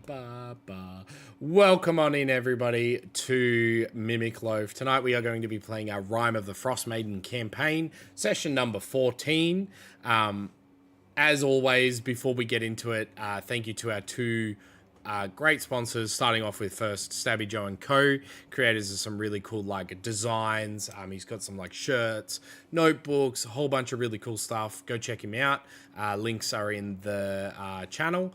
Ba. Welcome on in, everybody, to Mimic Loaf. Tonight we are going to be playing our Rime of the Frostmaiden campaign, session number 14. As always, before we get into it, thank you to our two great sponsors, starting off with first Stabby Joe & Co., creators of some really cool designs. He's got some shirts, notebooks, a whole bunch of really cool stuff. Go check him out. Links are in the channel.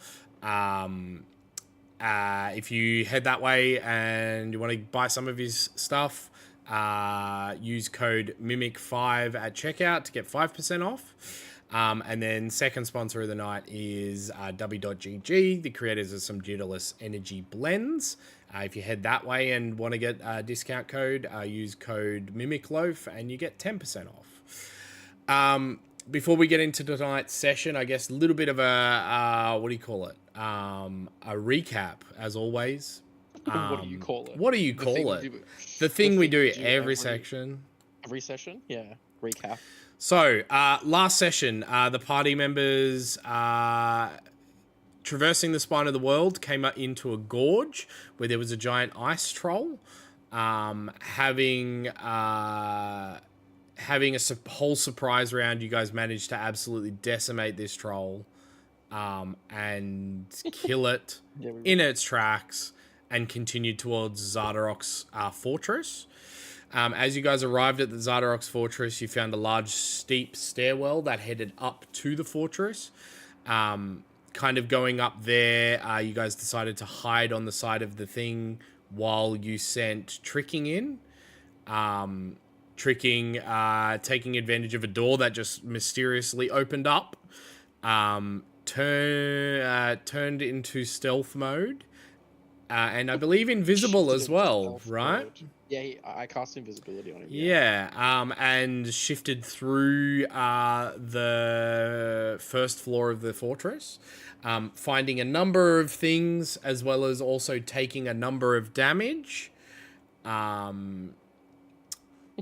If you head that way and you want to buy some of his stuff, use code MIMIC5 at checkout to get 5% off. And then second sponsor of the night is W.GG, the creators of some Daedalus energy blends. If you head that way and want to get a discount code, use code MIMICLOAF and you get 10% off. Before we get into tonight's session, I guess a little bit of a, what do you call it? A recap, as always. What do you call it? What do you call it? The thing we do every section. Every session? Yeah. Recap. So, last session, the party members traversing the spine of the world came into a gorge where there was a giant ice troll. Having a whole surprise round, you guys managed to absolutely decimate this troll and kill it in its tracks and continued towards Zardarok's fortress. As you guys arrived at the Zardarok's fortress, you found a large, steep stairwell that headed up to the fortress. Kind of going up there, you guys decided to hide on the side of the thing while you sent Tricking in. Tricking, taking advantage of a door that just mysteriously opened up, turned into stealth mode, and I believe invisible as well, right? Mode. Yeah, I cast invisibility on him. Yeah, and shifted through the first floor of the fortress, finding a number of things as well as also taking a number of damage.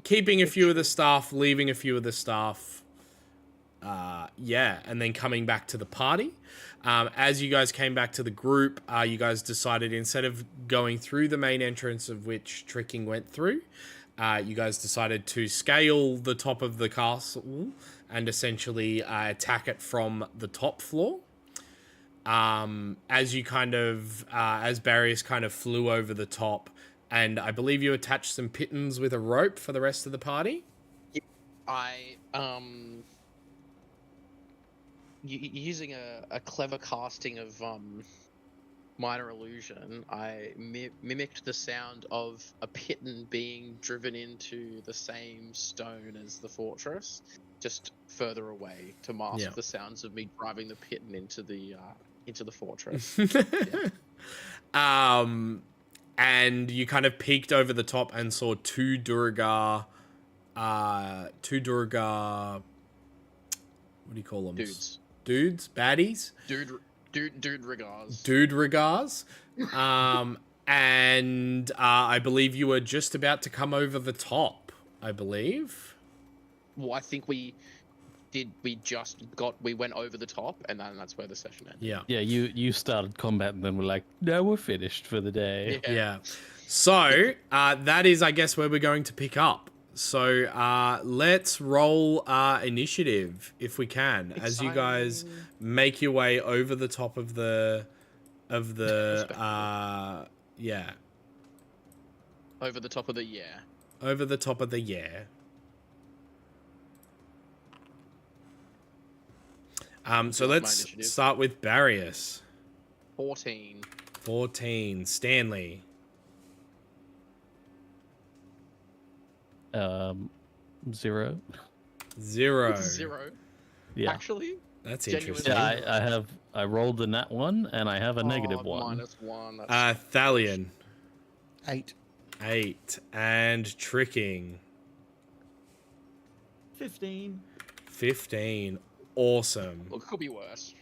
Keeping a few of the stuff, leaving a few of the stuff. And then coming back to the party. As you guys came back to the group, you guys decided instead of going through the main entrance of which Tricking went through, you guys decided to scale the top of the castle and essentially attack it from the top floor. As Barrius kind of flew over the top, and I believe you attached some pittons with a rope for the rest of the party? Using a clever casting of minor illusion, I mimicked the sound of a pitton being driven into the same stone as the fortress, just further away to mask the sounds of me driving the pitton into the fortress. And you kind of peeked over the top and saw two Durgar, what do you call them? Dudes? Baddies? Dude regards. Dude regards. And I believe you were just about to come over the top, I believe. Well, I think we went over the top, and then that's where the session ended. Yeah, you started combat, and then we're like, no, we're finished for the day. Yeah. So, that is, I guess, where we're going to pick up. So, let's roll initiative, if we can, as you guys make your way over the top of the Over the top of the Over the top of the So let's start with Barrius. 14. 14. Stanley. 0. 0. 0. Yeah. Actually, that's interesting. Yeah, I rolled a nat 1 and I have a negative 1. -1. Thalion. 8. 8. And Tricking. 15. 15. Awesome. Look, could be worse.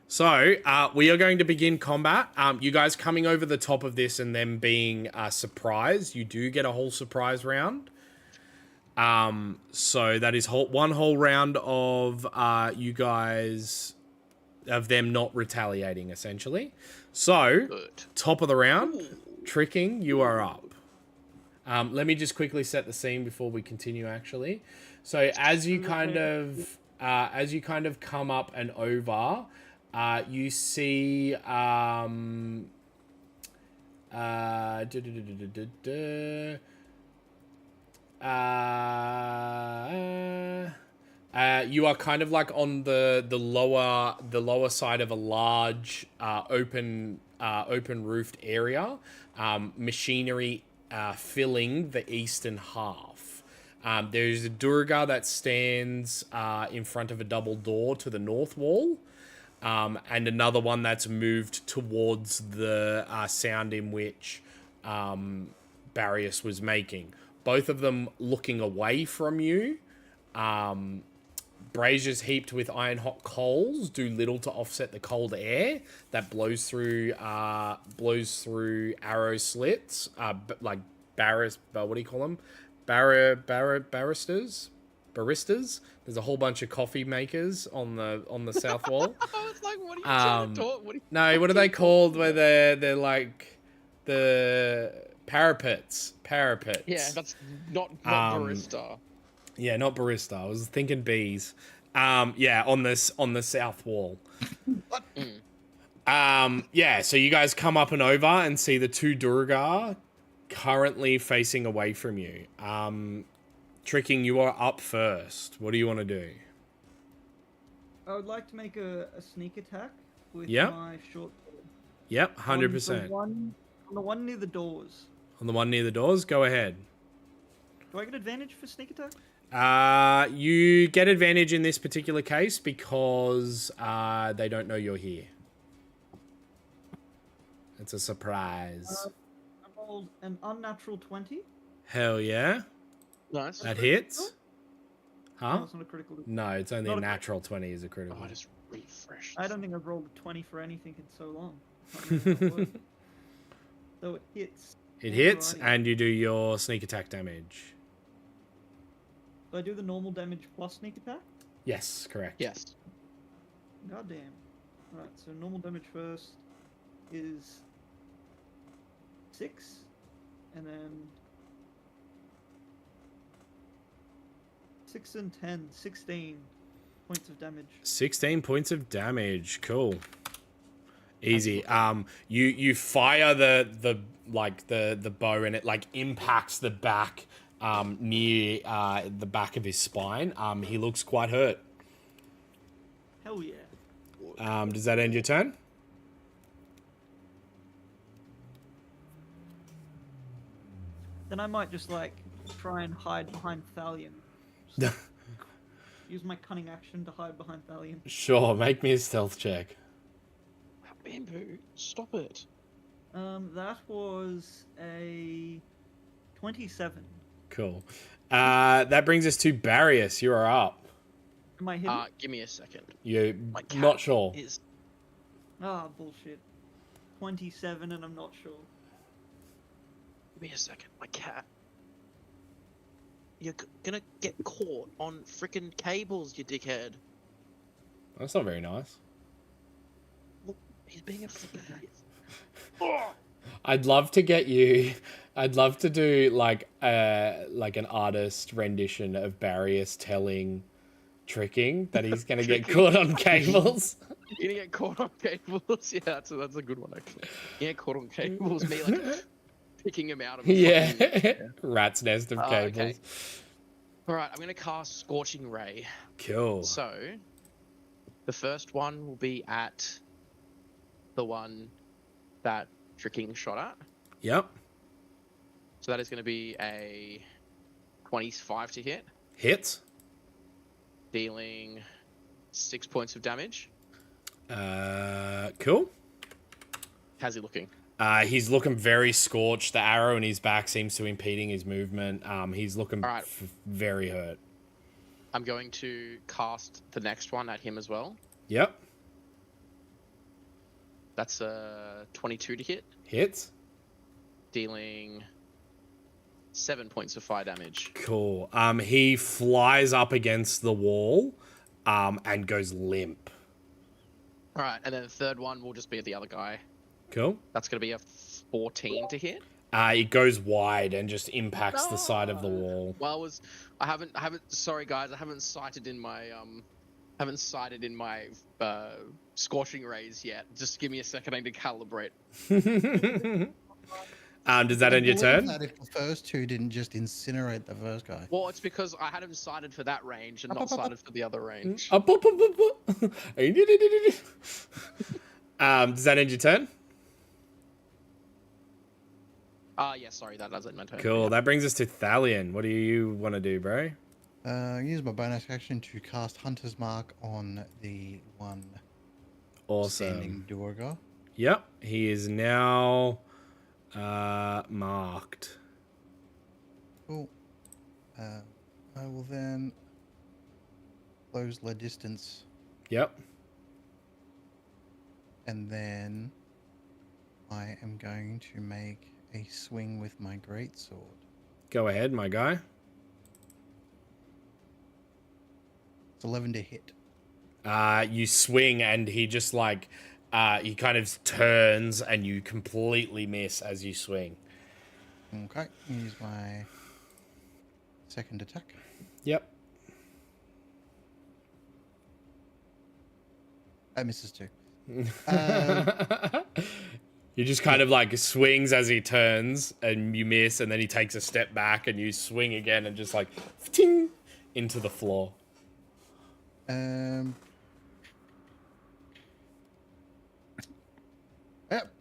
So, we are going to begin combat. You guys coming over the top of this and then being surprised. You do get a whole surprise round. So that is one whole round of you guys them not retaliating, essentially. So, Good. top of the round, Ooh. Tricking, you are up. Let me just quickly set the scene before we continue, actually. So as you kind of come up and over, you see you are kind of like on the lower side of a large open roofed area, machinery filling the eastern half. There's a Durga that stands in front of a double door to the north wall, and another one that's moved towards the sound in which Barrius was making. Both of them looking away from you. Braziers heaped with iron-hot coals do little to offset the cold air that blows through arrow slits, like what do you call them? Baristas? There's a whole bunch of coffee makers on the south wall. I was like, what are you trying to talk? No, what are they called? Where they're like the parapets. Yeah, that's not barista. Yeah, not barista. I was thinking bees. Yeah, on the south wall. Yeah, so you guys come up and over and see the two Durga currently facing away from you. Tricking, you are up first. What do you want to do? I would like to make a sneak attack with Yep. my short sword. Yep, 100%. On the one near the doors. On the one near the doors, go ahead. Do I get advantage for sneak attack? You get advantage in this particular case because they don't know you're here. It's a surprise. I rolled an unnatural 20. Hell yeah. Nice. That hits. No, Huh? it's not a critical. No, it's only Not a a natural 20 is a critical. Oh, I just refreshed. I don't think I've rolled a 20 for anything in so long. Not really that word. So it hits. It hits, Alrighty. and you do your sneak attack damage. Do I do the normal damage plus sneak attack? Yes, correct. Yes. God damn. Alright, so normal damage first is 6, and then 6 and 10, 16 points of damage. 16 points of damage. Cool. Easy. You fire the bow, and it like impacts the back near the back of his spine. He looks quite hurt. Hell yeah. Does that end your turn? Then I might just like try and hide behind Thalion. Just use my cunning action to hide behind Thalion. Sure, make me a stealth check. Bamboo, stop it. That was a 27. Cool. That brings us to Barrius. You are up. Am I hidden? Give me a second. You're My cat not sure. is. Ah, bullshit. 27 and I'm not sure. Give me a second. My cat. You're gonna get caught on frickin' cables, you dickhead. That's not very nice. Look, he's being a frickin' idiot. I'd love to get you. I'd love to do like an artist rendition of Barrius telling Tricking that he's gonna get caught on cables. You're gonna get caught on cables. Yeah, that's a good one actually. You get caught on cables. Me like picking him out of. Yeah, rat's nest of cables. Okay. All right, I'm gonna cast Scorching Ray. Cool. So, the first one will be at the one that Tricking shot at. Yep. So that is going to be a 25 to hit, Hits. dealing 6 points of damage. Cool. How's he looking? He's looking very scorched. The arrow in his back seems to impeding his movement. He's looking All right. very hurt. I'm going to cast the next one at him as well. Yep. That's a 22 to hit, Hits. dealing 7 points of fire damage. Cool. He flies up against the wall, and goes limp. All right, and then the third one will just be the other guy. Cool. That's going to be a 14 to hit. It goes wide and just impacts the side of the No. wall. Well, I haven't. Sorry, guys, I haven't sighted in my scorching rays yet. Just give me a second. I need to calibrate. Does that end your turn? That if the first two didn't just incinerate the first guy. Well, it's because I had him sighted for that range and not sighted for the other range. Does that end your turn? Yeah, sorry, that doesn't my turn. Cool. Yeah. That brings us to Thalion. What do you want to do, bro? Use my bonus action to cast Hunter's Mark on the one Awesome. standing Durga. Yep. He is now marked. Cool. I will then close the distance, Yep. and then I am going to make a swing with my greatsword. Go ahead, my guy. It's 11 to hit. You swing and he just like he kind of turns and you completely miss as you swing. Okay, use my second attack. Yep. That misses too. You just kind of like swings as he turns and you miss, and then he takes a step back and you swing again and just like ting into the floor. Yep.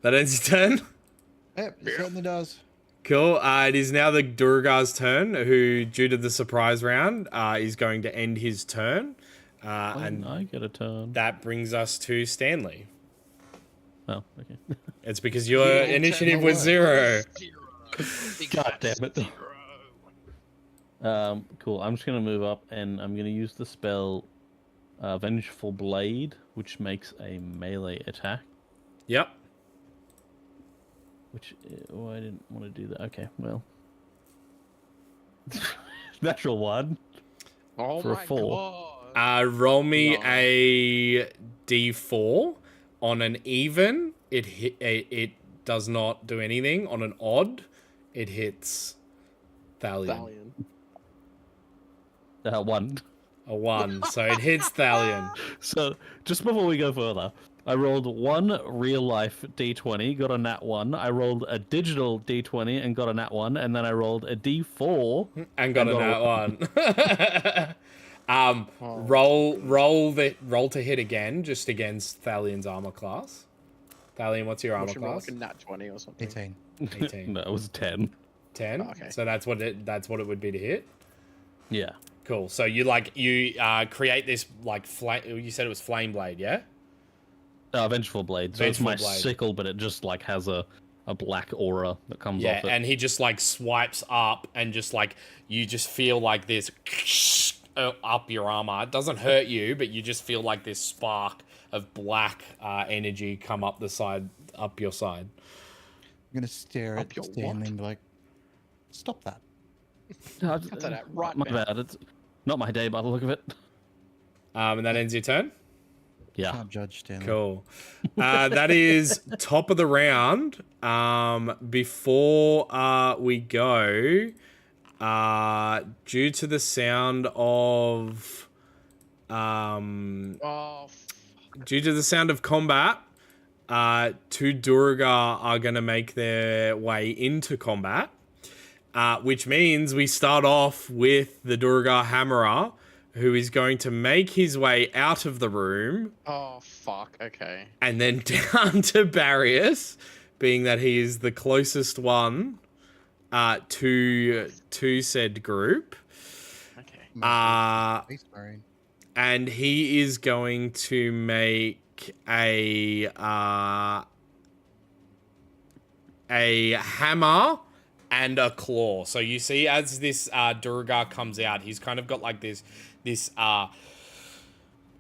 That ends your turn. Yep, it certainly does. Cool. It is now the Durga's turn, who, due to the surprise round, is going to end his turn. And I get a turn. that brings us to Stanley. Oh, okay. It's because your initiative was 0. God damn it. Cool. I'm just gonna move up and I'm gonna use the spell Vengeful Blade, which makes a melee attack. Yep. Which I didn't want to do that. Okay, well, natural one Oh for a my 4. god. Roll me No. a d4. On an even, it does not do anything. On an odd, it hits Thalion. Thalion. 1. A 1, so it hits Thalion. So just before we go further, I rolled 1 real life d20, got a nat 1. I rolled a digital d20 and got a nat 1, and then I rolled a d4 And got a nat 1. Roll to hit again, just against Thalion's armor class. Thalion, what's your armor Should roll class? like a nat 20 or something. 18. 18. No, it was 10. 10. Oh, okay. So that's what it would be to hit. Yeah. Cool. So you create this like flame. You said it was flame blade, yeah? Vengeful Blade. So Vengeful it's my Blade. sickle, but it just like has a black aura that comes Yeah, off it. and he just like swipes up, and just like you just feel like this up your armor. It doesn't hurt you, but you just feel like this spark of black energy come up your side. I'm going to stare Up at your Stanley what? and be like, stop that. No, Cut that out right my now. bad. It's not my day by the look of it. And that ends your turn. Yeah. Can't judge Stanley. Cool. That is top of the round. Before we go, due to the sound of Oh, due to the sound of combat, 2 Durga are going to make their way into combat, which means we start off with the Durga Hammerer, who is going to make his way out of the room oh fuck. Okay. and then down to Barrius, being that he is the closest one to said group. Okay. Space Marine. And he is going to make a hammer and a claw. So you see, as this Durga comes out, he's kind of got like this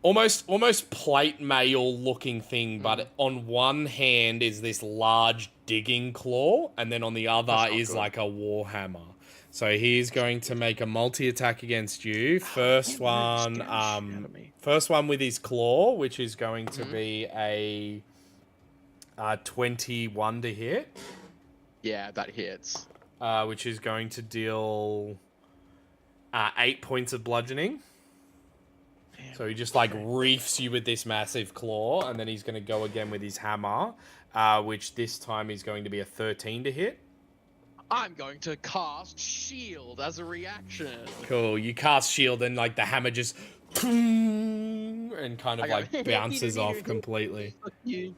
almost plate mail looking thing, but on one hand is this large digging claw, and then on the other That's not is good. like a war hammer. So he's going to make a multi-attack against you. First one with his claw, which is going to be a 21 to hit. Yeah, that hits. Which is going to deal 8 points of bludgeoning. Damn, so he just like reefs you with this massive claw, and then he's going to go again with his hammer, which this time is going to be a 13 to hit. I'm going to cast shield as a reaction. Cool. You cast shield, and like the hammer just and kind of like bounces off completely. Fuck you.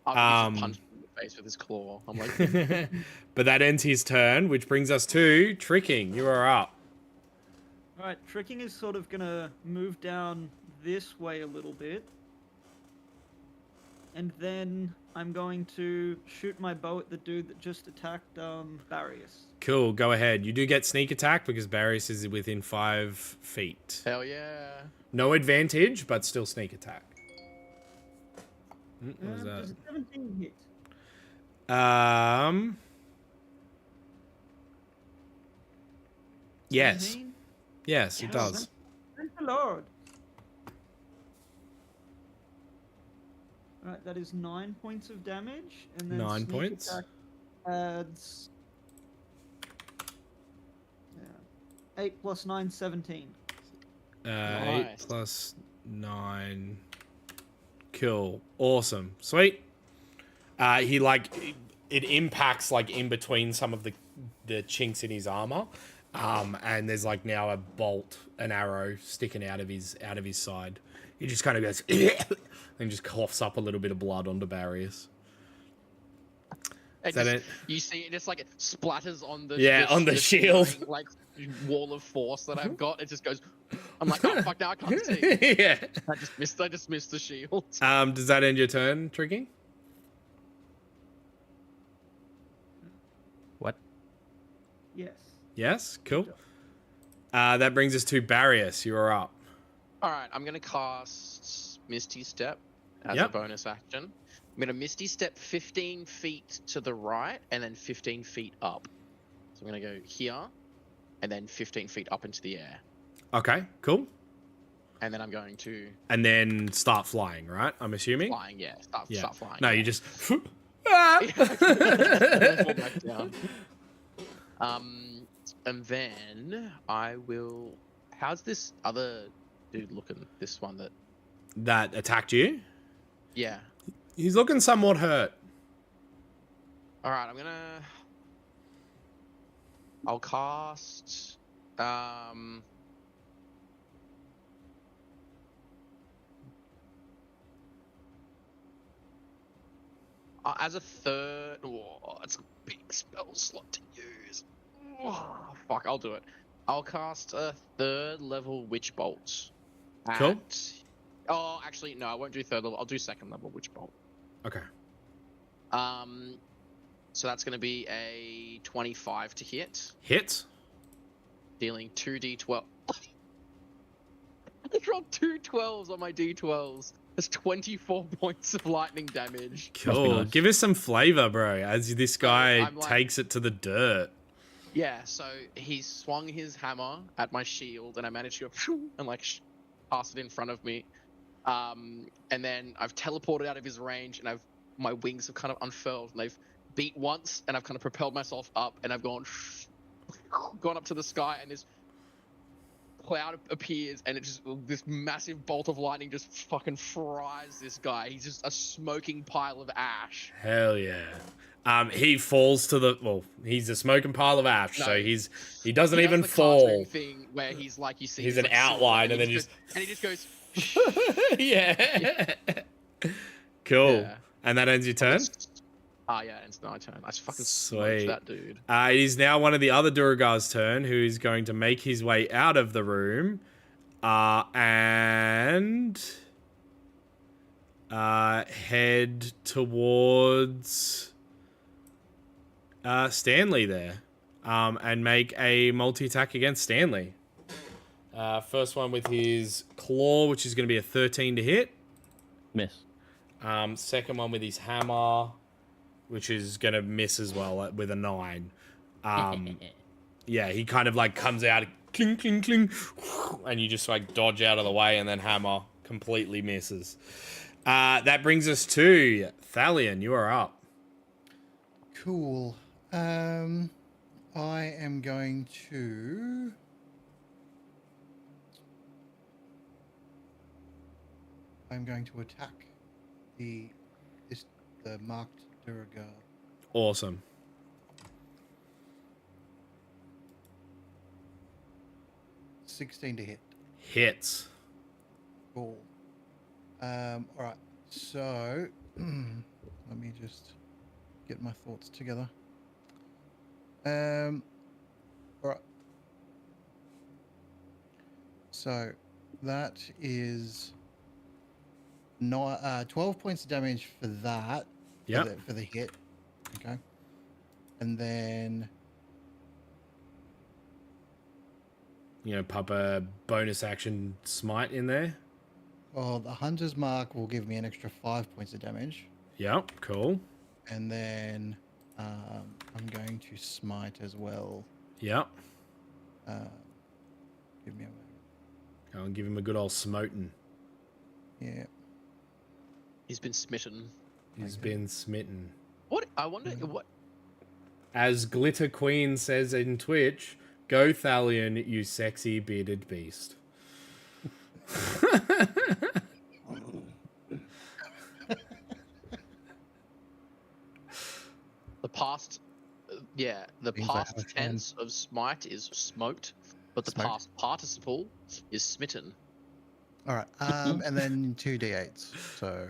I'll punch him in the face with his claw. I'm like, but that ends his turn, which brings us to Tricking. You are up. Alright, Tricking is sort of gonna move down this way a little bit. And then I'm going to shoot my bow at the dude that just attacked Barrius. Cool, go ahead. You do get sneak attack because Barrius is within 5 feet. hell yeah. No advantage, but still sneak attack. What was Does that? 17 hit? Yes. 17? Yes, it does. Thank the Lord. Right, that is 9 points of damage, and then 9 sneak points? attack adds 8 plus 9, 17. 8 Nice. plus 9. Cool. Awesome. Sweet. He like it impacts like in between some of the chinks in his armor. And there's like now a bolt, an arrow sticking out of his side. He just kind of goes and just coughs up a little bit of blood onto Barrius. Is that it? You see it just like it splatters on the on the shield. flying, like wall of force that I've got. It just goes. I'm like, oh fuck, now I can't see. Yeah. I just missed the shield. Does that end your turn, Tricking? What? Yes. Yes. Cool. That brings us to Barrius. You are up. All right, I'm gonna cast Misty Step as Yep. a bonus action. I'm gonna Misty Step 15 feet to the right and then 15 feet up. So I'm gonna go here and then 15 feet up into the air. Okay. Cool. And then I'm going to And then start flying, right? I'm assuming. flying, yeah. Start flying. No, yeah. you just. Fall back down. And then I will. How's this other dude looking? This one That attacked you. yeah. He's looking somewhat hurt. All right, I'll cast. As a third, it's a big spell slot to use. Oh, fuck, I'll do it. I'll cast a 3rd level Witch Bolt. Cool. Oh, actually, no, I won't do 3rd level. I'll do 2nd level Witch Bolt. Okay. So that's going to be a 25 to hit, Hit. dealing 2d12. I rolled 2 12s on my d12s. That's 24 points of lightning damage. Cool. nice. Give us some flavor, bro, as this guy I'm like- takes it to the dirt. Yeah, so he swung his hammer at my shield, and I managed to go and like pass it in front of me. And then I've teleported out of his range, and my wings have kind of unfurled, and they've beat once, and I've kind of propelled myself up, and I've gone up to the sky, and this cloud appears, and it just this massive bolt of lightning just fucking fries this guy. He's just a smoking pile of ash. Hell yeah. He falls to the he's a smoking pile of ash, No. so he doesn't He does even the fall. cartoon thing where he's like, you see, He's he's an like silver, outline, and then just and he just goes. yeah. Cool. Yeah. And that ends your turn? Yeah, it's my turn. I just fucking Sweet. smoked that dude. It is now one of the other Durgar's turn, who is going to make his way out of the room and head towards Stanley there and make a multi-attack against Stanley. First one with his claw, which is going to be a 13 to hit. Miss. Second one with his hammer, which is going to miss as well with a 9. yeah, he kind of like comes out, cling, cling, cling, and you just like dodge out of the way, and then hammer completely misses. That brings us to Thalion. You are up. Cool. I am going to. I'm going to attack the marked Duragar. Awesome. 16 to hit. Hits. Cool. All right. So let me just get my thoughts together. All right. So that is 12 points of damage for that. Yeah. For the hit. Okay. And then Pop a bonus action smite in there. the Hunter's Mark will give me an extra 5 points of damage. Yep, cool. And then I'm going to smite as well. Yep. Give me a moment. Go and give him a good old smoting. Yeah. He's been smitten. He's been smitten. What? I wonder what. As Glitter Queen says in Twitch, go Thalion, you sexy bearded beast. The past, the Means I past have a tense of smite is smote, but the Smote. past participle is smitten. All right. And then 2d8s. So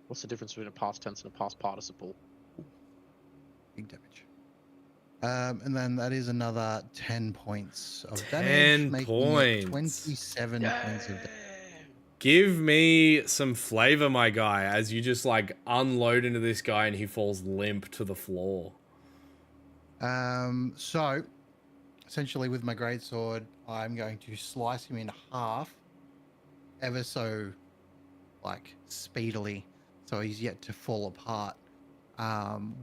What's the difference between a past tense and a past participle? big damage. And then that is another 10 points of 10 damage, making it points. 27 points of damage. Give me some flavor, my guy, as you just like unload into this guy and he falls limp to the floor. So essentially with my greatsword, I'm going to slice him in half ever so like speedily, so he's yet to fall apart,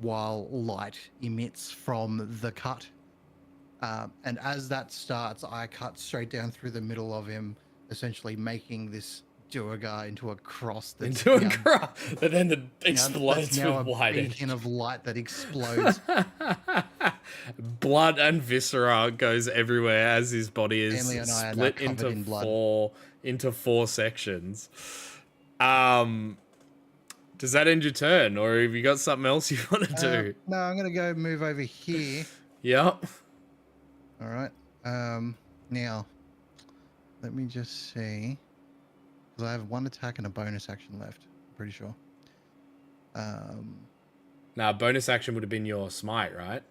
while light emits from the cut. And as that starts, I cut straight down through the middle of him, essentially making this Duergar into a cross that's Into a now- cross that then now- explodes that's now with a light. beacon of light that explodes. Blood and viscera goes everywhere as his body is Stanley and I are now split covered in blood. into four sections. Does that end your turn, or have you got something else you want to do? No, I'm gonna go move over here. Yep. All right. Now, let me just see, because I have one attack and a bonus action left. I'm pretty sure. Now, bonus action would have been your smite, right?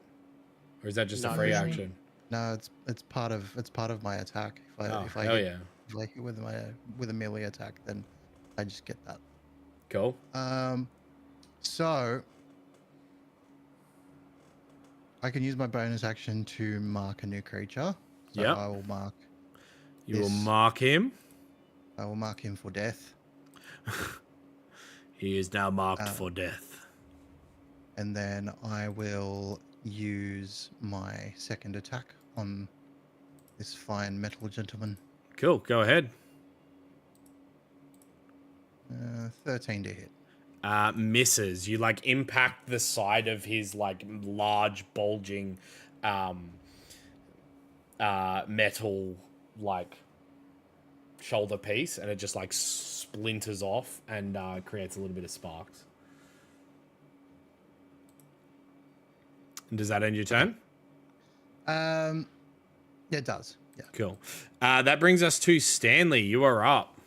Or is that just a No, free no. action? No, it's part of my attack. If I hell hit, yeah. if I hit with a melee attack, then I just get that. Cool. So I can use my bonus action to mark a new creature. So Yep. I will mark. You will This- mark him. I will mark him for death, He is now marked for death. and then I will use my second attack on this fine metal gentleman. Cool. Go ahead. 13 to hit. Misses. You like impact the side of his like large bulging metal like shoulder piece, and it just like splinters off and creates a little bit of sparks. Does that end your turn? It does. Yeah. Cool. That brings us to Stanley. You are up.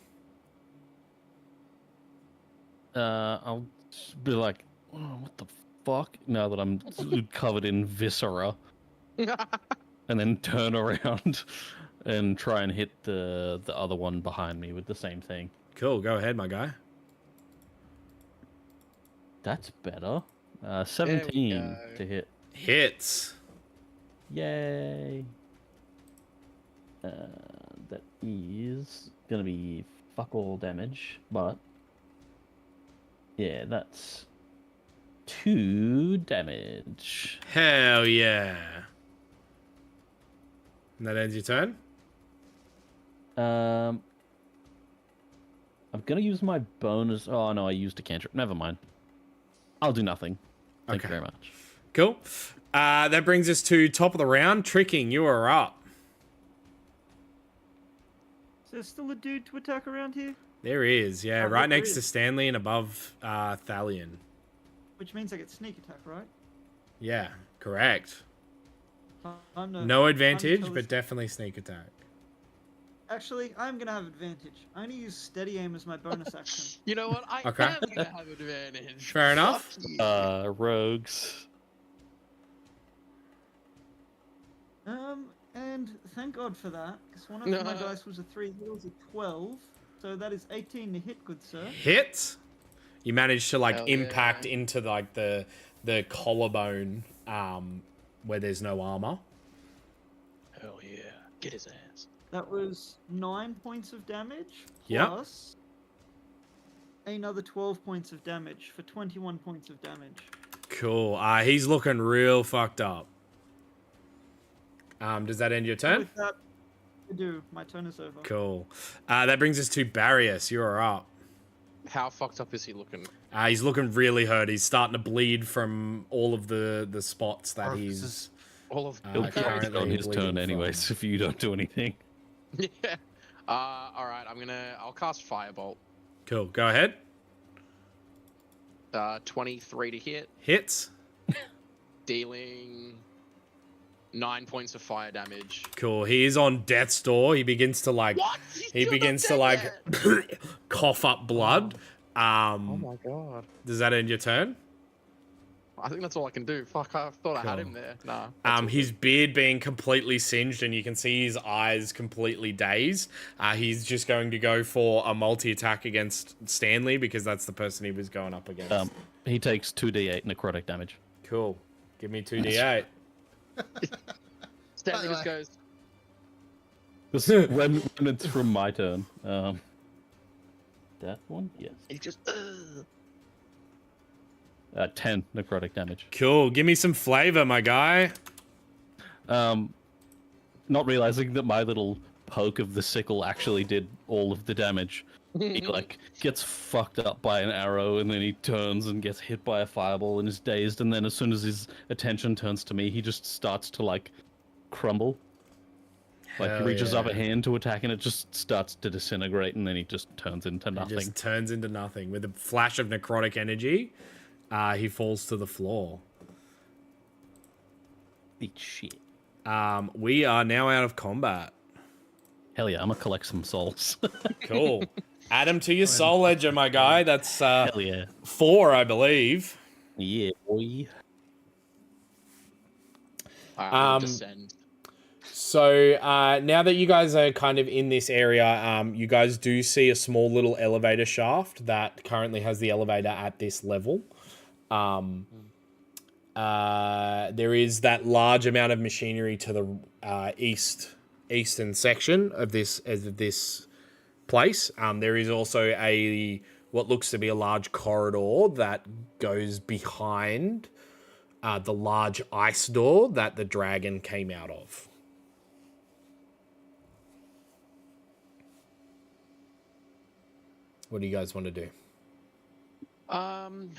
I'll be like, oh, what the fuck? Now that I'm covered in viscera, and then turn around and try and hit the other one behind me with the same thing. Cool. Go ahead, my guy. That's better. 17 go. to hit. Hits. Yay! That is gonna be fuck all damage, but yeah, that's 2 damage. Hell yeah. And that ends your turn? I'm gonna use my bonus. Oh no, I used a cantrip. Never mind. I'll do nothing. Thank you Okay. very much. Cool. That brings us to top of the round. Tricking, you are up. Is there still a dude to attack around here? There is, yeah, Oh, right there next to is. Stanley and above Thalion. Which means I get sneak attack, right? Yeah, correct. I'm No advantage, tell but this- definitely sneak attack. Actually, I'm gonna have advantage. I'm gonna use steady aim as my bonus action. You know what? I Okay. am gonna have advantage. Fair enough. Fuck you. Rogues. And thank God for that, because one of my dice was a 3, the other was a 12, so that is 18 to hit, good sir. Hit. You manage to like Hell impact yeah. into like the collarbone where there's no armor. Hell yeah. Get his ass. That was 9 points of damage, Yep. plus another 12 points of damage, for 21 points of damage. Cool. He's looking real fucked up. Does that end your turn? With that, I do. My turn is over. Cool. That brings us to Barrius. You're up. How fucked up is he looking? He's looking really hurt. He's starting to bleed from all of the spots that he's Orifices. All of He'll currently probably on his bleeding turn anyways if you don't do anything. Yeah. All right. I'll cast Firebolt. cool. Go ahead. 23 to hit, Hits. dealing 9 points of fire damage. Cool. He is on death's door. He begins to like What? he begins to like cough up blood. Oh my god. Does that end your turn? I think that's all I can do. Fuck, I thought I had Cool. him there. Nah. that's all His beard being completely singed, and you can see his eyes completely dazed. He's just going to go for a multi-attack against Stanley because that's the person he was going up against. He takes 2d8 necrotic damage. Cool. Give me 2d8. Stanley just goes, This, when it's from my turn. That one? Yes. he just, 10 necrotic damage. Cool. Give me some flavor, my guy. Not realizing that my little poke of the sickle actually did all of the damage. He like gets fucked up by an arrow, and then he turns and gets hit by a fireball and is dazed. And then as soon as his attention turns to me, he just starts to like crumble. Like he Hell reaches up yeah. a hand to attack, and it just starts to disintegrate, and then he just turns into He nothing. just turns into nothing. With a flash of necrotic energy, he falls to the floor. Eat shit. We are now out of combat. Hell yeah, I'm gonna collect some souls. Cool. Add them to your soul ledger, my guy. That's Hell yeah. 4, I believe. Yeah, boy. descend. So now that you guys are kind of in this area, you guys do see a small little elevator shaft that currently has the elevator at this level. There is that large amount of machinery to the eastern section of this place. There is also what looks to be a large corridor that goes behind the large ice door that the dragon came out of. What do you guys want to do? Can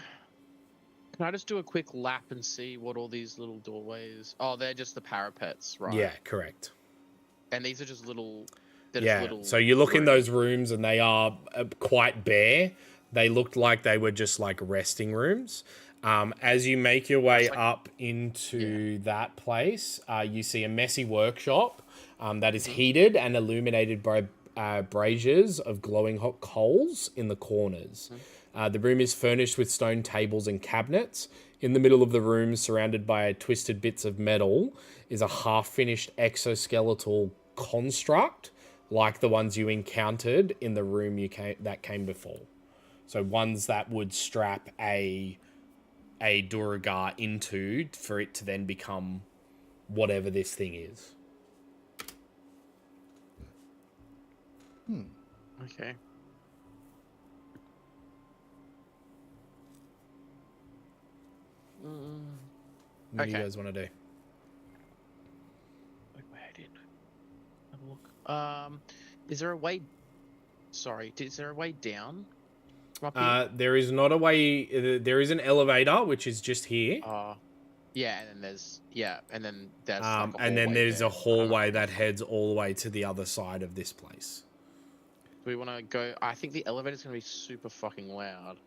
I just do a quick lap and see what all these little doorways? Oh, they're just the parapets, right? Yeah, correct. And these are just little. They're Yeah, just little so you look in rooms. those rooms and they are quite bare. They looked like they were just like resting rooms. As you make your way up into that place, you see a messy workshop that is heated and illuminated by braziers of glowing hot coals in the corners. The room is furnished with stone tables and cabinets. In the middle of the room, surrounded by twisted bits of metal, is a half-finished exoskeletal construct like the ones you encountered in the room that came before. So ones that would strap a Duragar into for it to then become whatever this thing is. Okay. What do you Okay. guys want to do? We're heading. Have a look. Is there a way? Sorry, is there a way down from up here? There is not a way. There is an elevator, which is just here. Yeah, and then there's like a hallway And then there's there. a hallway that heads all the way to the other side of this place. Do we want to go? I think the elevator's gonna be super fucking loud.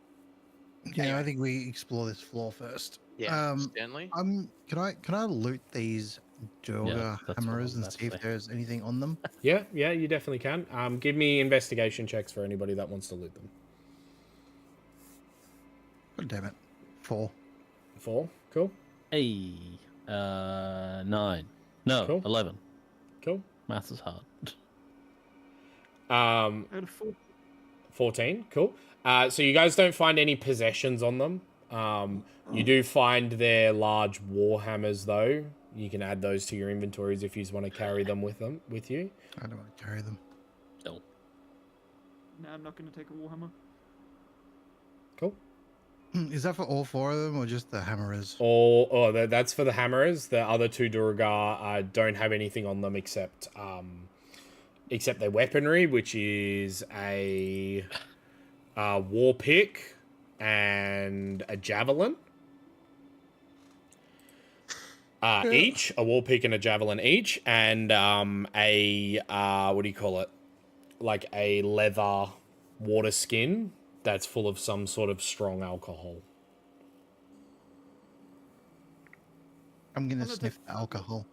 Yeah, Anyway. I think we explore this floor first. Yeah, Stanley. Can I loot these Durga that's what hammers I'm and about to see if say. there's anything on them? Yeah, you definitely can. Give me investigation checks for anybody that wants to loot them. God damn it. 4. 4, cool. Hey, 9. No, Cool. 11. Cool. Maths is hard. I got a 4. 14, cool. So you guys don't find any possessions on them. You do find their large war hammers, though. You can add those to your inventories if you just want to carry them with you. I don't want to carry them. No. No, I'm not going to take a warhammer. Cool. Is that for all 4 of them or just the hammerers? That's for the hammerers. The other 2 Durga don't have anything on them except their weaponry, which is a war pick and a javelin. Each a war pick and a javelin each, and what do you call it? Like a leather water skin that's full of some sort of strong alcohol. I'm going to sniff the alcohol.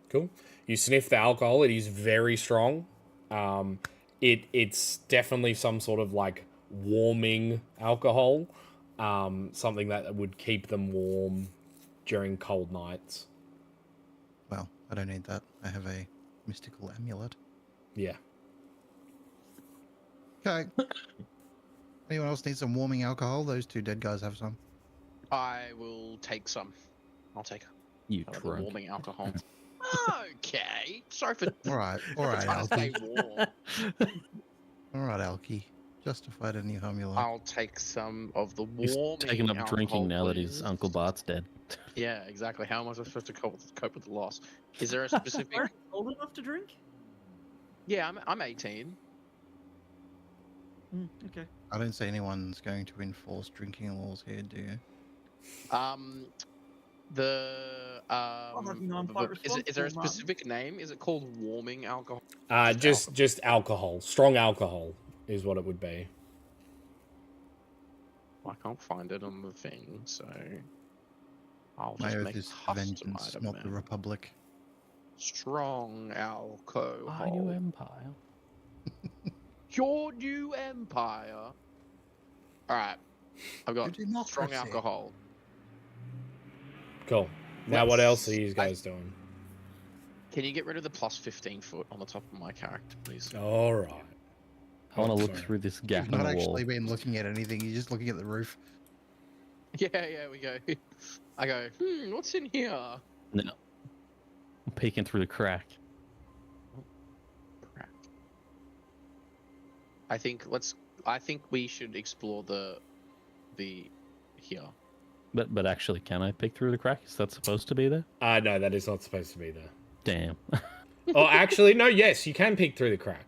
Cool. You sniff the alcohol. It is very strong. It's definitely some sort of like warming alcohol. Something that would keep them warm during cold nights. Well, I don't need that. I have a mystical amulet. Yeah. Okay. Anyone else need some warming alcohol? Those 2 dead guys have some. I will take some. I'll take You the drunk. warming alcohol. Okay. Sorry for All right, trying to stay Alki. warm. All right, Alki. Justified any harm you like. I'll take some of the He's warming taking up alcohol, drinking now that his please. Uncle Bart's dead. Yeah, exactly. How am I supposed to cope with the loss? Is there a specific? Are you old enough to drink? Yeah, I'm 18. Okay. I don't see anyone's going to enforce drinking laws here, do you? Is there a specific name? Is it called warming alcohol? Just alcohol. Strong alcohol is what it would be. I can't find it on the thing, so I'll My just oath make is custom vengeance, item not the now. Republic. Strong alcohol. Our new empire. Your new empire. All right, I've got Your democracy. strong alcohol. Cool. Now what else are you guys doing? Can you get rid of the plus 15 foot on the top of my character, please? All right. I want to look Sorry. through this gap You've in not the wall. actually been looking at anything. You're just looking at the roof. Yeah, we go. I go, what's in here? No. I'm peeking through the crack. Crap. I think we should explore the here. But actually, can I peek through the crack? Is that supposed to be there? No, that is not supposed to be there. Damn. Oh, actually, no. Yes, you can peek through the crack.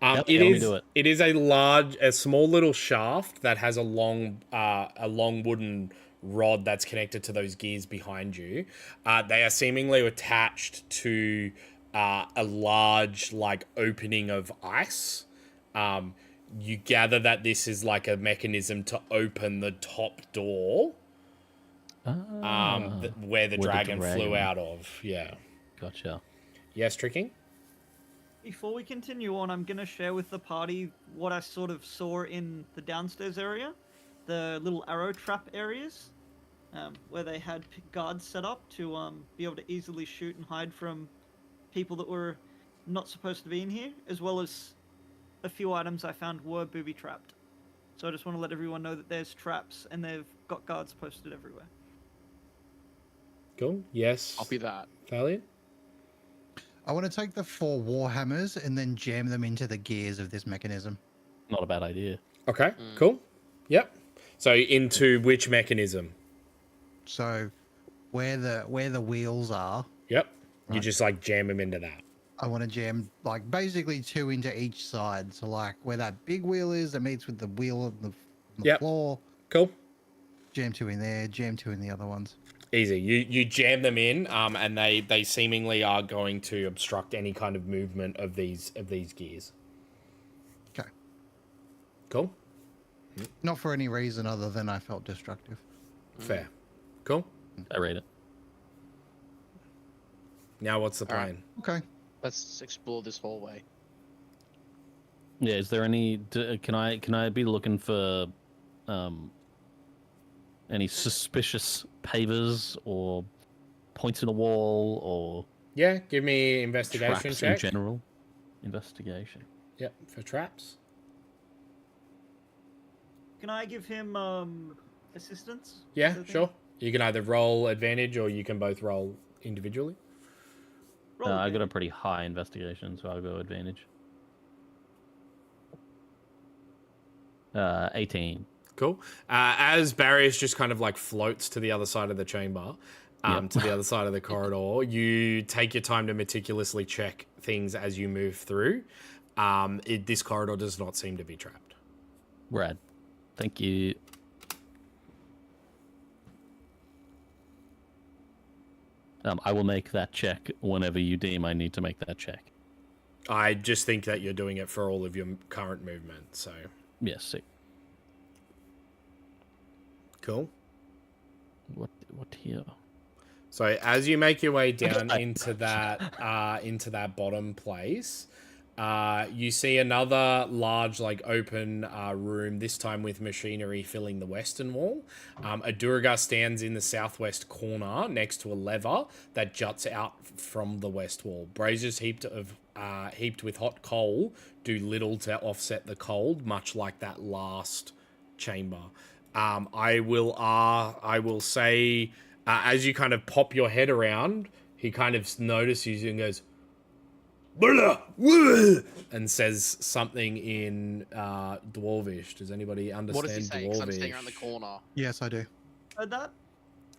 Yep, let me do it. It is a small little shaft that has a long wooden rod that's connected to those gears behind you. They are seemingly attached to a large like opening of ice. You gather that this is like a mechanism to open the top door. Where the dragon flew out of. Yeah. Gotcha. Yes, tricking? Before we continue on, I'm going to share with the party what I sort of saw in the downstairs area. The little arrow trap areas, where they had guards set up to be able to easily shoot and hide from people that were not supposed to be in here, as well as a few items I found were booby-trapped. So I just want to let everyone know that there's traps and they've got guards posted everywhere. Cool. Yes. Copy that. Valiant? I want to take the 4 war hammers and then jam them into the gears of this mechanism. Not a bad idea. Okay, cool. Yep. So into which mechanism? So where the wheels are. Yep. You Right. just like jam him into that. I want to jam like basically 2 into each side. So like where that big wheel is that meets with the wheel on the Yep. floor. Cool. Jam 2 in there. Jam 2 in the other ones. Easy. You jam them in, and they seemingly are going to obstruct any kind of movement of these gears. Okay. Cool. Not for any reason other than I felt destructive. Fair. Cool. I rate it. Now what's the All right. plan? Okay. Let's explore this hallway. Yeah, is there any? Can I be looking for any suspicious pavers or points in the wall or Yeah, give me investigation traps check. in general? Investigation. Yep, for traps. Can I give him assistance? Yeah, Is that the thing? sure. You can either roll advantage or you can both roll individually. Roll I got a again. pretty high investigation, so I'll go advantage. 18. Cool. As Barrius just kind of like floats to the other side of the chamber, Yep. to the other side of the corridor, you take your time to meticulously check things as you move through. This corridor does not seem to be trapped. Rad. Thank you. I will make that check whenever you deem I need to make that check. I just think that you're doing it for all of your current movement, so Yes, sick. cool. What here? So as you make your way down into that bottom place, you see another large, like, open room, this time with machinery filling the western wall. A Durga stands in the southwest corner next to a lever that juts out from the west wall. Braziers heaped with hot coal do little to offset the cold, much like that last chamber. I will say, as you kind of pop your head around, he kind of notices you and goes, and says something in Dwarvish. Does anybody understand What does he say? 'Cause I'm standing Dwarvish? around the corner. Yes, I do. Heard that?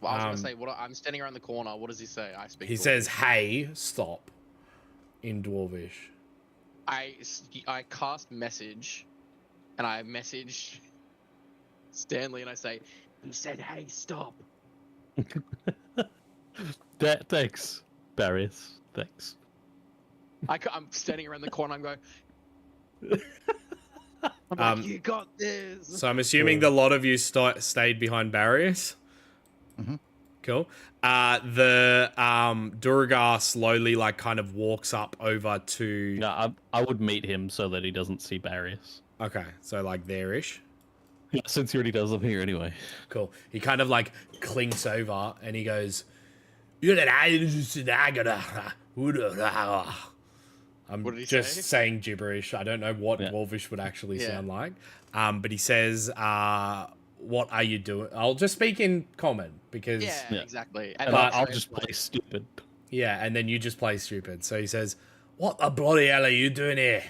Well, I was gonna say, I'm standing around the corner. What does he say? I speak. He Dwarvish. says, "Hey, stop," in Dwarvish. I cast message, and I message Stanley, and I say, he said, "Hey, stop." Thanks, Barrius. Thanks. I'm standing around the corner. I'm going. I'm like, you got this. So I'm assuming the lot of you stayed behind barriers. Mhm. Cool. The Durgar slowly, like, kind of walks up over to. No, I would meet him so that he doesn't see Barrius. Okay, so like there-ish. Yeah, since he already does them here anyway. Cool. He kind of like clinks over and he goes, I'm What did he just say? saying gibberish. I don't know what Yeah. Dwarvish would actually Yeah. sound like. But he says, what are you doing? I'll just speak in common because, Yeah, exactly. And But- I'll just play stupid. yeah, and then you just play stupid. So he says, what the bloody hell are you doing here?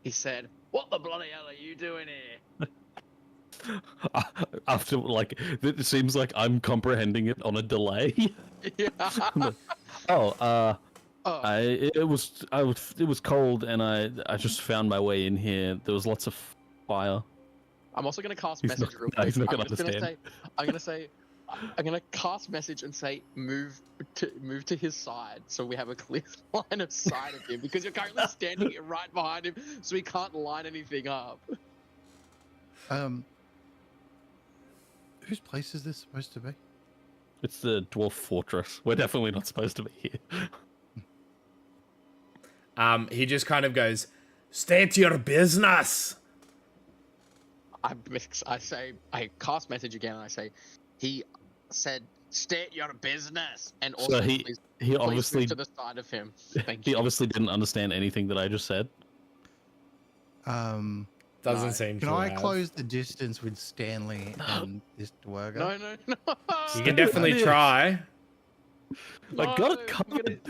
He said, "What the bloody hell are you doing here?" After, like, it seems like I'm comprehending it on a delay. Yeah. Oh, Oh, it was cold, and I just found my way in here. There was lots of fire. I'm also gonna cast He's message not- real no, he's quick. not gonna I'm just gonna understand. I'm gonna cast message and say move to his side so we have a clear line of sight of him because you're currently standing right behind him, so he can't line anything up. Whose place is this supposed to be? It's the dwarf fortress. We're definitely not supposed to be here. He just kind of goes, state your business. I cast message again and I say, he said, state your business, and So also he please obviously move to the side of him. Thank he you. obviously didn't understand anything that I just said. Um, Doesn't No. seem can to I have. close the distance with Stanley and this dwerger? No. You can definitely Yes. try. I got No, it covered.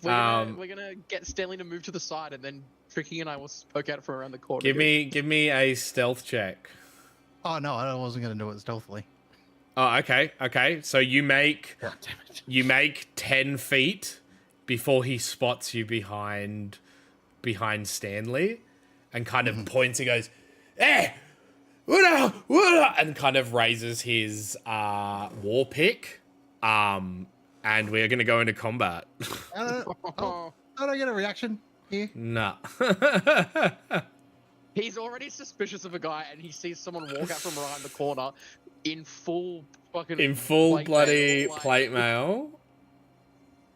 We're gonna get Stanley to move to the side, and then Tricky and I will poke out from around the corner. Give me a stealth check. Oh no, I wasn't going to do it stealthily. Oh, okay, okay. So you make 10 feet before he spots you behind Stanley, and kind of points and goes, "Hey, what?" and kind of raises his war pick. And we're gonna go into combat. Oh, don't I get a reaction here? Nah. He's already suspicious of a guy, and he sees someone walk out from around the corner in full fucking In full plate bloody mail, like- plate mail.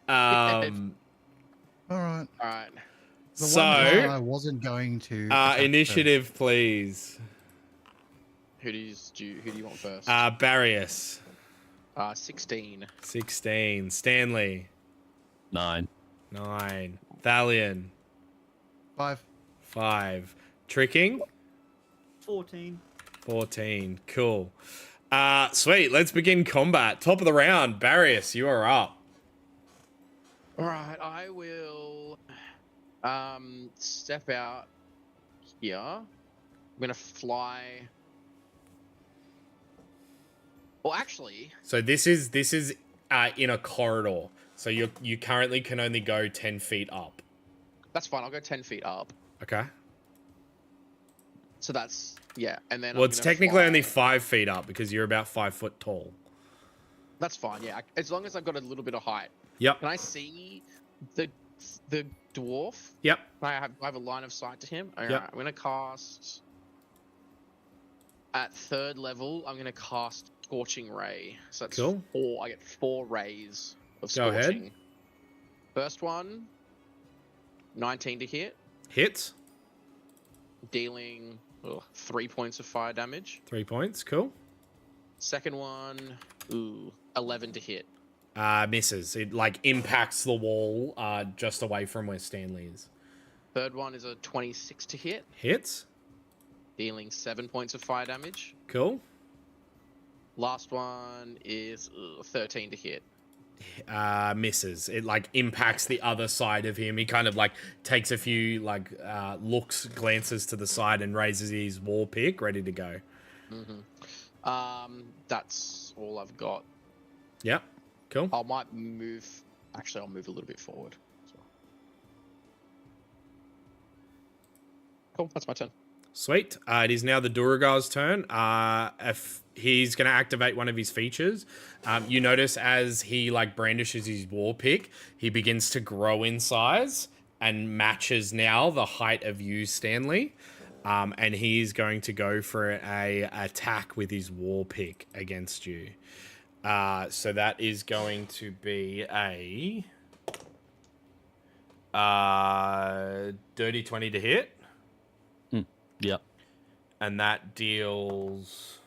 All right. All right. The So, one time I wasn't going to. attack initiative, please. Who do you want first? Barrius. 16. 16. Stanley. 9. 9. Thalion. first. 5. Tricking. 14. 14. Cool. Sweet. Let's begin combat. Top of the round. Barrius, you are up. All right, I will step out here. I'm gonna fly. Well, actually, So this is in a corridor. So you currently can only go 10 feet up. that's fine. I'll go 10 feet up. Okay. So that's and then Well, I'm it's gonna technically fly. only 5 feet up because you're about 5 foot tall. That's fine. Yeah, as long as I've got a little bit of height. Yep. Can I see the dwarf? Yep. I have a line of sight to him. All Yep. right, I'm gonna cast at 3rd level. I'm gonna cast Scorching Ray. So that's Cool. 4. I get 4 rays of Go ahead. scorching. First one, 19 to hit, Hits. dealing 3 points of fire damage. 3 points. Cool. Second one, 11 to hit. Misses. It like impacts the wall just away from where Stanley is. Third one is a 26 to hit, Hits. dealing 7 points of fire damage. Cool. Last one is 13 to hit. Misses. It like impacts the other side of him. He kind of like takes a few like glances to the side and raises his war pick, ready to go. That's all I've got. Yep. Cool. I might move. Actually, I'll move a little bit forward. Cool. That's my turn. Sweet. It is now the Duragar's turn. If he's going to activate one of his features, you notice as he like brandishes his war pick, he begins to grow in size and matches now the height of you, Stanley. And he's going to go for a attack with his war pick against you. So that is going to be a dirty 20 to hit. Yep. And that deals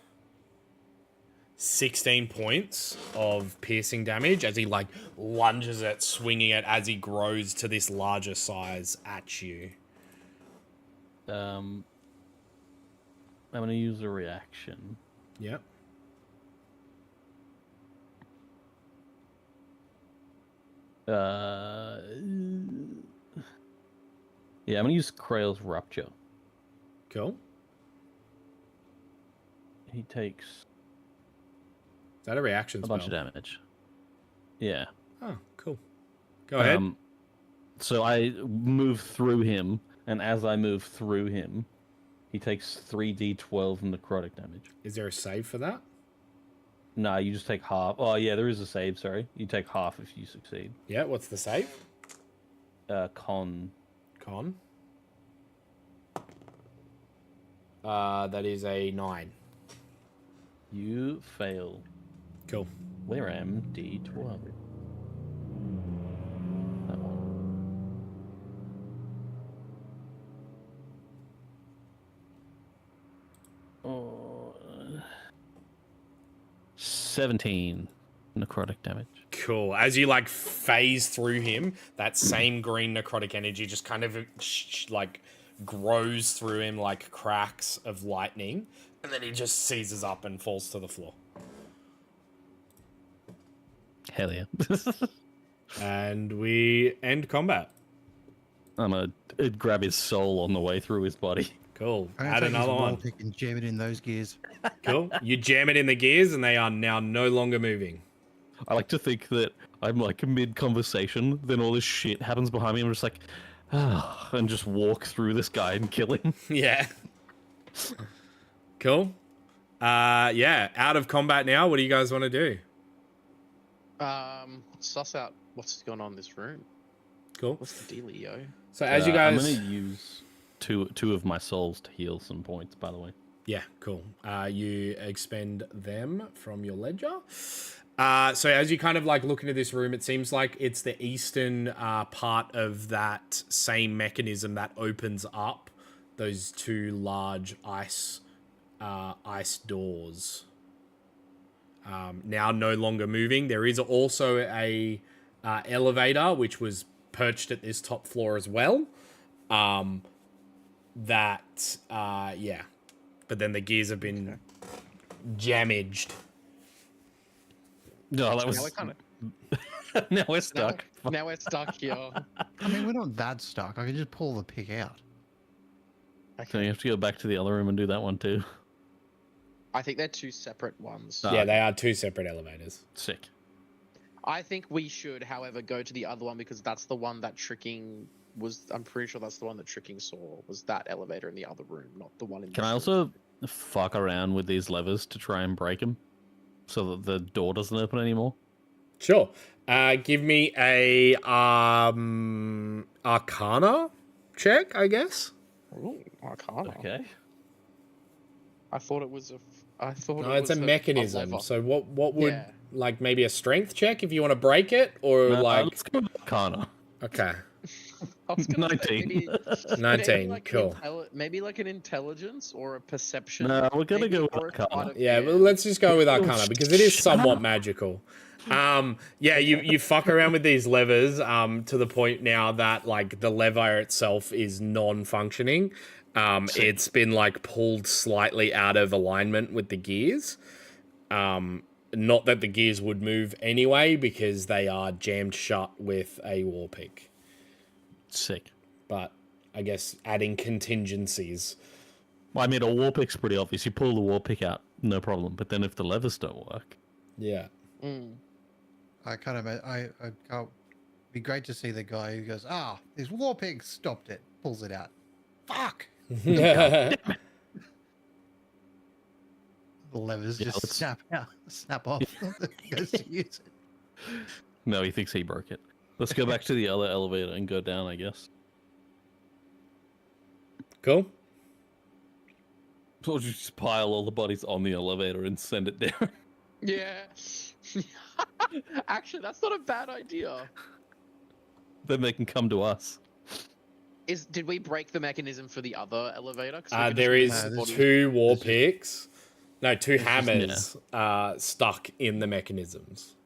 16 points of piercing damage as he like lunges it, swinging it as he grows to this larger size at you. I'm gonna use a reaction. Yep. Yeah, I'm gonna use Krail's Rupture. Cool. He takes Is that a reaction a spell? bunch of damage. Yeah. Oh, cool. Go ahead. So I move through him, and as I move through him, he takes 3d12 necrotic damage. Is there a save for that? No, you just take half. Oh, yeah, there is a save, sorry. You take half if you succeed. Yeah, what's the save? Con. Con. That is a 9. You fail. Cool. Where am D12? That one. Oh, 17 necrotic damage. Cool. As you like phase through him, that same green necrotic energy just kind of like grows through him like cracks of lightning, and then he just seizes up and falls to the floor. Hell yeah. And we end combat. I'm gonna grab his soul on the way through his body. Cool. I'm Add gonna take his another wall one. pick and jam it in those gears. Cool. You jam it in the gears, and they are now no longer moving. I like to think that I'm like mid conversation, then all this shit happens behind me. I'm just like, ah, and just walk through this guy and kill him. Yeah. Cool. Yeah. Out of combat now. What do you guys want to do? Suss out what's going on in this room. Cool. What's the dealio? So as you I'm guys, gonna use two of my souls to heal some points. By the way. yeah, cool. You expend them from your ledger. So as you kind of like look into this room, it seems like it's the eastern part of that same mechanism that opens up those two large ice doors. Now no longer moving. There is also a elevator which was perched at this top floor as well. Yeah, but then the gears have been damaged. No, that was. Now we're kind of Now we're stuck. now we're stuck here. I mean, we're not that stuck. I can just pull the pick out. So you have to go back to the other room and do that one too. I think they're two separate ones. Yeah, they are two separate elevators. Sick. I think we should, however, go to the other one because that's the one that Tricking was. I'm pretty sure that's the one that Tricking saw was that elevator in the other room, not the one in. Can I also fuck around with these levers to try and break them, so that the door doesn't open anymore? Sure. Give me a Arcana check, I guess. Ooh, Arcana. Okay. I thought it was a. I thought No, it it's was a mechanism. lever. So what would Yeah. like maybe a strength check if you want to break it, or No, like let's go with Arcana. okay, I was gonna say 19. maybe 19, like cool. Maybe like an intelligence or a perception. No, we're gonna maybe, go with or a Arcana. sleight of Yeah, hand. well, let's just go with Arcana because it is shut somewhat up. magical. Yeah, you fuck around with these levers to the point now that like the lever itself is non-functioning. It's been like pulled slightly out of alignment with the gears. Not that the gears would move anyway because they are jammed shut with a war pick. Sick. But I guess adding contingencies. Well, I mean, a war pick's pretty obvious. You pull the war pick out, no problem. But then if the levers don't work, Yeah. Mm. I kind of, I can't. Be great to see the guy who goes, this war pig stopped it, pulls it out. Fuck. The levers Yeah, just let's- snap off. Goes to use it. no, he thinks he broke it. Let's go back to the other elevator and go down, I guess. Cool. Or just pile all the bodies on the elevator and send it down. Yeah. Actually, that's not a bad idea. Then they can come to us. Did we break the mechanism for the other elevator? 'Cause we could There just is move the bodies- two war there's just- picks. No, two just- hammers stuck in the mechanisms.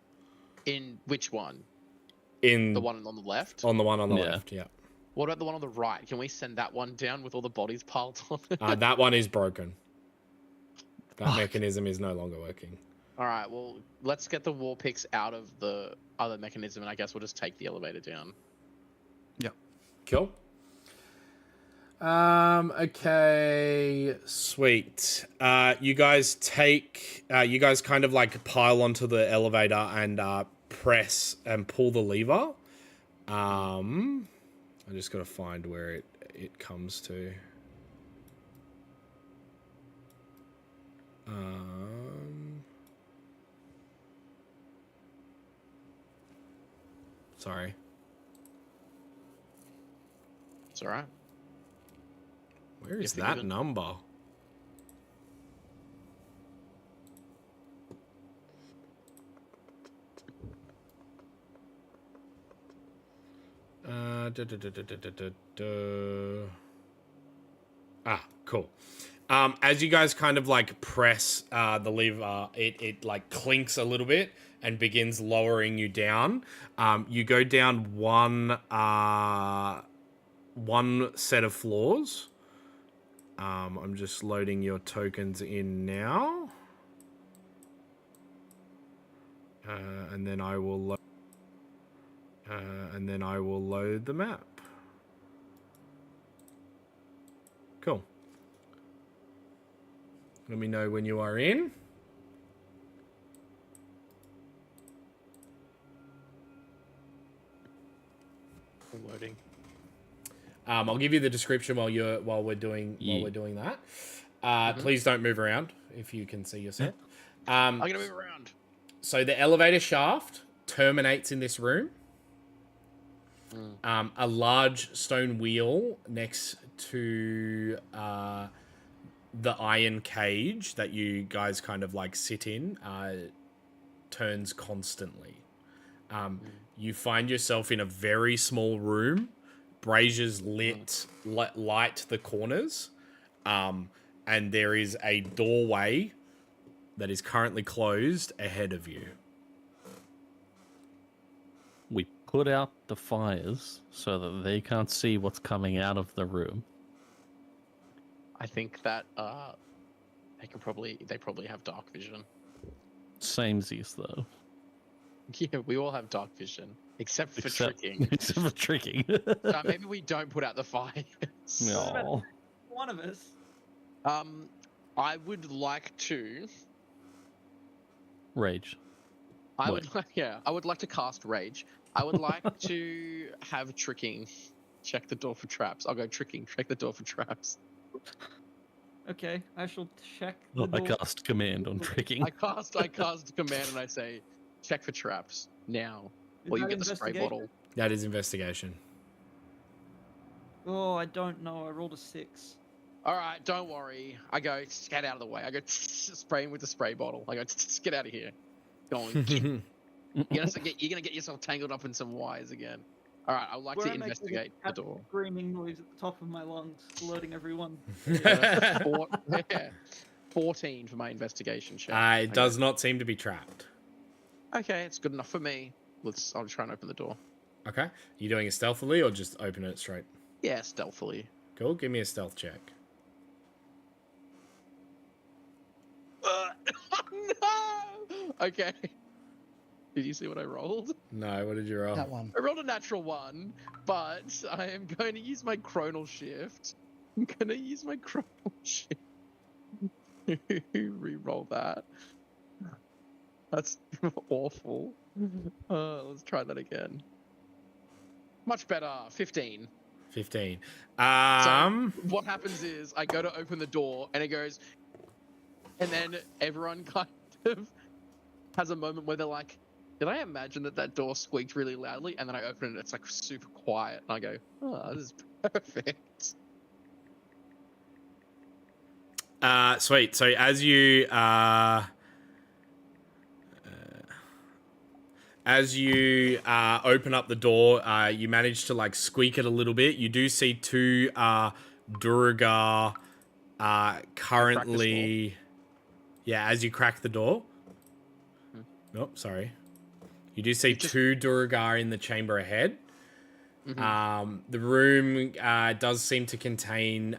In which one? In The one on the left? on the one on the Yeah. left, yeah. What about the one on the right? Can we send that one down with all the bodies piled on it? That one is broken. That Fuck. mechanism is no longer working. Alright, well, let's get the war picks out of the other mechanism, and I guess we'll just take the elevator down. Cool. Okay, sweet. You guys kind of like pile onto the elevator and press and pull the lever. I just gotta find where it comes to. Sorry. It's alright. Where is If it that even- number? Cool. As you guys kind of like press the lever, it like clinks a little bit and begins lowering you down. You go down one set of floors. I'm just loading your tokens in now. And then I will load the map. Cool. Let me know when you are in. Loading. I'll give you the description while we're doing that. Please don't move around if you can see yourself. I'm gonna move around. So the elevator shaft terminates in this room. A large stone wheel next to the iron cage that you guys kind of like sit in turns constantly. You find yourself in a very small room. Braziers light the corners, and there is a doorway that is currently closed ahead of you. We put out the fires so that they can't see what's coming out of the room. I think that they probably have dark vision. Samesies though. Yeah, we all have dark vision, except for tricking. Except for tricking. So maybe we don't put out the fires. No. One of us. I would like to. Rage. I would like to cast Rage. I would like to have tricking. Check the door for traps. I'll go tricking. Check the door for traps. Okay, I shall check the I door. cast command on tricking. I cast command and I say, check for traps now, Is or you that get the spray investigation? bottle. That is investigation. Oh, I don't know. I rolled a 6. All right, don't worry. I go, get out of the way. I go spraying with the spray bottle. I go, get out of here. Going. You're gonna get yourself tangled up in some wires again. All right, I'd like to investigate the door. Screaming noise at the top of my lungs, alerting everyone. 14 for my investigation check. It does not seem to be trapped. Okay, it's good enough for me. I'll try and open the door. Okay. You doing it stealthily or just open it straight? Yeah, stealthily. Cool. Give me a stealth check. No! Okay. Did you see what I rolled? No. What did you roll? That one. I rolled a natural 1, but I am going to use my chronal shift. I'm going to use my chronal shift. Reroll that. That's awful. Let's try that again. Much better. 15. 15. So what happens is I go to open the door and it goes, and then everyone kind of has a moment where they're like, did I imagine that door squeaked really loudly? And then I open it and it's like super quiet. And I go, oh, this is perfect. Sweet. So as you open up the door, you manage to like squeak it a little bit. You do see two Duergar currently. Yeah, as you crack the door. Nope, sorry. You do see two Duergar in the chamber ahead. Mm-hmm. The room does seem to contain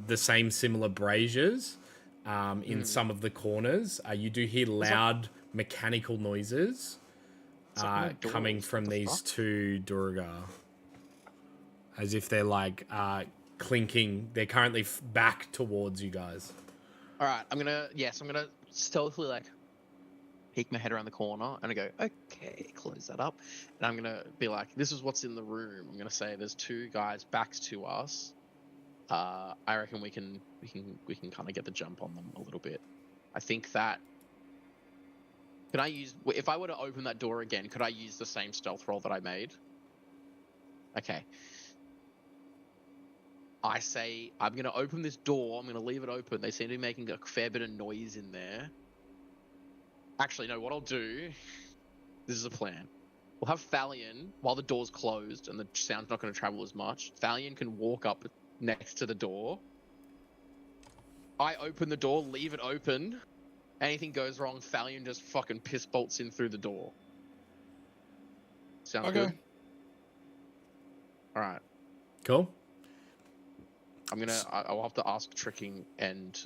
the same similar braziers in some of the corners. You do hear loud mechanical noises coming from these two Duergar. As if they're like clinking. They're currently back towards you guys. All right, I'm gonna stealthily like peek my head around the corner and I go, okay, close that up. And I'm gonna be like, this is what's in the room. I'm gonna say there's two guys backs to us. I reckon we can kind of get the jump on them a little bit. I think that. Can I use, if I were to open that door again, could I use the same stealth roll that I made? Okay. I say, I'm going to open this door. I'm going to leave it open. They seem to be making a fair bit of noise in there. Actually, no, what I'll do, this is a plan. We'll have Thalion, while the door's closed and the sound's not going to travel as much, Thalion can walk up next to the door. I open the door, leave it open. Anything goes wrong, Thalion just fucking piss bolts in through the door. Sounds good? Alright. Cool. I'll have to ask Tricking and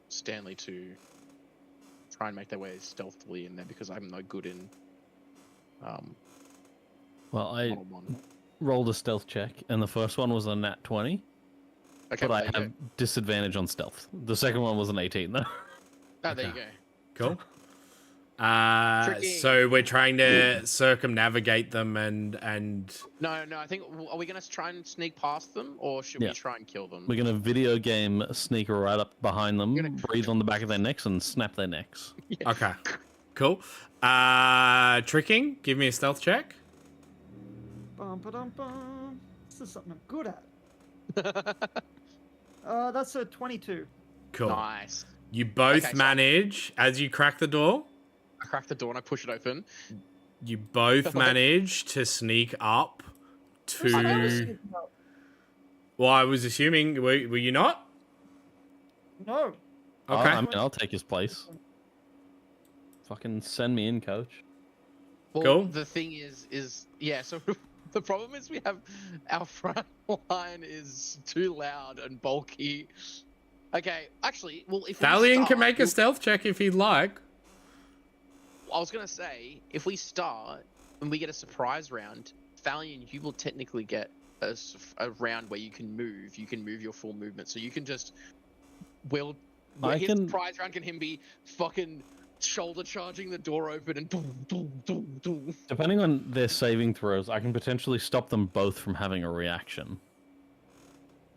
Stanley to try and make their way stealthily in there because I'm no good in Well, I one-on-one. rolled a stealth check, and the first one was a nat 20. Okay, but I there you have disadvantage on stealth. The second one was an 18 though. go. Oh, there you Okay. go. Cool. Tricky. So we're trying to circumnavigate them and No, I think are we gonna try and sneak past them, or should Yeah. we try and kill them? We're gonna video game sneak right up behind them, Gonna- breathe on the back of their necks, and snap their necks. okay. Cool. Tricking. Give me a stealth check. Bum, ba-dum, bum. This is something I'm good at. That's a 22. Cool. Nice. You both Okay, so- manage as you crack the door. I crack the door and I push it open. You both manage to sneak up to. Well, I was assuming. Were you not? No. Okay. I mean, I'll take his place. Fucking send me in, coach. Well, Cool. the thing is yeah. So the problem is we have our front line is too loud and bulky. Okay, actually, well, if we Thalion start, can make a we'll- stealth check if he'd like. I was gonna say, if we start and we get a surprise round, Thalion, you will technically get a round where you can move. You can move your full movement, so you can just his surprise round can him be fucking shoulder charging the door open and boom, boom, boom, boom. Depending on their saving throws, I can potentially stop them both from having a reaction.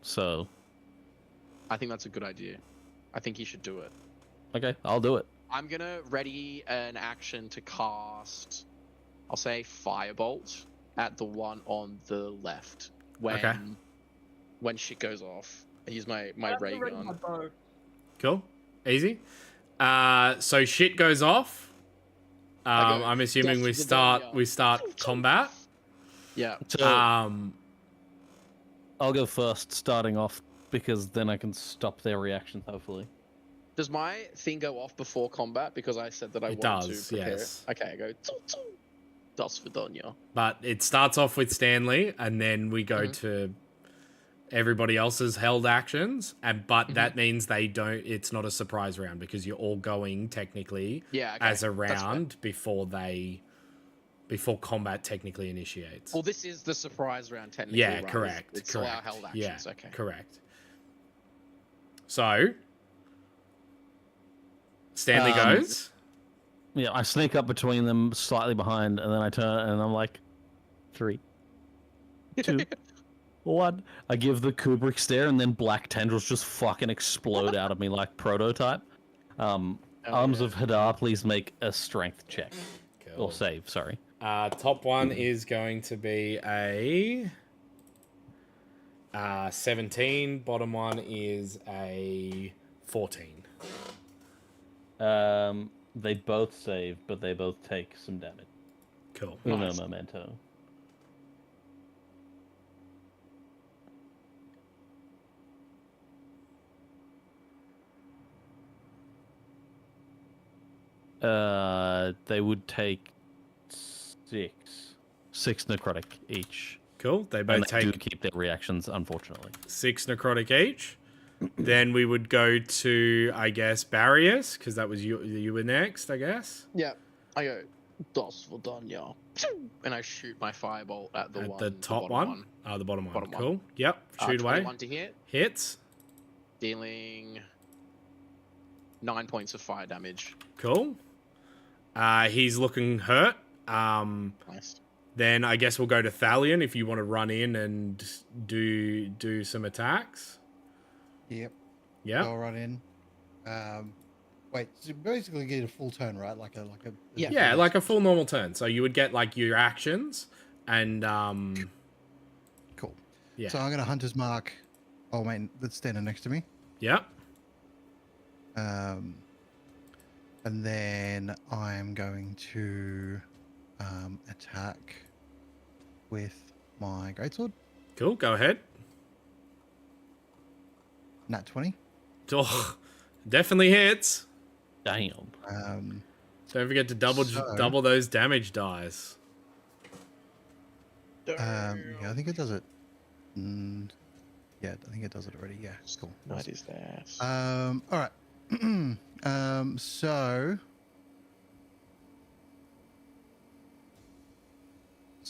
So, I think that's a good idea. I think he should do it. okay, I'll do it. I'm gonna ready an action to cast, I'll say Firebolt at the one on the left. When shit goes off. I use my ray gun. Cool. Easy. So shit goes off. I go, I'm assuming "Death we to the start warrior." combat. Yeah. So, I'll go first, starting off, because then I can stop their reactions, hopefully. Does my thing go off before combat because I said that I It wanted does, to prepare yes. it? Okay, I go Das Vidania. But it starts off with Stanley, and then we go to everybody else's held actions, but that means it's not a surprise round because you're all going technically Yeah, okay. as a That's fair. round before combat technically initiates. Well, this is the surprise round technically. Yeah, right? correct. It's all our correct. held Yeah, actions. Okay. correct. So Stanley goes. Yeah, I sneak up between them, slightly behind, and then I turn and I'm like, 3, 2, 1. I give the Kubrick stare, and then black tendrils just fucking explode out of me like Prototype. Arms of Hadar, please make a strength check. Cool. Or save, sorry. Top one is going to be a 17. Bottom one is a 14. They both save, but they both take some damage. Cool. Uno Nice. momento. They would take 6 necrotic each. Cool. They And both they do take keep their reactions, unfortunately. 6 necrotic each. Then we would go to, I guess, Barriers, because that was you were next, I guess. Yeah. I go Das Vidania. And I shoot my firebolt at the At one. the top bottom one. Oh, the bottom one. Bottom one. Cool. Yep. Shoot away. 21 to hit, Hits. dealing 9 points of fire damage. Cool. He's looking hurt. Nice. Then I guess we'll go to Thalion if you want to run in and do some attacks. Yep. Yeah. I'll run in. Wait, so basically get a full turn, right? Like a Yeah. Yeah, like a full normal turn. So you would get like your actions and Cool. yeah. So I'm gonna Hunter's Mark. Oh man, that's standing next to me. Yeah. And then I'm going to attack with my greatsword. Cool. Go ahead. Nat 20. Oh, definitely hits. Damn. Don't forget to double those damage dice. Yeah, I think it does it. Yeah, I think it does it already. Yeah, cool. What is that? All right.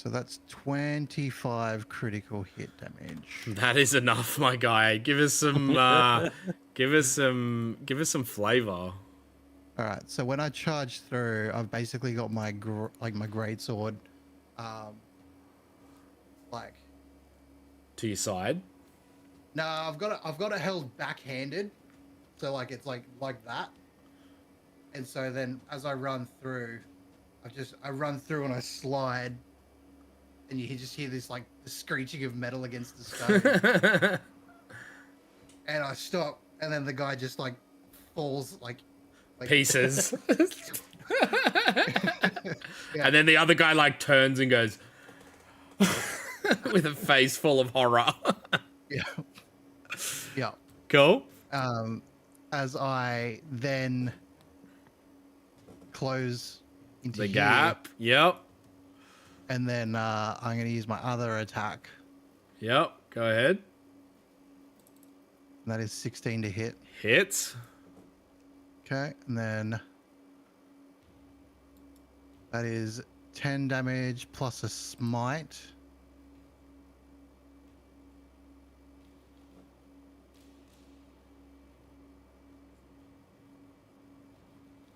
So that's 25 critical hit damage. That is enough, my guy. Give us some flavor. All right. So when I charge through, I've basically got my my greatsword, like To your side. no, I've got it held backhanded, so like it's like that. And so then as I run through, I run through and I slide, and you just hear this like the screeching of metal against the stone. And I stop, and then the guy just like falls like Pieces. Yeah. And then the other guy like turns and goes with a face full of horror. Yeah. Yeah. Cool. As I then close into The here, gap. Yep. and then I'm going to use my other attack. Yep. Go ahead. And that is 16 to hit. Hits. Okay, and then that is 10 damage plus a smite.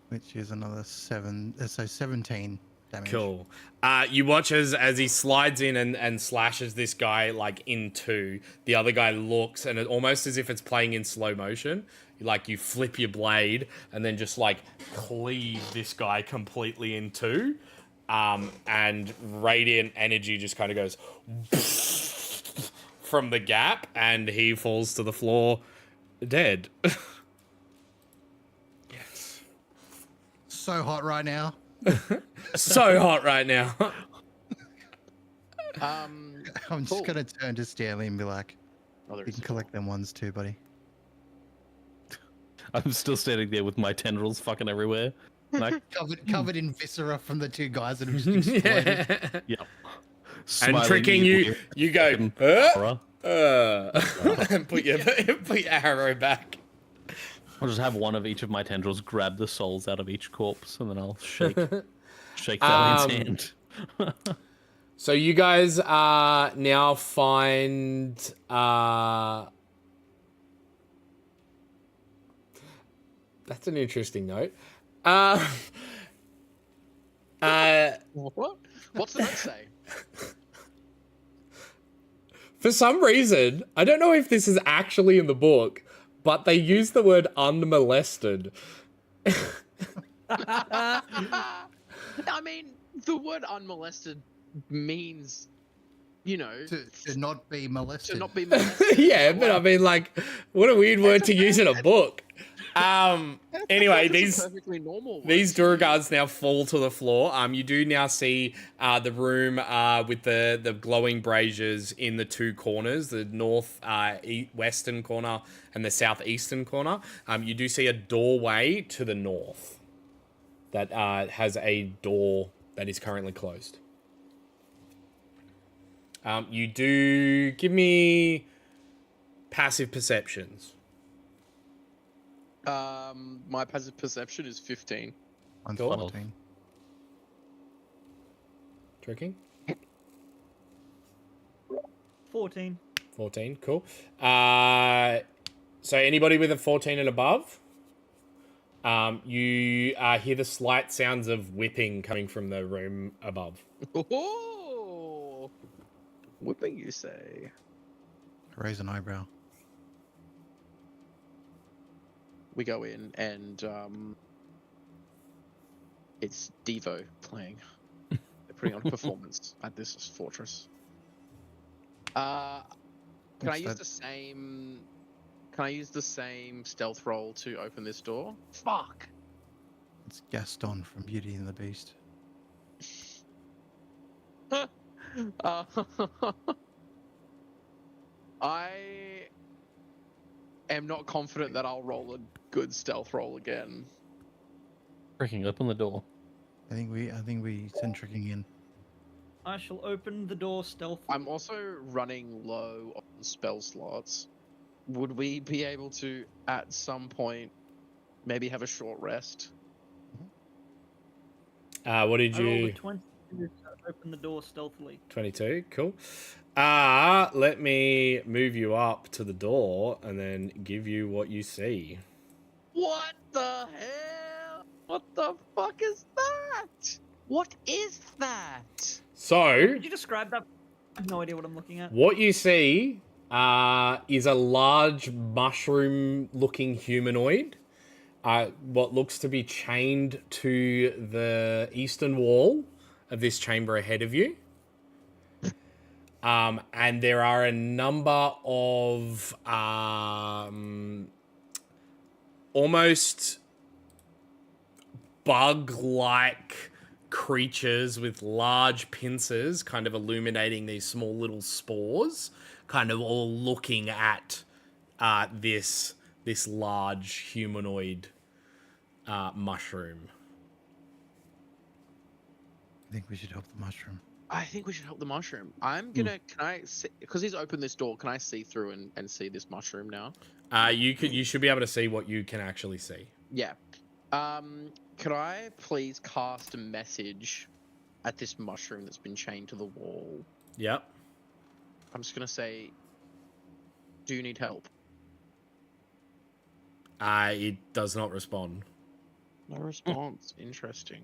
Which is another 17 damage. Cool. You watch as he slides in and slashes this guy like in two. The other guy looks, and it almost as if it's playing in slow motion. Like you flip your blade and then just like cleave this guy completely in two. And radiant energy just kind of goes from the gap, and he falls to the floor dead. Yes. So hot right now. So hot right now. I'm just Cool. going to turn to Stanley and be like, Oh, there you is can a- collect them ones too, buddy. I'm still standing there with my tendrils fucking everywhere. Like, Covered in viscera from the two guys that have just exploded. Yeah. yeah. And Smiling tricking you, you go, horror. and put your arrow back. I'll just have one of each of my tendrils grab the souls out of each corpse, and then I'll shake Valiant's hand. So you guys now find that's an interesting note. What? What's the note say? For some reason, I don't know if this is actually in the book, but they use the word unmolested. I mean, the word unmolested means, you know, to not be molested. to not be molested. Yeah, but I mean, like, what a weird word to use in a book. Anyway, That's a perfectly normal word. these Duragars now fall to the floor. You do now see the room with the glowing braziers in the two corners, the north western corner and the southeastern corner. You do see a doorway to the north that has a door that is currently closed. You do give me passive perceptions. My passive perception is 15. I'm Cool. 14. Tricking? 14. 14, cool. So anybody with a 14 and above, you hear the slight sounds of whipping coming from the room above. Oh, whipping, you say? Raise an eyebrow. We go in and it's Devo playing. They're putting on a performance at this fortress. Can I What's use that? the same? Can I use the same stealth roll to open this door? Fuck. It's Gaston from Beauty and the Beast. I am not confident that I'll roll a good stealth roll again. Freaking open the door. I think we send tricking in. I shall open the door stealthily. I'm also running low on spell slots. Would we be able to, at some point, maybe have a short rest? What did I rolled a you... 20. open the door stealthily. 22, cool. Let me move you up to the door and then give you what you see. What the hell? What the fuck is that? What is that? So, Could you describe that? I have no idea what I'm looking at. what you see is a large mushroom-looking humanoid. What looks to be chained to the eastern wall of this chamber ahead of you. And there are a number of almost bug-like creatures with large pincers kind of illuminating these small little spores, kind of all looking at this large humanoid mushroom. I think we should help the mushroom. I think we should help the mushroom. I'm gonna. Can I see? Because he's opened this door. Can I see through and see this mushroom now? You should be able to see what you can actually see. Yeah. Could I please cast a message at this mushroom that's been chained to the wall? Yep. I'm just gonna say, do you need help? It does not respond. No response. Interesting.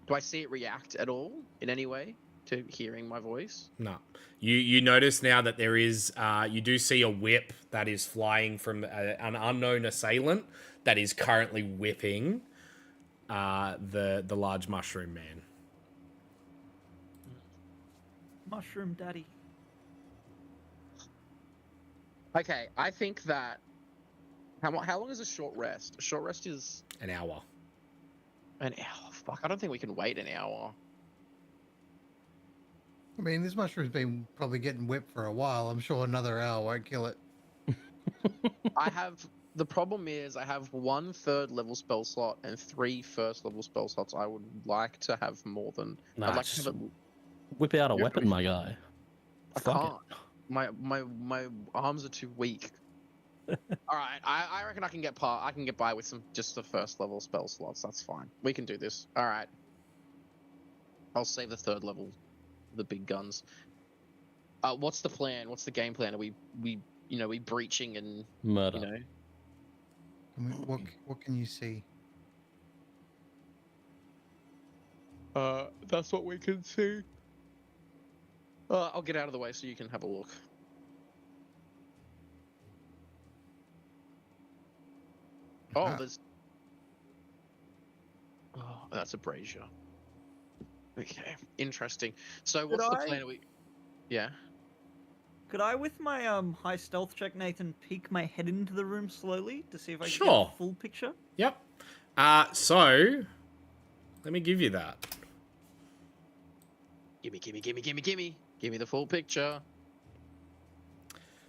Do I see it react at all in any way to hearing my voice? No. You notice now that there is you do see a whip that is flying from an unknown assailant that is currently whipping the large mushroom man. Mushroom daddy. Okay, I think that. How long is a short rest? A short rest is An hour. an hour. Fuck, I don't think we can wait an hour. I mean, this mushroom's been probably getting whipped for a while. I'm sure another hour won't kill it. The problem is I have 1/3 level spell slot and 3 first level spell slots. I would like to have more than. Nah, I'd like to just have it. whip out a Yeah, weapon, my guy. I Fuck can't. My arms are too weak. All right, I reckon I can get by with just the first level spell slots. That's fine. We can do this. All right. I'll save the 3rd level, the big guns. What's the plan? What's the game plan? Are we breaching and Murder. I mean, what can you see? That's what we can see. I'll get out of the way so you can have a look. Oh, there's. Oh, that's a brazier. Okay, interesting. So, what's the plan? Yeah. Could I, with my high stealth check, Nathan, peek my head into the room slowly to see if I can get Sure. a full picture? Yep. So let me give you that. Gimme. Give me the full picture.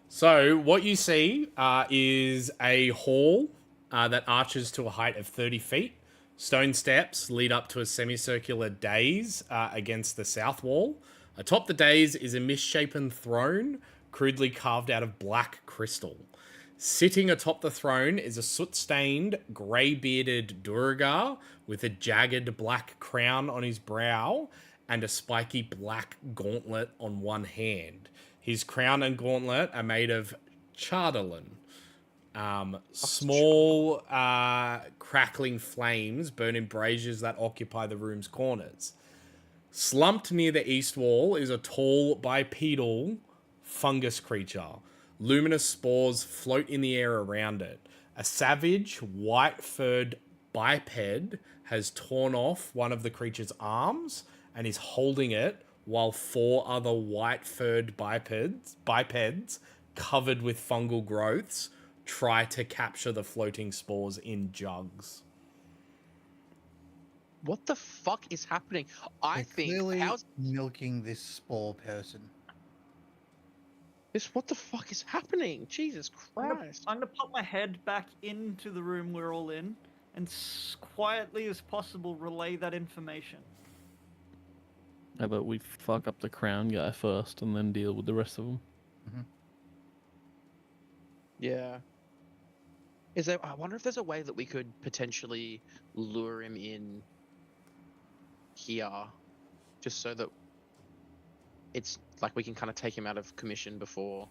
So what you see is a hall that arches to a height of 30 feet. Stone steps lead up to a semicircular dais against the south wall. Atop the dais is a misshapen throne, crudely carved out of black crystal. Sitting atop the throne is a soot-stained, grey-bearded Duergar with a jagged black crown on his brow and a spiky black gauntlet on one hand. His crown and gauntlet are made of chardalin. Small crackling flames burn in braziers that occupy the room's corners. Slumped near the east wall is a tall bipedal fungus creature. Luminous spores float in the air around it. A savage, white-furred biped has torn off one of the creature's arms and is holding it while 4 other white-furred bipeds covered with fungal growths try to capture the floating spores in jugs. What the fuck is happening? I They're think clearly how's milking this spore person. this? What the fuck is happening? Jesus Christ! I'm gonna pop my head back into the room we're all in and quietly as possible relay that information. How about we fuck up the crown guy first and then deal with the rest of them? Yeah. I wonder if there's a way that we could potentially lure him in here just so that it's like we can kind of take him out of commission before.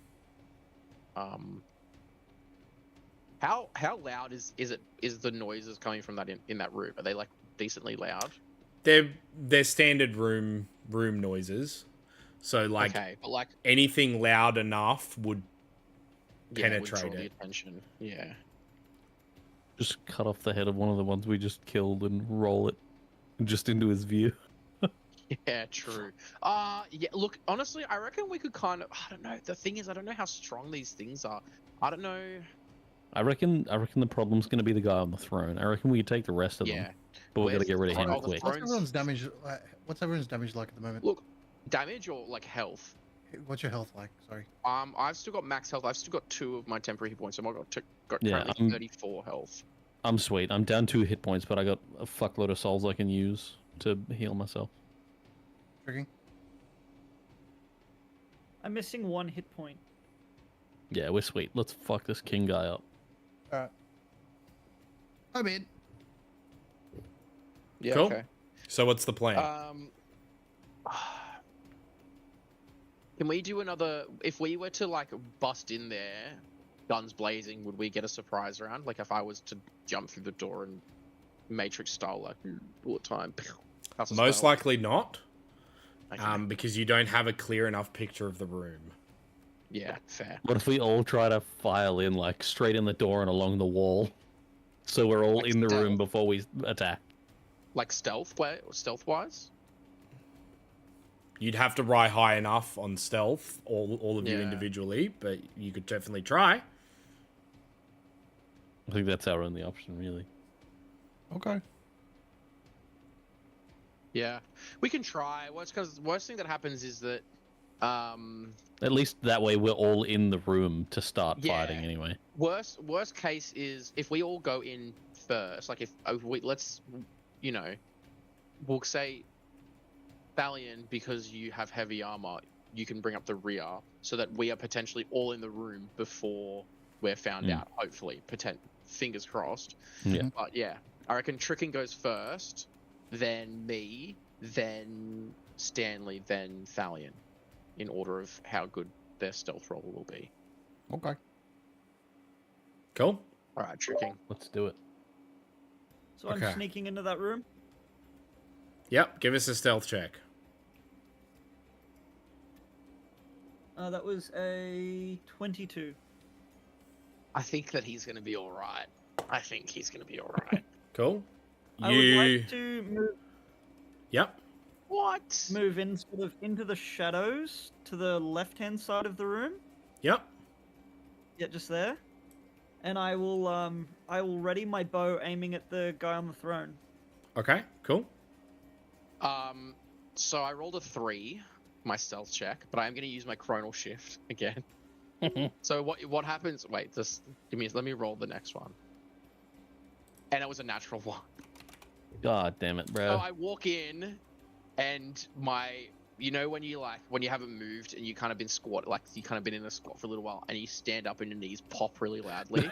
How loud is the noises coming from that in that room? Are they like decently loud? They're standard room noises. So like, okay, but like anything loud enough would would penetrate draw the it. attention. Yeah. Just cut off the head of one of the ones we just killed and roll it just into his view. Yeah, true. Yeah, look, honestly, I reckon we could kind of, I don't know. The thing is, I don't know how strong these things are. I don't know. I reckon the problem's going to be the guy on the throne. I reckon we could take the rest of Yeah. them, but we got to Where's get rid of the him throne? quick. What's everyone's damage? What's everyone's damage like at the moment? Look, damage or like health? What's your health like? Sorry. I've still got max health. I've still got 2 of my temporary hit points. So I've got Yeah, currently 34 health. I'm sweet. I'm down 2 hit points, but I got a fuckload of souls I can use to heal myself. Tricking. I'm missing 1 hit point. Yeah, we're sweet. Let's fuck this king guy up. Alright. I'm in. Yeah. Cool. Okay. So what's the plan? Can we do another? If we were to like bust in there, guns blazing, would we get a surprise round? Like if I was to jump through the door and Matrix style, like bullet time. That's a Most spell. likely not, Okay. because you don't have a clear enough picture of the room. Yeah, fair. What if we all try to file in like straight in the door and along the wall, so we're all Like in the room stealth? before we attack? Like stealth wise? You'd have to ride high enough on stealth, all of you Yeah. individually, but you could definitely try. I think that's our only option, really. Okay. Yeah, we can try. Worst thing that happens is that, At least that way we're all in the room to start Yeah. fighting anyway. worst case is if we all go in first. Like if we let's, we'll say, Thalion, because you have heavy armor, you can bring up the rear so that we are potentially all in the room before we're found out. Hopefully, fingers crossed. Yeah. But yeah, I reckon Tricking goes first, then me, then Stanley, then Thalion, in order of how good their stealth roll will be. Okay. Cool. All right, Tricking. Let's do it. So I'm Okay. sneaking into that room. Yep, give us a stealth check. That was a 22. I think that he's going to be all right. I think he's going to be all right. Cool. I would like to Yep. What? move in sort of into the shadows to the left-hand side of the room. Yep. Yeah, just there. And I will ready my bow aiming at the guy on the throne. Okay, cool. So I rolled a 3, my stealth check, but I am going to use my chronal shift again. So what happens? Wait, let me roll the next one. And it was a natural 1. God damn it, bro. So I walk in, and when you haven't moved and you kind of been in a squat for a little while, and you stand up and your knees pop really loudly.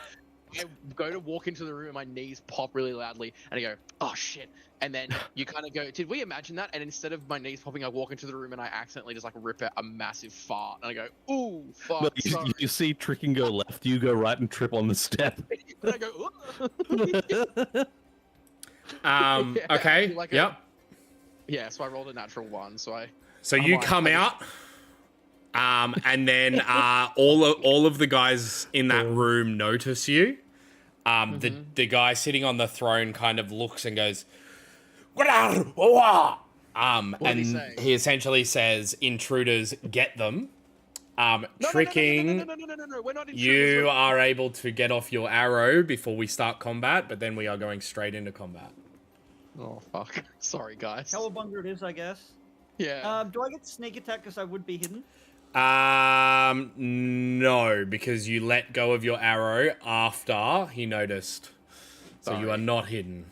I go to walk into the room and my knees pop really loudly, and I go, oh shit. And then you kind of go, did we imagine that? And instead of my knees popping, I walk into the room and I accidentally just like rip out a massive fart. And I go, ooh, fuck, Well, sorry. you see Tricking go left, you go right and trip on the step. And I go, ooh. Yeah, Okay. like yep. Yeah, so I rolled a natural 1, so I... So you come out, and then all of the guys in that room notice you. The guy sitting on the throne kind of looks and goes, and did he say? he essentially says, "Intruders, get them." Tricking, No, we're not intruders. you are able to get off your arrow before we start combat, but then we are going straight into combat. Oh, fuck. Sorry, guys. Cowabunga it is, I guess. Yeah. Do I get sneak attack because I would be hidden? No, because you let go of your arrow after he noticed. So you are Sorry. not hidden.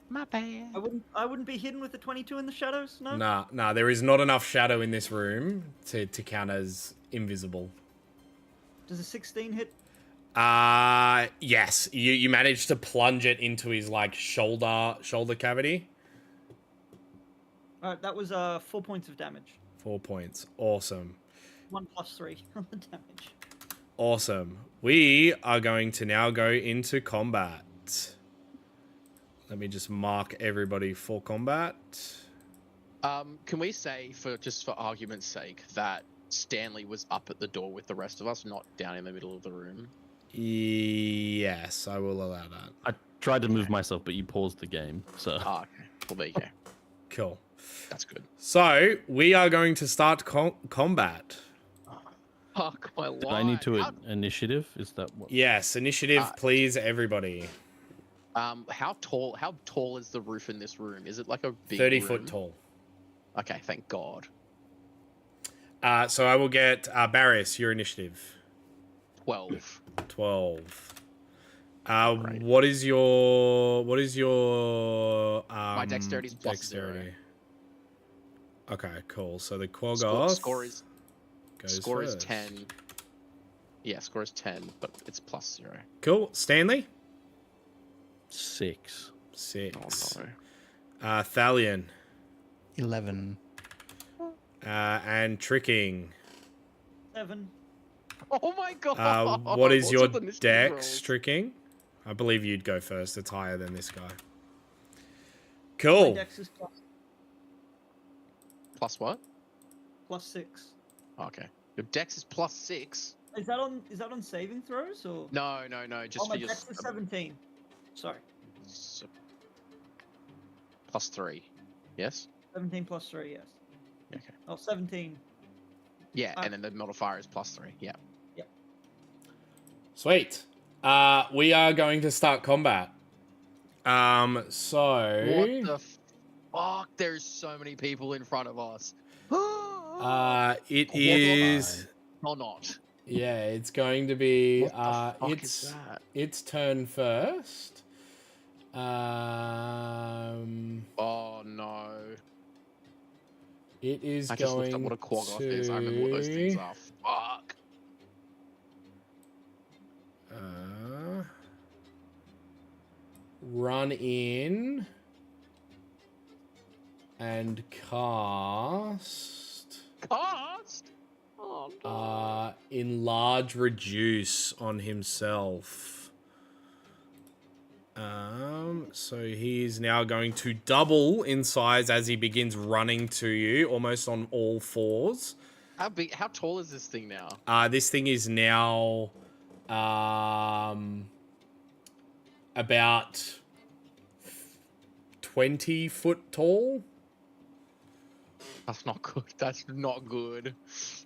My bad. I wouldn't be hidden with the 22 in the shadows, no? Nah, there is not enough shadow in this room to count as invisible. Does a 16 hit? Yes. You managed to plunge it into his like shoulder cavity. Alright, that was 4 points of damage. 4 points. Awesome. 1 plus 3 on the damage. Awesome. We are going to now go into combat. Let me just mark everybody for combat. Can we say, for argument's sake, that Stanley was up at the door with the rest of us, not down in the middle of the room? Yes, I will allow that. I tried to move myself, but you paused the game, so... Oh, okay. Well, there you go. Cool. That's good. So, we are going to start combat. Fuck my life. Do I need to initiative? Is that what? Yes, initiative, please, everybody. How tall is the roof in this room? Is it like a big 30 room? foot tall. Okay, thank God. So I will get Barrius, your initiative. 12. 12. Right. What is your My dexterity's plus dexterity? 0. Okay, cool. So the Quaggoth Score is goes score first. is 10. Yeah, score is 10, but it's plus 0. Cool. Stanley? 6. 6. Oh no. Thalion. 11. And Tricking. 7. Oh my God. What is What's your with the initiative dex, rolls? Tricking? I believe you'd go first. It's higher than this guy. My Cool. dex is Plus what? plus 6. Okay. Your dex is plus 6. Is that on saving throws or? No. Just Oh, my for your dex is 17. Sorry. s- plus 3. Yes? 17 plus 3, yes. Okay. Oh, 17. Yeah, and then the modifier is plus 3. Yeah. Sweet. We are going to start combat. So What the fuck? There's so many people in front of us. it is Or not. yeah, it's going to be What the fuck is that? its turn first. Oh no. It is I just looked going up what a Quaggoth to is. I remember what those things are. Fuck. Run in and cast Cast? Oh no. enlarge reduce on himself. So he's now going to double in size as he begins running to you, almost on all fours. How tall is this thing now? This thing is now about 20 foot tall. That's not good. That's not good.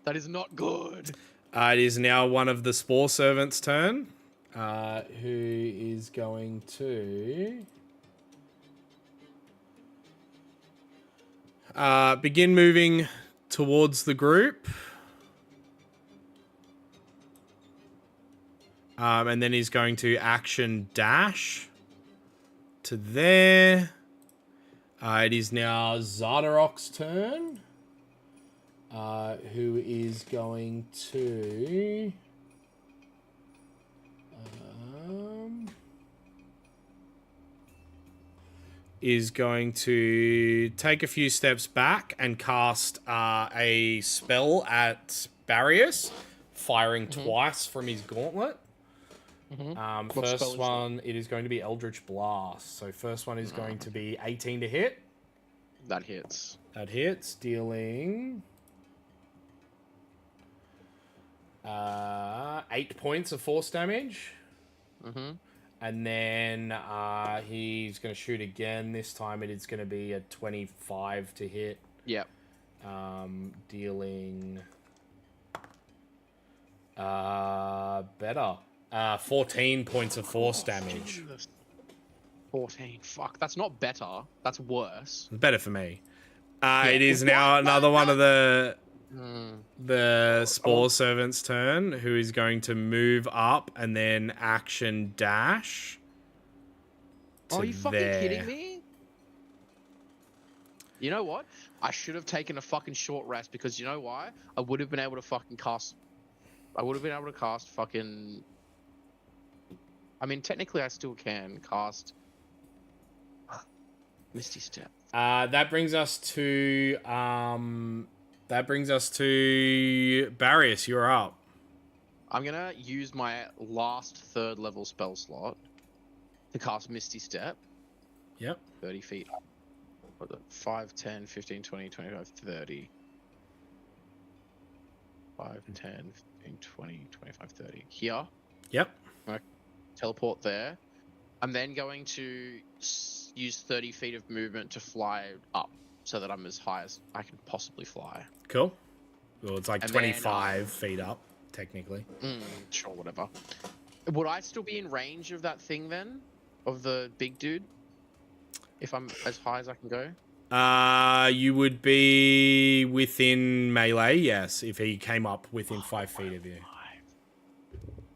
That is not good. It is now one of the Spore Servants' turn, who is going to begin moving towards the group. And then he's going to action dash to there. It is now Zardarok's turn, who is going to take a few steps back and cast a spell at Barrius, firing twice from his gauntlet. What spell First is one, it is going to be Eldritch Blast. So first one is going to be 18 to hit. That hits. That hits, dealing 8 points of force damage. And then he's going to shoot again. This time it is going to be a 25 to hit. Yep. Dealing better. 14 points of force damage. Jesus. 14. Fuck, that's not better. That's worse. Better for me. It is now another one of the Spore Servant's turn, who is going to move up and then action dash. Oh, are you fucking there. kidding me? You know what? I should have taken a fucking short rest because you know why? I would have been able to fucking cast. I would have been able to cast fucking. I mean, technically, I still can cast Misty Step. That brings us to Barrius. You're up. I'm gonna use my last 3rd level spell slot to cast Misty Step. Yep. 30 feet up. What the 5, 10, 15, 20, 25, 30. 5, 10, 15, 20, 25, 30. Here. Yep. Teleport there. I'm then going to use 30 feet of movement to fly up so that I'm as high as I can possibly fly. Cool. Well, it's like And 25 then, feet up, technically. Sure, whatever. Would I still be in range of that thing then? Of the big dude? If I'm as high as I can go? You would be within melee, yes, if he came up within 5 feet of you.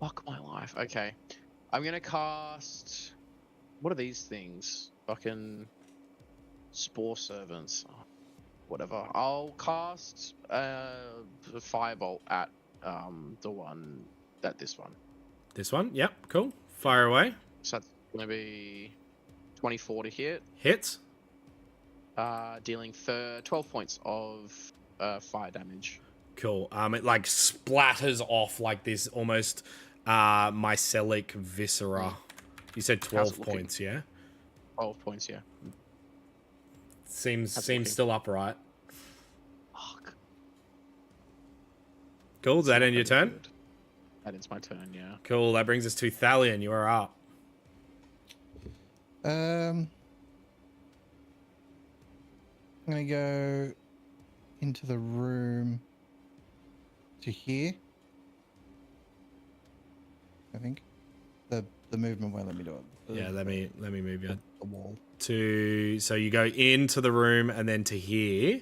Fuck my life. Okay. I'm gonna cast... What are these things? Fucking... Spore Servants. Oh, whatever. I'll cast Firebolt at this one. This one? Yep, cool. Fire away. So that's gonna be 24 to hit. Hits. Dealing 12 points of fire damage. Cool. It like splatters off like this almost mycelic viscera. You said 12 points, yeah? 12 points, yeah. Seems looking. still upright. Fuck. Cool, does that end your turn? Good. That ends my turn, yeah. Cool, that brings us to Thalion. You are up. I'm gonna go into the room to here. I think the movement won't let me do it. Yeah, let me move you The wall. so you go into the room and then to here.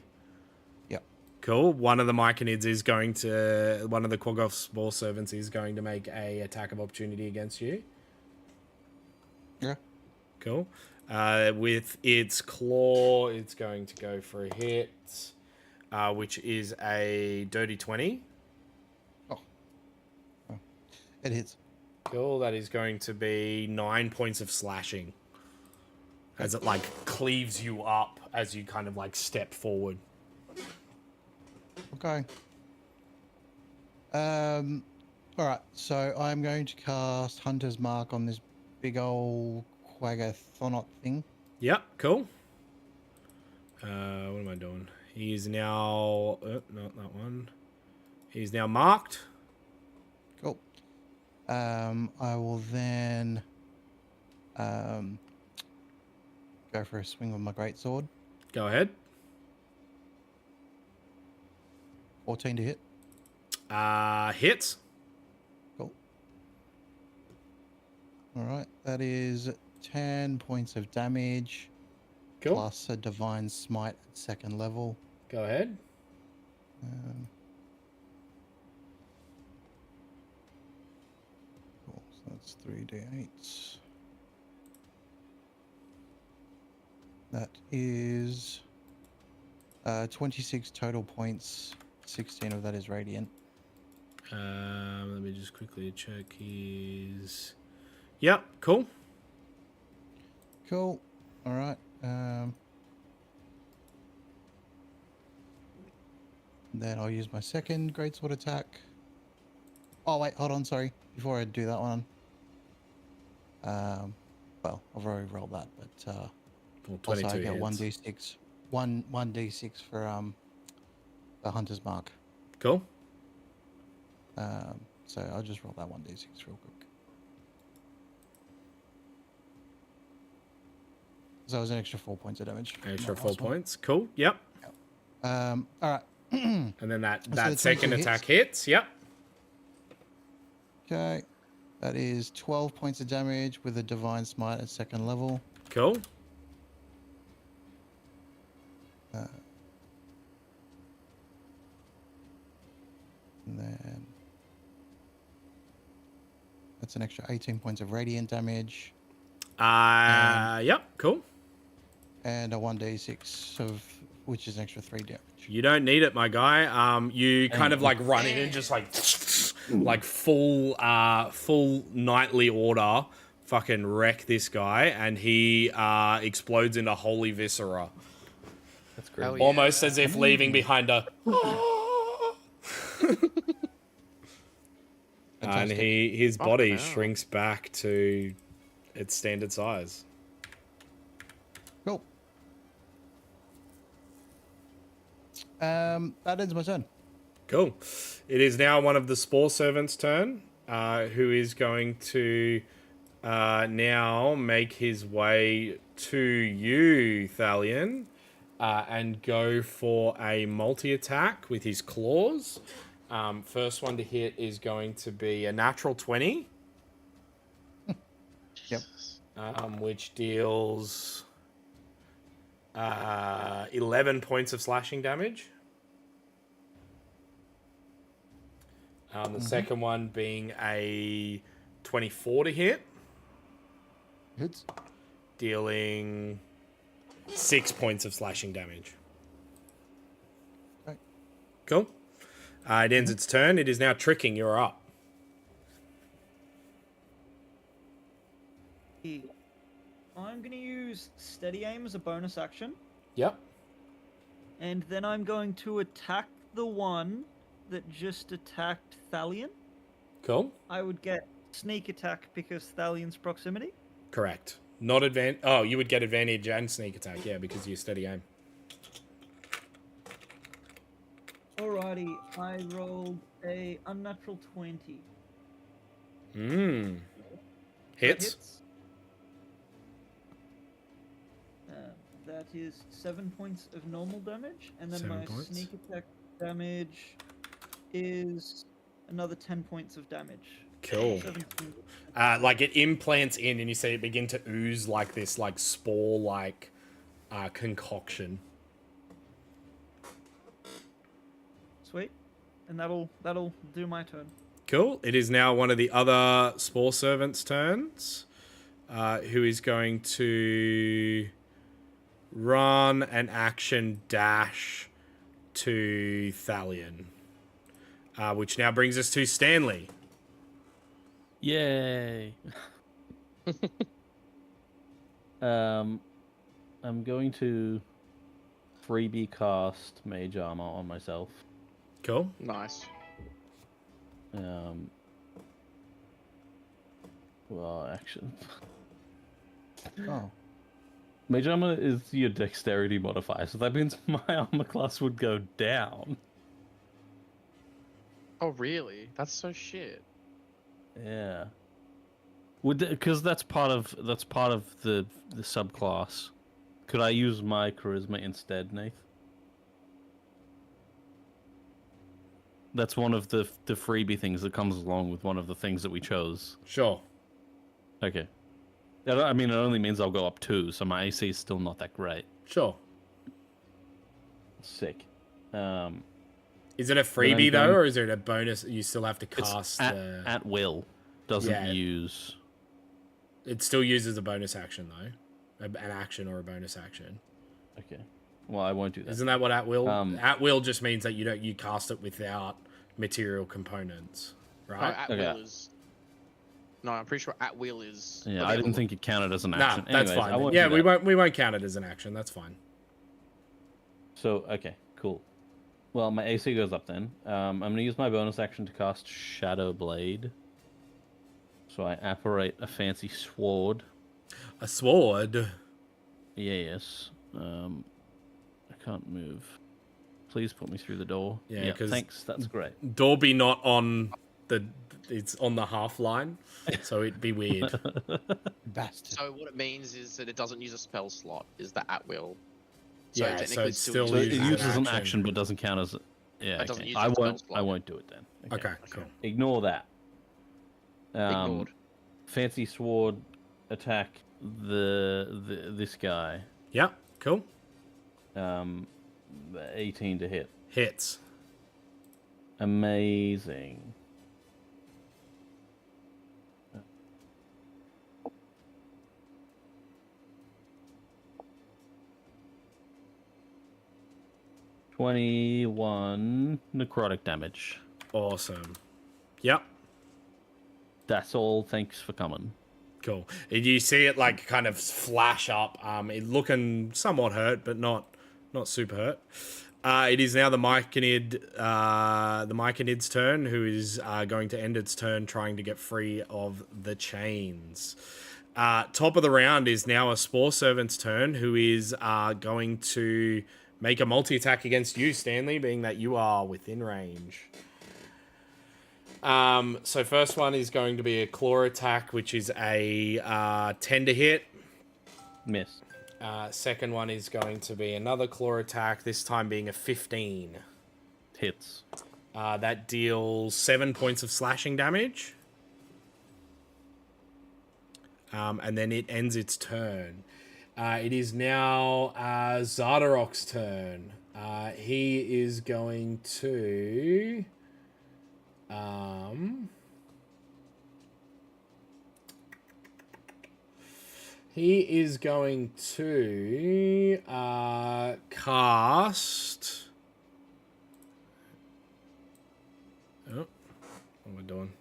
Yep. Cool. One of the Myconids is going to one of the Quaggoth Spore Servants is going to make a attack of opportunity against you. Yeah. Cool. With its claw, it's going to go for a hit, which is a dirty 20. Oh. It hits. Cool. That is going to be 9 points of slashing as it like cleaves you up as you kind of like step forward. Okay. All right. So I'm going to cast Hunter's Mark on this big old Quaggathonot thing. Yep. Cool. What am I doing? He's now not that one. He's now marked. Cool. I will then go for a swing with my greatsword. Go ahead. 14 to hit. Hits. Cool. All right. That is 10 points of damage. Cool. Plus a divine smite at 2nd level. Go ahead. Cool. So that's 3d8. That is 26 total points. 16 of that is radiant. Let me just quickly check his. Yep. Cool. Cool. All right. Then I'll use my second greatsword attack. Oh wait, hold on. Sorry. Before I do that one. Well, I've already rolled that, but Well, also 22 I get hits. 1d6. 1d6 for the Hunter's Mark. Cool. So I'll just roll that 1d6 real quick. So it was an extra 4 points of damage. Extra Not 4 last one. points. Cool. Yep. All right. And then that So the second 22 attack hits. Yep. Okay. That is 12 points of damage with a divine smite at 2nd level. Cool. And then that's an extra 18 points of radiant damage Yep. Cool. and a 1d6 of which is an extra 3 damage. You don't need it, my guy. You kind of like run in and just like full knightly order, fucking wreck this guy, and he explodes into holy viscera. Hell yeah. Almost as if leaving behind a. And Fantastic. his Fucking body hell. shrinks back to its standard size. Cool. That ends my turn. Cool. It is now one of the Spore Servants' turn, who is going to now make his way to you, Thalion, and go for a multi-attack with his claws. First one to hit is going to be a natural 20. Yep. Which deals 11 points of slashing damage. The second one being a 24 to hit, Hits. dealing 6 points of slashing damage. Okay. Cool. It ends its turn. It is now tricking. You're up. I'm going to use Steady Aim as a bonus action, Yep. and then I'm going to attack the one that just attacked Thalion. Cool. I would get sneak attack because Thalion's proximity. Correct. Not advantage. Oh, you would get advantage and sneak attack. Yeah, because you steady aim. Alrighty, I rolled a unnatural 20. Mmm. That Hits. That is 7 points of normal damage, and then 7 my points. sneak attack damage is another 10 points of damage. Cool. 17. Like it implants in, and you see it begin to ooze like this, like spore-like concoction. Sweet. And that'll do my turn. Cool. It is now one of the other Spore Servants' turns, who is going to run an action dash to Thalion, which now brings us to Stanley. Yay! I'm going to freebie cast Mage Armor on myself. Cool. Nice. Well, action. Oh. Mage Armor is your dexterity modifier, so that means my armor class would go down. Oh, really? That's so shit. Yeah. Because that's part of the subclass. Could I use my charisma instead, Nath? That's one of the freebie things that comes along with one of the things that we chose. Sure. Okay. I mean, it only means I'll go up 2, so my AC is still not that great. Sure. Sick. Is it a freebie though, or is it a bonus? You still have to cast at will. Doesn't Yeah. use. It still uses a bonus action though, an action or a bonus action. Okay. Well, I won't do that. Isn't that what at will? At will just means that you cast it without material components, No, right? at Okay. will is. No, I'm pretty sure at will is. Yeah, but I the didn't other think it counted as an Nah, action. that's Anyways, fine. I won't Yeah, do we that. won't count it as an action. That's fine. So, okay, cool. Well, my AC goes up then. I'm going to use my bonus action to cast Shadow Blade. So I apparate a fancy sword. A sword. Yes. I can't move. Please put me through the door. Yeah, 'cause- thanks. That's great. Door be not on the. It's on the half line, so it'd be weird. Bastard. So what it means is that it doesn't use a spell slot. Is the at will. So Yeah, so technically it's still still So it uses an uses an action. action, but doesn't count as. Yeah, It doesn't okay. use I its spell won't. I slot. won't do it then. Okay, cool. Ignore that. Ignored. Fancy sword attack this guy. Yeah, cool. 18 to hit. Hits. Amazing. $21 necrotic damage. Awesome. Yep. That's all. Thanks for coming. Cool. You see it like kind of flash up. It looking somewhat hurt, but not not super hurt. It is now the Myconid's turn, who is going to end its turn trying to get free of the chains. Top of the round is now a Spore Servant's turn, who is going to make a multi-attack against you, Stanley, being that you are within range. So first one is going to be a claw attack, which is a 10 to hit. Miss. Second one is going to be another claw attack, this time being a 15. Hits. That deals 7 points of slashing damage. And then it ends its turn. It is now Zardarok's turn. He is going to... he is going to cast... Oh, what am I doing?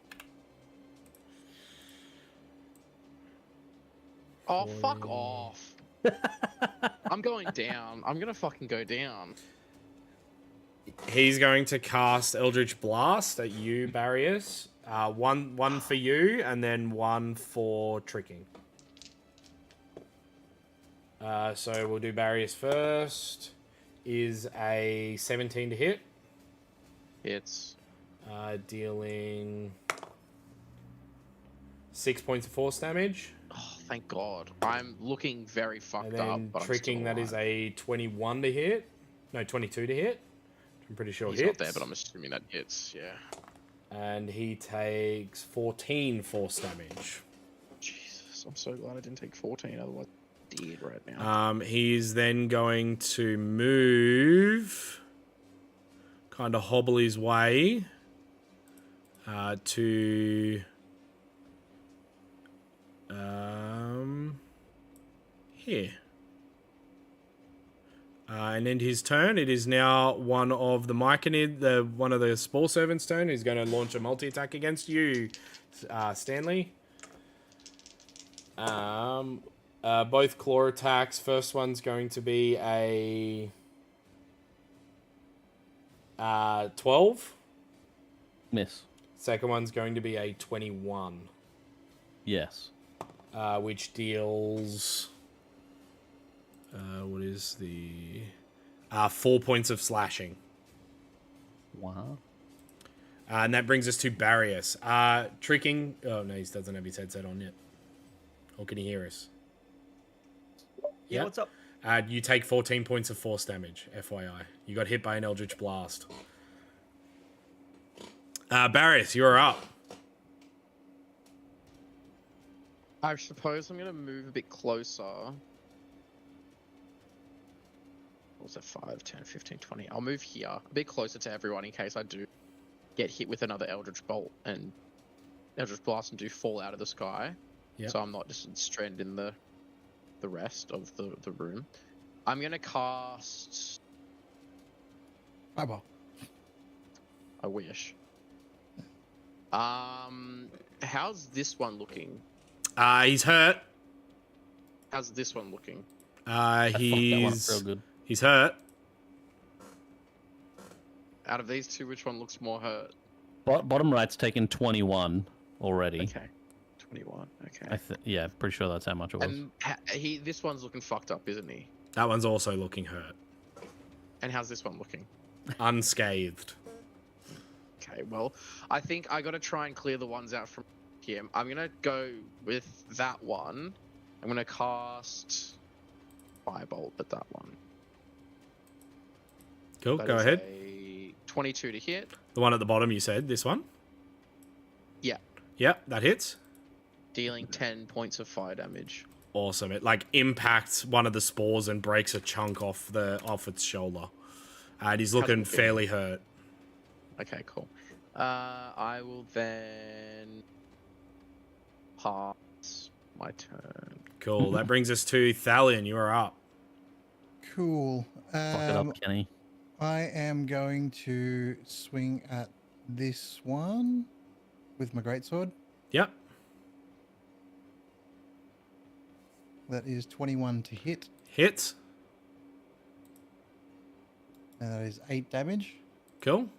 Oh, fuck off. I'm going down. I'm gonna fucking go down. He's going to cast Eldritch Blast at you, Barrius. One for you, and then one for tricking. So we'll do Barrius first. Is a 17 to hit. It's Dealing 6 points of force damage. oh, thank God. I'm looking very fucked And up. then But tricking, that is a 21 to hit. No, 22 to hit. I'm pretty sure He's hits. not there, but I'm assuming that hits. Yeah. And he takes 14 force damage. Jesus, I'm so glad I didn't take 14. Otherwise, I'm dead right now. He's then going to move, kind of hobble his way to here. And end his turn. It is now one of the Myconid, one of the Spore Servants' turn, who's going to launch a multi-attack against you, Stanley. Both claw attacks. First one's going to be a 12. Miss. Second one's going to be a 21. Yes. Which deals... what is the... 4 points of slashing. Wow. And that brings us to Barrius. Tricking... Oh, no, he doesn't have his headset on yet. Or can he hear us? Yeah, Yep. what's up? You take 14 points of force damage, FYI. You got hit by an Eldritch Blast. Barrius, you're up. I suppose I'm gonna move a bit closer. What was that? 5, 10, 15, 20. I'll move here, a bit closer to everyone in case I do get hit with another Eldritch Bolt and Eldritch Blast and do fall out of the sky. Yep. So I'm not just stranded in the rest of the room. I'm gonna cast... Fireball. I wish. How's this one looking? He's hurt. How's this one looking? That one He's real good. he's hurt. Out of these two, which one looks more hurt? Bottom right's taken 21 already. Okay. 21. Okay. Yeah, pretty sure that's how much it was. And this one's looking fucked up, isn't he? That one's also looking hurt. And how's this one looking? Unscathed. Okay, well, I think I gotta try and clear the ones out from here. I'm gonna go with that one. I'm gonna cast Firebolt at that one. Cool, That go is ahead. A 22 to hit. The one at the bottom, you said, this one? Yeah. Yep, that hits. Dealing 10 points of fire damage. Awesome. It like impacts one of the spores and breaks a chunk off its shoulder. And he's looking fairly hurt. Okay, cool. I will then pass my turn. Cool. That brings us to Thalion. You are up. Cool. Fuck it up, Kenny. I am going to swing at this one with my greatsword. Yep. That is 21 to hit. Hits. And that is 8 damage. Cool.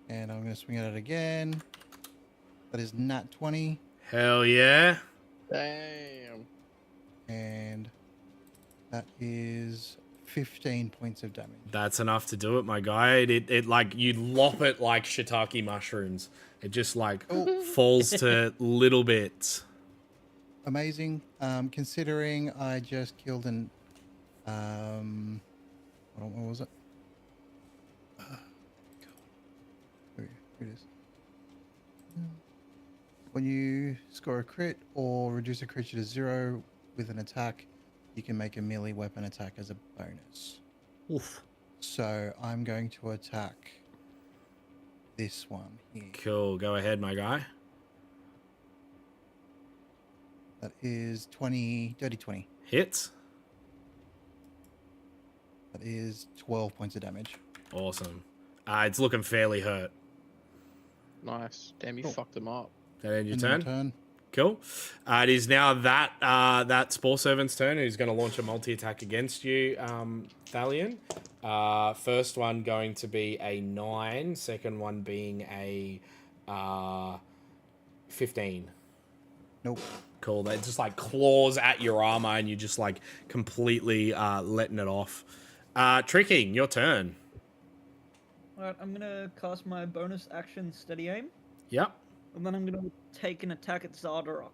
And I'm going to swing at it again. That is nat 20. Hell yeah. Damn. And that is 15 points of damage. That's enough to do it, my guy. It like, you lop it like shiitake mushrooms. It just like falls to little bits. Amazing. Considering I just killed an... what was it? Here it is. When you score a crit or reduce a creature to 0 with an attack, you can make a melee weapon attack as a bonus. Oof. So I'm going to attack this one here. Cool. Go ahead, my guy. That is 20, dirty 20. Hits. That is 12 points of damage. Awesome. It's looking fairly hurt. Nice. Damn, you Cool. fucked them up. That end your End of my turn? Cool. It is now that Spore Servant's turn, who's going to launch a multi-attack against you, Thalion. First one going to be a 9. Second one being a 15. Nope. Cool. That just like claws at your armor and you're just like completely letting it off. Tricking, your turn. Alright, I'm gonna cast my bonus action Steady Aim, Yep. and then I'm gonna take an attack at Zardarok.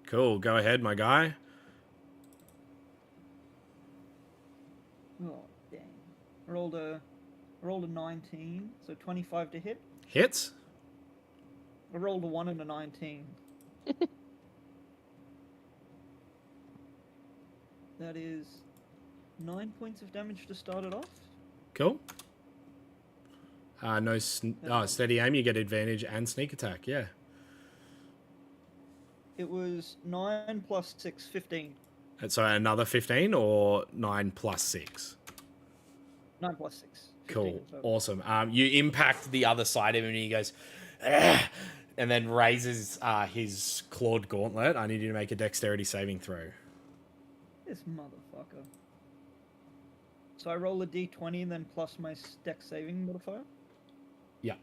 Cool. Go ahead, my guy. Oh, dang. I rolled a 19, so 25 to hit. Hits. I rolled a 1 and a 19. That is 9 points of damage to start it off. Cool. Steady aim. You get advantage and sneak attack. Yeah. It was 9 plus 6, 15. And so another 15 or 9 plus 6. 9 plus 6. 15 Cool. so- Awesome. You impact the other side of him and he goes, "Ugh," and then raises his clawed gauntlet. I need you to make a dexterity saving throw. This motherfucker. So I roll a d20 and then plus my dex saving modifier. Yeah.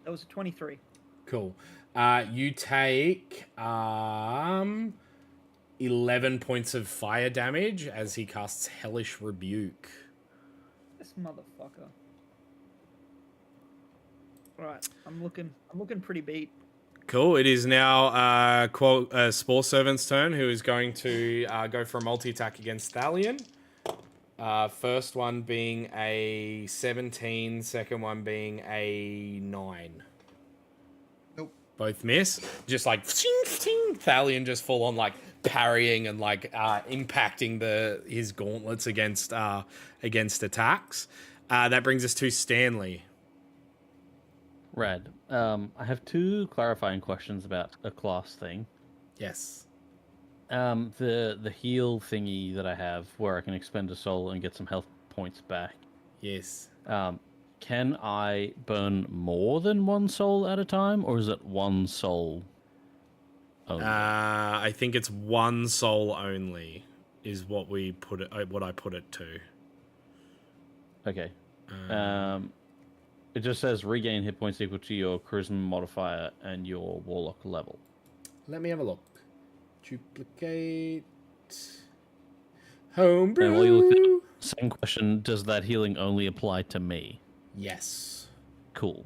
That was a 23. Cool. You take 11 points of fire damage as he casts Hellish Rebuke. This motherfucker. Alright, I'm looking pretty beat. Cool. It is now Spore Servant's turn, who is going to go for a multi-attack against Thalion. First one being a 17, second one being a 9. Nope. Both miss. Just like Thalion just full on like parrying and like impacting his gauntlets against attacks. That brings us to Stanley. Rad. I have 2 clarifying questions about a class thing. Yes. The heal thingy that I have, where I can expend a soul and get some health points back. Yes. Can I burn more than 1 soul at a time, or is it 1 soul only? I think it's 1 soul only is what I put it to. Okay. It just says regain hit points equal to your charisma modifier and your warlock level. Let me have a look. Duplicate. Homebrew. And while you're looking, same question: does that healing only apply to me? Yes. Cool.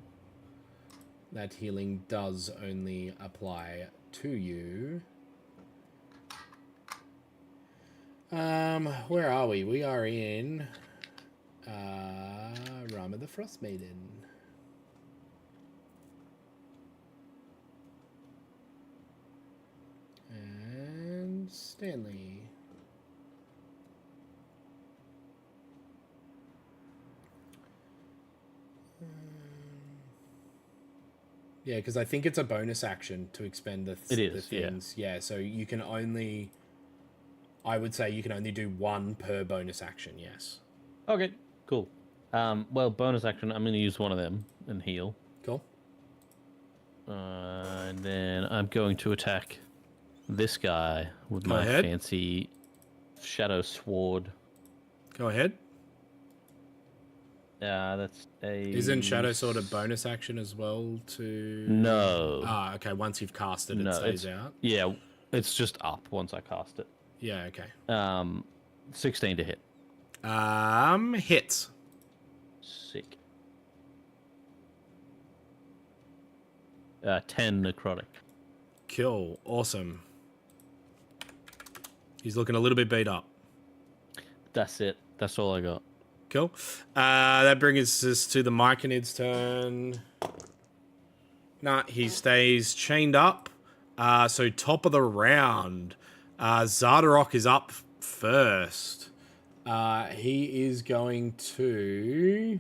That healing does only apply to you. Where are we? We are in Rime of the Frostmaiden. And Stanley. Yeah, because I think it's a bonus action to expend the things. Yeah, so you can only... I would say you can only do 1 per bonus action, yes. Okay, cool. Well, bonus action, I'm going to use one of them and heal. Cool. And then I'm going to attack this guy with Go my ahead. fancy shadow sword. Go ahead. That's a. Isn't Shadow Sword a bonus action as well to... No. Ah, okay. Once you've cast it, it No, stays out. Yeah, it's just up once I cast it. Yeah, okay. 16 to hit. Hits. Sick. 10 necrotic. Cool. Awesome. He's looking a little bit beat up. That's it. That's all I got. Cool. That brings us to the Myconid's turn. Nah, he stays chained up. So top of the round. Zardarok is up first. He is going to...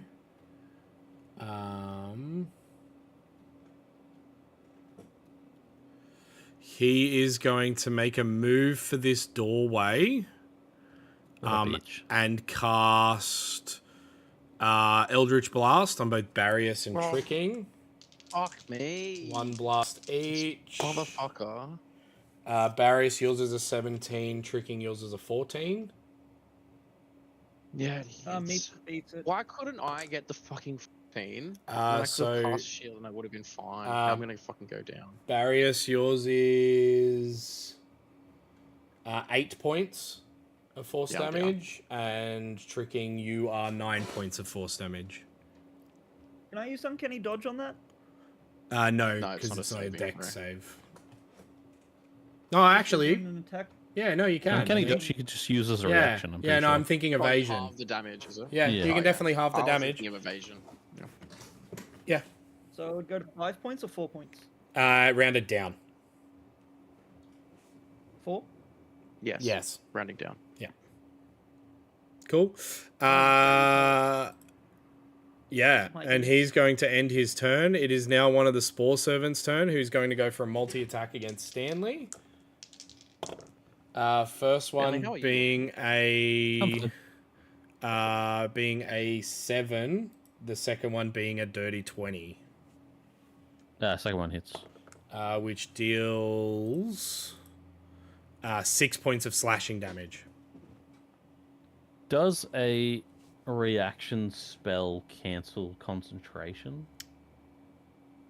he is going to make a move for this doorway. And cast Eldritch Blast on both Barrius and Tricking. Fuck me. 1 blast each. Motherfucker. Barrius, yours is a 17. Tricking, yours is a 14. Yeah, Me beats it. why couldn't I get the fucking 15? So I could have cast shield and I would have been fine. I'm gonna fucking go down. Barrius, yours is 8 points of force Yeah, I'm down. damage. And Tricking, you are 9 points of force damage. Can I use Uncanny Dodge on that? No, No, it's because not a it's not a saving deck throw. save. No, actually, An attack. yeah, no, you can. Uncanny Dodge you could just use as a Yeah, reaction. I'm yeah, pretty no, sure. I'm thinking Probably evasion. half the damage, is it? Yeah, Yeah. you can Oh, definitely halve the I was damage. thinking of evasion. Yeah. Yeah, So it would go to 5 points or 4 points? rounded down. 4? Yes. Yes. Rounding down. Cool. Yeah, and he's going to end his turn. It is now one of the Spore Servants' turn, who's going to go for a multi-attack against Stanley. First one how are you? being I'm a 7. The second one being a dirty 20, Second one hits. which deals 6 points of slashing damage. Does a reaction spell cancel concentration?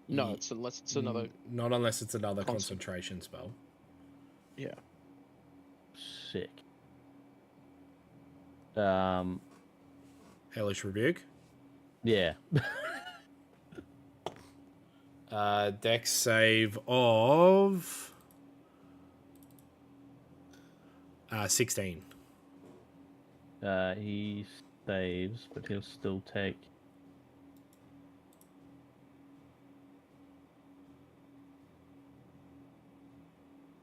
No, it's unless it's another. Not unless it's another Concent- concentration spell. Yeah. Sick. Hellish Rebuke. Yeah. Dex save of 16. He saves, but he'll still take.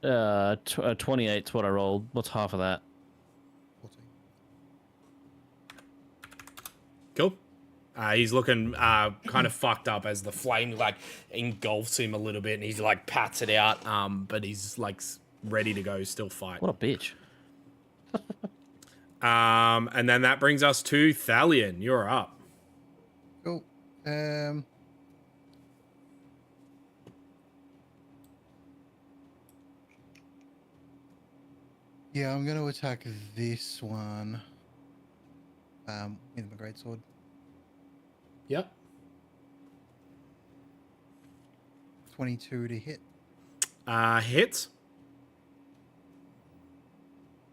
28's what I rolled. What's half of that? 14. Cool. He's looking kind of fucked up as the flame like engulfs him a little bit, and he's like pats it out. But he's like ready to go, still fight. What a bitch. And then that brings us to Thalion. You're up. Cool. Yeah, I'm going to attack this one with my greatsword. Yep. 22 to hit. Hits.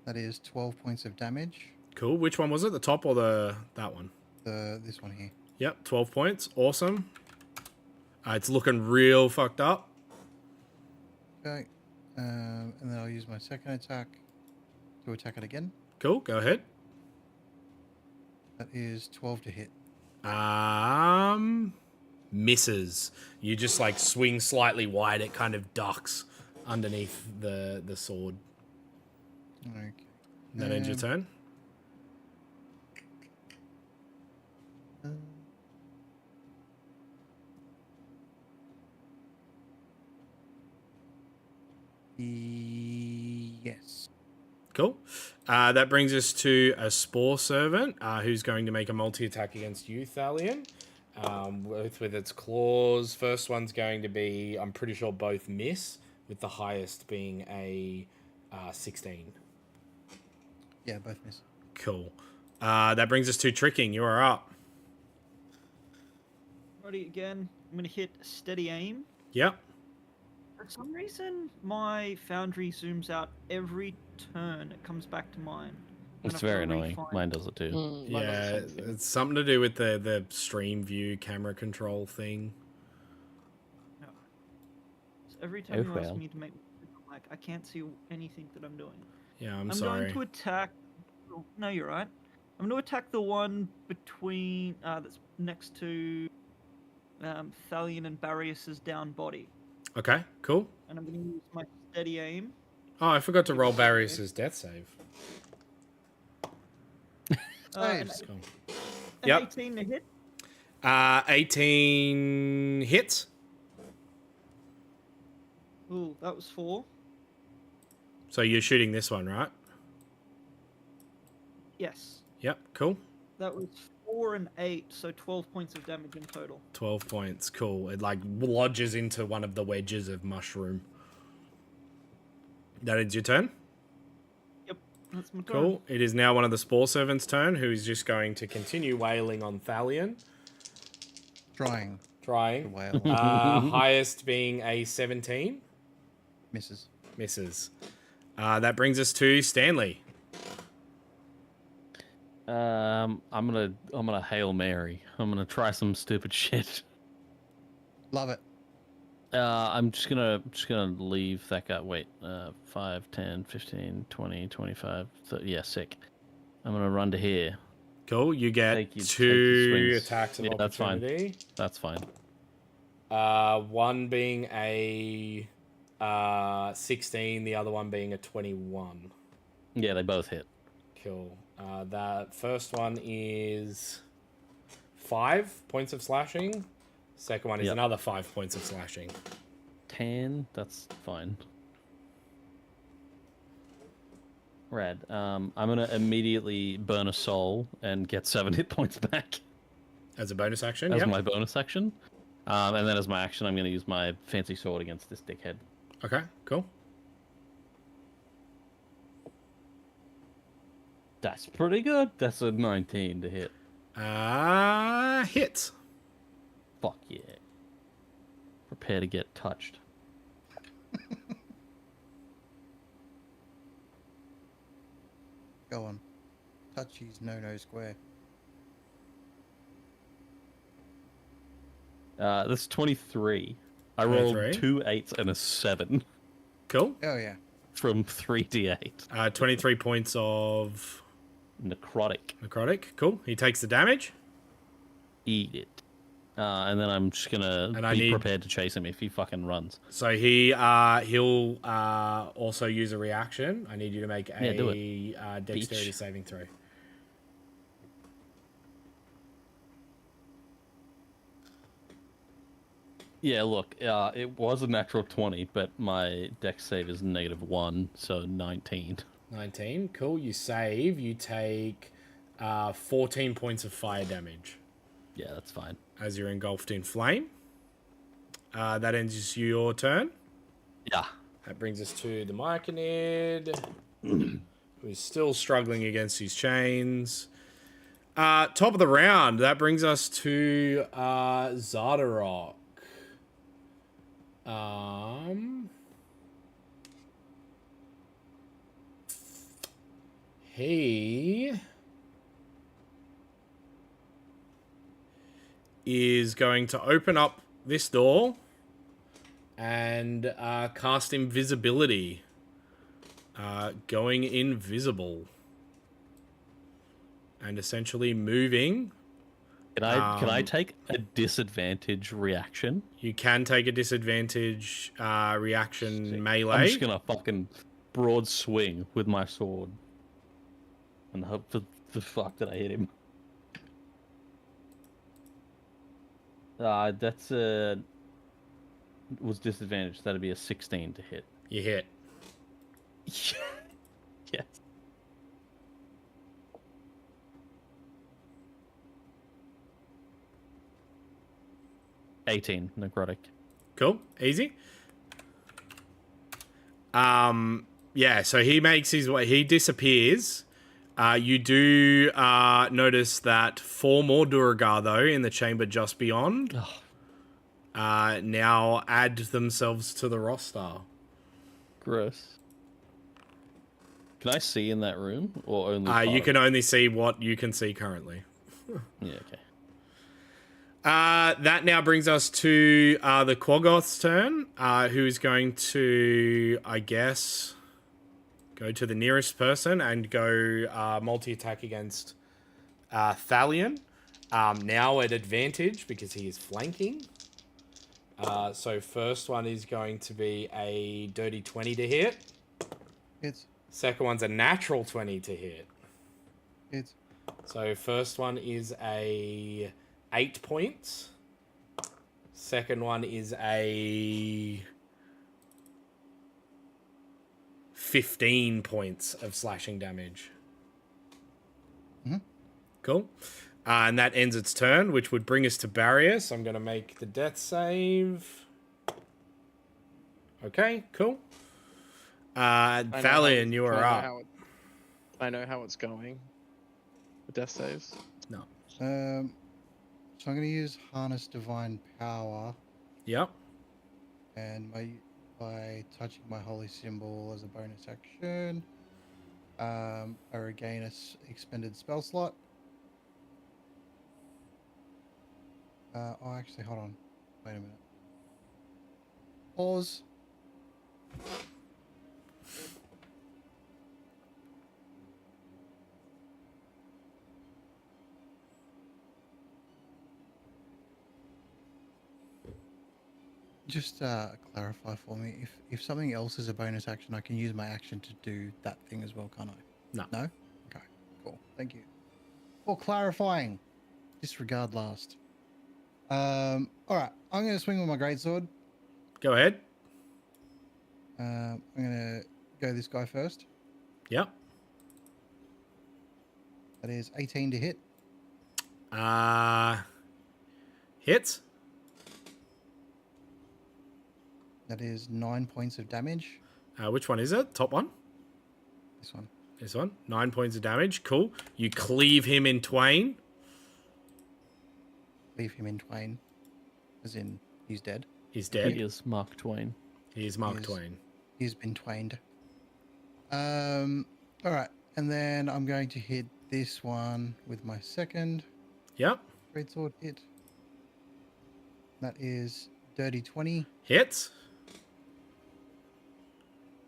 That is 12 points of damage. Cool. Which one was it? The top or that one? This one here. Yep. 12 points. Awesome. It's looking real fucked up. Okay. And then I'll use my second attack to attack it again. Cool. Go ahead. That is 12 to hit. Misses. You just like swing slightly wide. It kind of ducks underneath the sword. Okay. That ends your turn. Yes. Cool. That brings us to a Spore Servant, who's going to make a multi-attack against you, Thalion. With its claws. First one's going to be, I'm pretty sure both miss, with the highest being a 16. Yeah, both miss. Cool. That brings us to Tricking. You are up. Alrighty, again, I'm gonna hit steady aim. Yep. For some reason, my foundry zooms out every turn. It comes back to mine. I'm It's gonna have very to annoying. refine- Mine does it too. Mine does Yeah, the same thing. it's something to do with the stream view camera control thing. No. So every time Oh, you ask well. me to make, like, I can't see anything that I'm doing. Yeah, I'm I'm sorry. going to attack. No, you're right. I'm going to attack the one between that's next to Thalion and Barrius's down body, Okay, cool. and I'm going to use my steady aim. Oh, I forgot to roll Barrius's death save. An, Saves. Cool. an Yep. 18 to hit. 18 hits. Ooh, that was 4. So you're shooting this one, right? Yes, Yep, cool. that was 4 and 8, so 12 points of damage in total. 12 points, cool. It like lodges into one of the wedges of mushroom. That is your turn? Yep, that's my turn. Cool. It is now one of the Spore Servants' turn, who is just going to continue wailing on Thalion. Trying to Trying. wail. Highest being a 17. Misses. Misses. That brings us to Stanley. I'm gonna Hail Mary. I'm gonna try some stupid shit. Love it. I'm just gonna leave that guy. Wait, 5, 10, 15, 20, 25, 30, yeah, sick. I'm gonna run to here. Cool. You get Take your two swings. attacks of Yeah, that's fine. opportunity. That's fine. One being a 16, the other one being a 21. Yeah, they both hit. Cool. That first one is 5 points of slashing. Second one is Yep. another 5 points of slashing. 10. That's fine. Rad. I'm gonna immediately burn a soul and get 7 hit points back As a bonus action, as yep. my bonus action. And then as my action, I'm gonna use my fancy sword against this dickhead. Okay, cool. That's pretty good. That's a 19 to hit. Hit. Fuck yeah. Prepare to get touched. Go on. Touchy's no square. That's 23. I rolled 23. 2 8s and a 7 Cool. Oh yeah. from 3d8. 23 points of Necrotic. necrotic. Cool. He takes the damage. Eat it. And then I'm just gonna And I be need- prepared to chase him if he fucking runs. So he'll also use a reaction. I need you to make Yeah, do a dexterity Beach. saving throw. Yeah, look, it was a natural 20, but my dex save is -1, so 19. 19. Cool. You save. You take 14 points of fire damage Yeah, that's fine. as you're engulfed in flame. That ends your turn. Yeah. That brings us to the Myconid, who's still struggling against his chains. Top of the round. That brings us to Zardarok. He is going to open up this door and cast invisibility. Going invisible. And essentially moving. Can I take a disadvantage reaction? You can take a disadvantage reaction Sick. melee. I'm just gonna fucking broad swing with my sword. And hope for the fuck that I hit him. That's was disadvantage. That'd be a 16 to hit. You hit. Yes. $18 necrotic. Cool. Easy. Yeah, so he makes his way. He disappears. You do notice that 4 more Duragar, though, in the chamber just beyond. Oh, now add themselves to the roster. Gross. Can I see in that room or only? Part You of can it? only see what you can see currently. Yeah. Okay. That now brings us to the Quaggoth's turn, who is going to, I guess, go to the nearest person and go multi-attack against Thalion. Now at advantage because he is flanking. So first one is going to be a dirty 20 to hit. Hits. Second one's a natural 20 to hit. Hits. So first one is a 8 points. Second one is a 15 points of slashing damage. Mm-hmm. Cool. And that ends its turn, which would bring us to barrier. So I'm going to make the death save. Okay, cool. Thalion, you are up. I know how it's going. The death saves. No. So I'm going to use Harness Divine Power, Yep. and by touching my holy symbol as a bonus action, I regain a expended spell slot. Actually, hold on. Wait a minute. Pause. Just clarify for me, if something else is a bonus action, I can use my action to do that thing as well, can't I? No. No? Okay, cool. Thank you. For clarifying. Disregard last. Alright, I'm going to swing with my greatsword. Go ahead. I'm going to go this guy first. Yep. That is 18 to hit. Hits. That is 9 points of damage. Which one is it? Top one? This one. This one. 9 points of damage. Cool. You cleave him in twain. Leave him in twain. As in, he's dead. He's He dead. is Mark Twain. He is Mark He is. Twain. He's been twained. Alright. And then I'm going to hit this one with my second Yep. greatsword hit. That is dirty 20. Hits.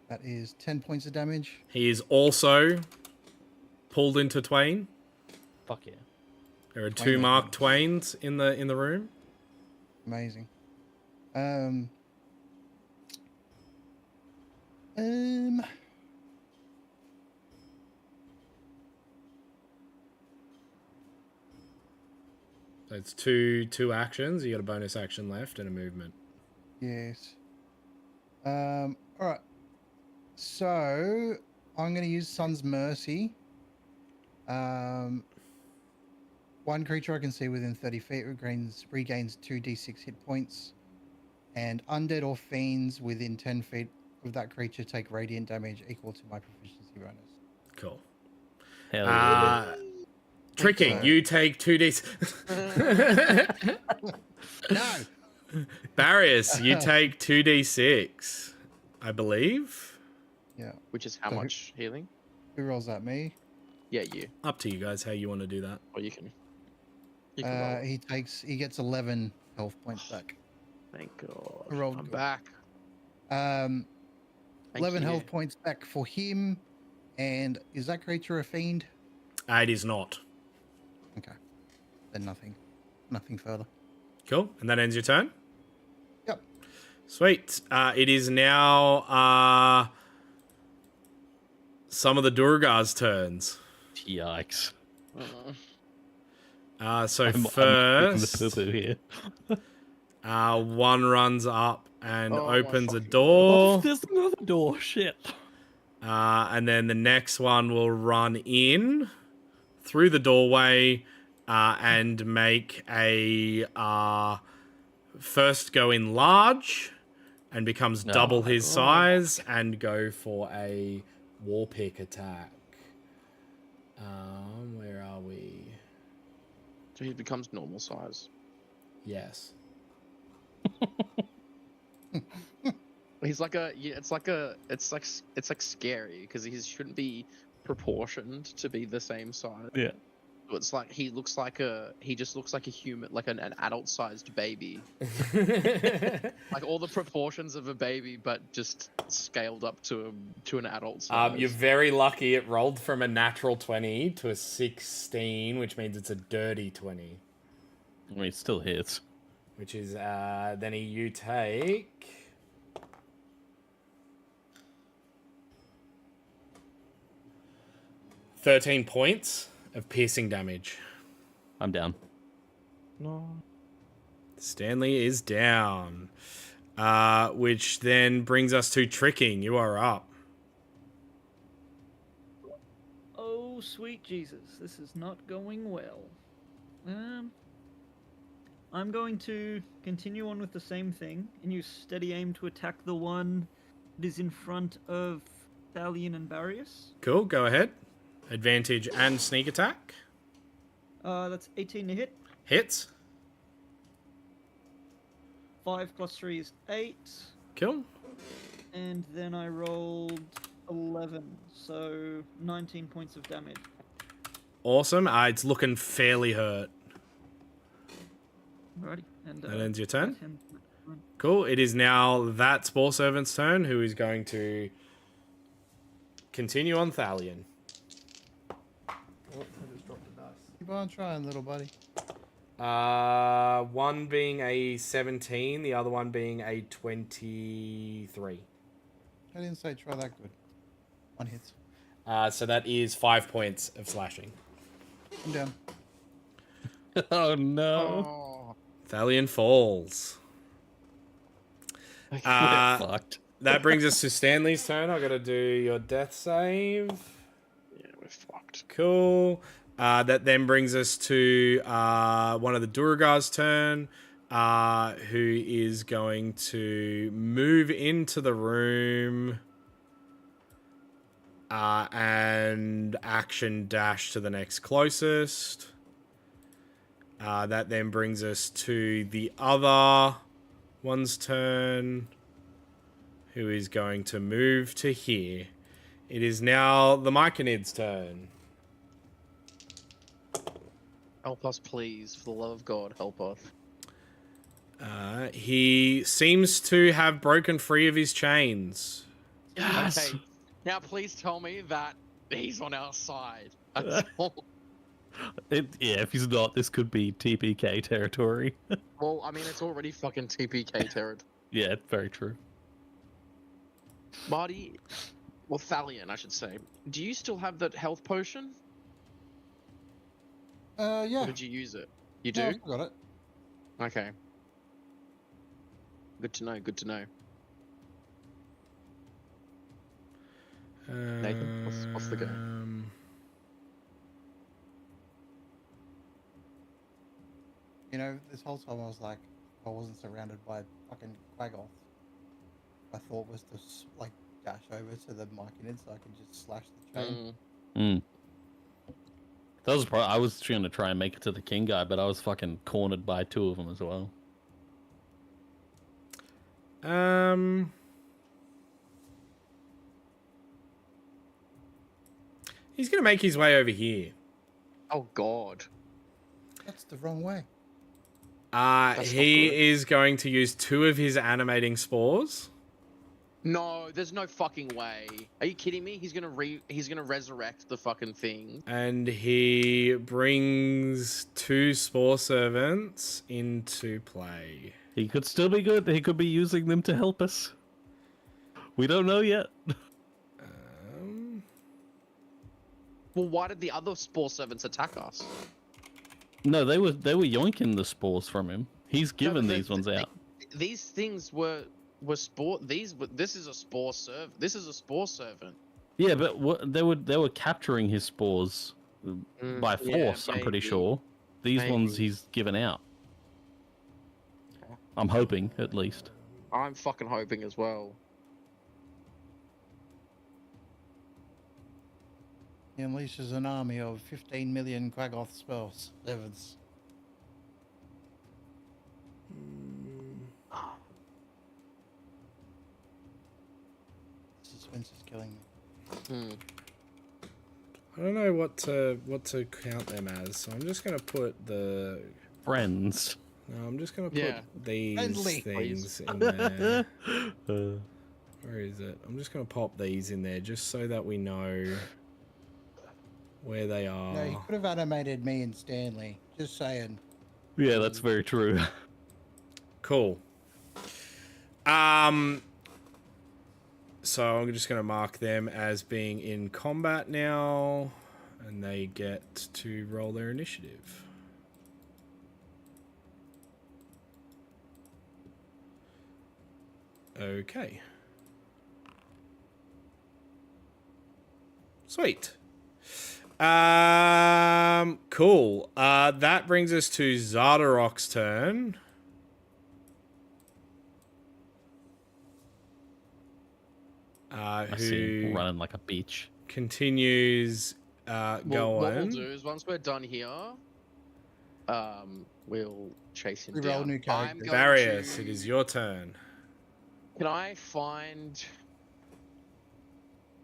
That is 10 points of damage. He is also pulled into twain. Fuck yeah. There are two Twain, Mark okay. Twains in the room. Amazing. So it's two actions. You got a bonus action left and a movement. Yes. All right. So I'm going to use Sun's Mercy. One creature I can see within 30 feet regains 2d6 hit points, and undead or fiends within 10 feet of that creature take radiant damage equal to my proficiency bonus. Cool. Hell yeah. Tricking. so. You take 2d. No. Barriers. You take 2d6. I believe. Yeah. Which is how So who- much healing? Who rolls at me? Yeah, you. Up to you guys how you want to do that. Or you can. You can roll. He gets 11 health points back. Thank God. I rolled I'm good. back. Thank 11 you. health points back for him. And is that creature a fiend? It is not. Okay. Then nothing. Nothing further. Cool. And that ends your turn? Yep. Sweet. It is now some of the Durgar's turns. Yikes. So I'm first, the poo-poo here. one runs up and Oh my opens a fucking door. Oh, there's another door. Shit. And then the next one will run in through the doorway and make a first go in large and becomes double his size and go for a war pick attack. Where are we? So he becomes normal size. Yes. He's like a yeah. It's like scary because he shouldn't be proportioned to be the same size. Yeah. It's like he just looks like a human, like an adult-sized baby. Like all the proportions of a baby, but just scaled up to an adult size. You're very lucky. It rolled from a natural 20 to a 16, which means it's a dirty 20. I mean, it still hits. Which is then you take 13 points of piercing damage. I'm down. No. Stanley is down. Which then brings us to tricking. You are up. Oh, sweet Jesus, this is not going well. I'm going to continue on with the same thing and use steady aim to attack the one that is in front of Thalion and Barrius. Cool, go ahead. Advantage and sneak attack. That's 18 to hit. Hits. 5 plus 3 is 8. Cool. And then I rolled 11, so 19 points of damage. Awesome. It's looking fairly hurt. Alrighty. And, That ends your turn? right hand- Cool. It is now that Spore Servant's turn, who is going to continue on Thalion. Oh, I just dropped a dice. Keep on trying, little buddy. One being a 17, the other one being a 23. I didn't say try that good. One hits. So that is 5 points of slashing. I'm down. Oh no. Oh. Thalion falls. We're fucked. That brings us to Stanley's turn. I gotta do your death save. Yeah, we're fucked. Cool. That then brings us to one of the Durgar's turn, who is going to move into the room and action dash to the next closest. That then brings us to the other one's turn, who is going to move to here. It is now the Myconid's turn. Help us, please, for the love of God, help us. He seems to have broken free of his chains. Yes. Okay, now please tell me that he's on our side. That's all. Yeah, if he's not, this could be TPK territory. Well, I mean, it's already fucking TPK territory. Yeah, very true. Marty, well, Thalion, I should say. Do you still have that health potion? Yeah. Or did you use it? You do? No, I got it. Okay. Good to know, good to know. Nathan, what's the go? You know, this whole time I was like, I wasn't surrounded by fucking Quaggoths. I thought was to like dash over to the Myconid so I can just slash the chain. That was I was trying to try and make it to the king guy, but I was fucking cornered by two of them as well. He's gonna make his way over here. Oh god. That's the wrong way. He is going to use 2 of his animating spores. No, there's no fucking way. Are you kidding me? He's gonna resurrect the fucking thing. And he brings 2 Spore Servants into play. He could still be good. He could be using them to help us. We don't know yet. Well, why did the other Spore Servants attack us? No, they were yoinking the spores from him. He's given No, these ones out. These things were spore. This is a spore serv. This is a spore servant. Yeah, but they were capturing his spores by yeah, force. I'm pretty maybe. sure. These Maybe. ones he's given out. I'm hoping, at least. I'm fucking hoping as well. He unleashes an army of 15 million Quaggoth spells. Servants. Spencer's killing me. Hmm. I don't know what to count them as, so I'm just gonna put the. Friends. No, I'm just gonna put Yeah. these Friendly. things in there. Where is it? I'm just gonna pop these in there just so that we know where they are. No, he could have animated me and Stanley. Just saying. Yeah, that's very true. Cool. So I'm just gonna mark them as being in combat now, and they get to roll their initiative. Okay. Sweet. Cool. That brings us to Zardarok's turn. I see him running like a beach. Continues What going. we'll do is once we're done here, we'll chase him We roll down. new I'm characters. going Various, to- it is your turn. Can I find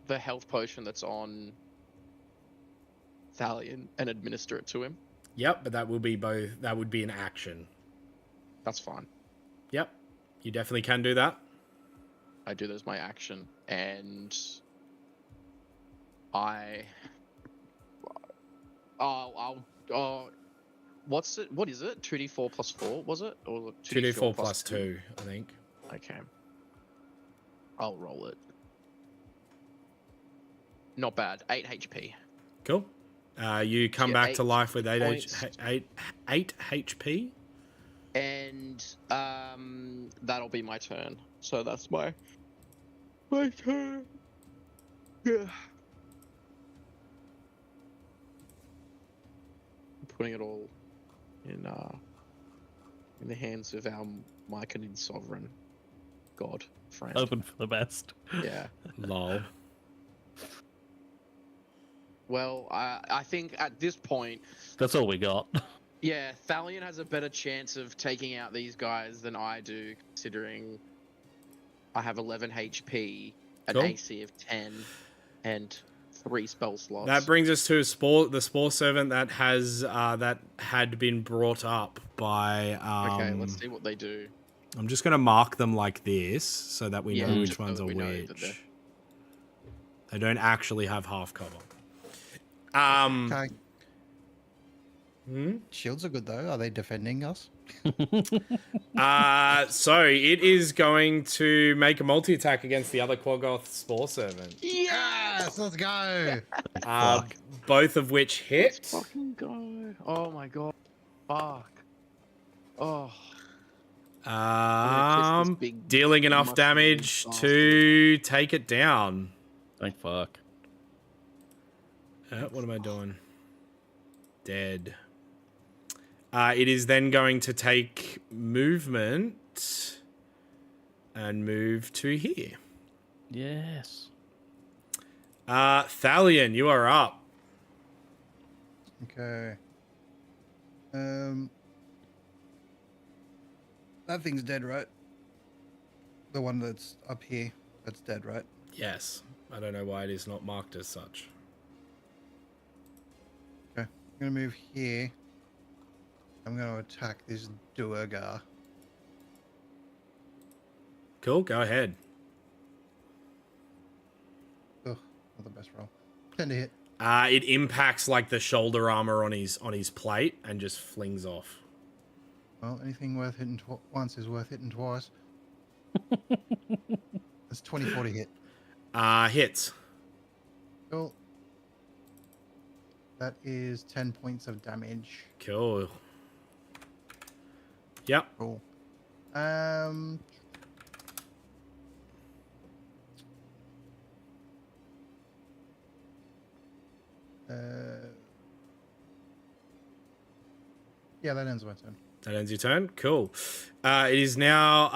the health potion that's on Thalion and administer it to him? Yep, but that will be both. That would be an action. That's fine. Yep, you definitely can do that. I do that as my action, and I'll what's it? What is it? 2d4 plus 4 was it? Or was it 2d4 plus 2, I think. Okay. I'll roll it. Not bad. 8 HP. Cool. You come Yeah, back to 8 life with 8 points. 8 HP. And that'll be my turn. So that's my turn. Yeah. I'm putting it all in the hands of our Myconid sovereign god friend. Hoping for the best. Yeah. Lol. Well, I think at this point, That's all we got. yeah, Thalion has a better chance of taking out these guys than I do, considering I have 11 HP, an Cool. AC of 10, and 3 spell slots. That brings us to the spore servant that had been brought up by. Okay, let's see what they do. I'm just going to mark them like this so that we Yeah, know just which so ones that are we know that they're- which. They don't actually have half cover. Okay. Hmm? Shields are good though. Are they defending us? So it is going to make a multi-attack against the other Quaggoth Spore Servant. Yes, let's go. Both of which hit. Let's fucking go. Oh my god. Fuck. Oh. gonna kiss this big Dealing enough mushroom damage bastard. to take it down. Thank fuck. What am I doing? Dead. It is then going to take movement and move to here. Yes. Thalion, you are up. Okay. That thing's dead, right? The one that's up here, that's dead, right? Yes. I don't know why it is not marked as such. Okay. I'm gonna move here. I'm gonna attack this Duergar. Cool, go ahead. Ugh, not the best roll. 10 to hit. It impacts like the shoulder armor on his plate and just flings off. Well, anything worth hitting once is worth hitting twice. That's 24 to hit. Hits. Cool. That is 10 points of damage. Cool. Yep. Cool. Yeah, that ends my turn. That ends your turn. Cool. It is now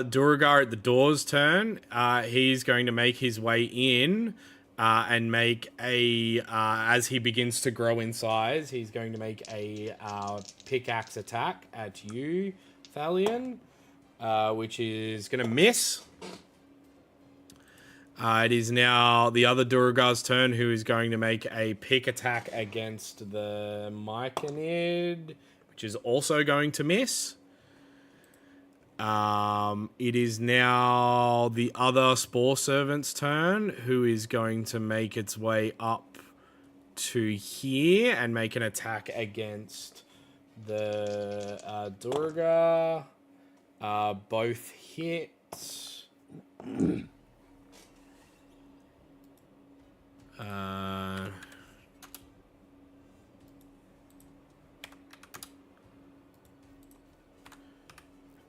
Duragar at the door's turn. He's going to make his way in and make a as he begins to grow in size, he's going to make a pickaxe attack at you, Thalion, which is going to miss. It is now the other Durgar's turn, who is going to make a pick attack against the Myconid, which is also going to miss. It is now the other Spore Servant's turn, who is going to make its way up to here and make an attack against the Durgar. Both hit.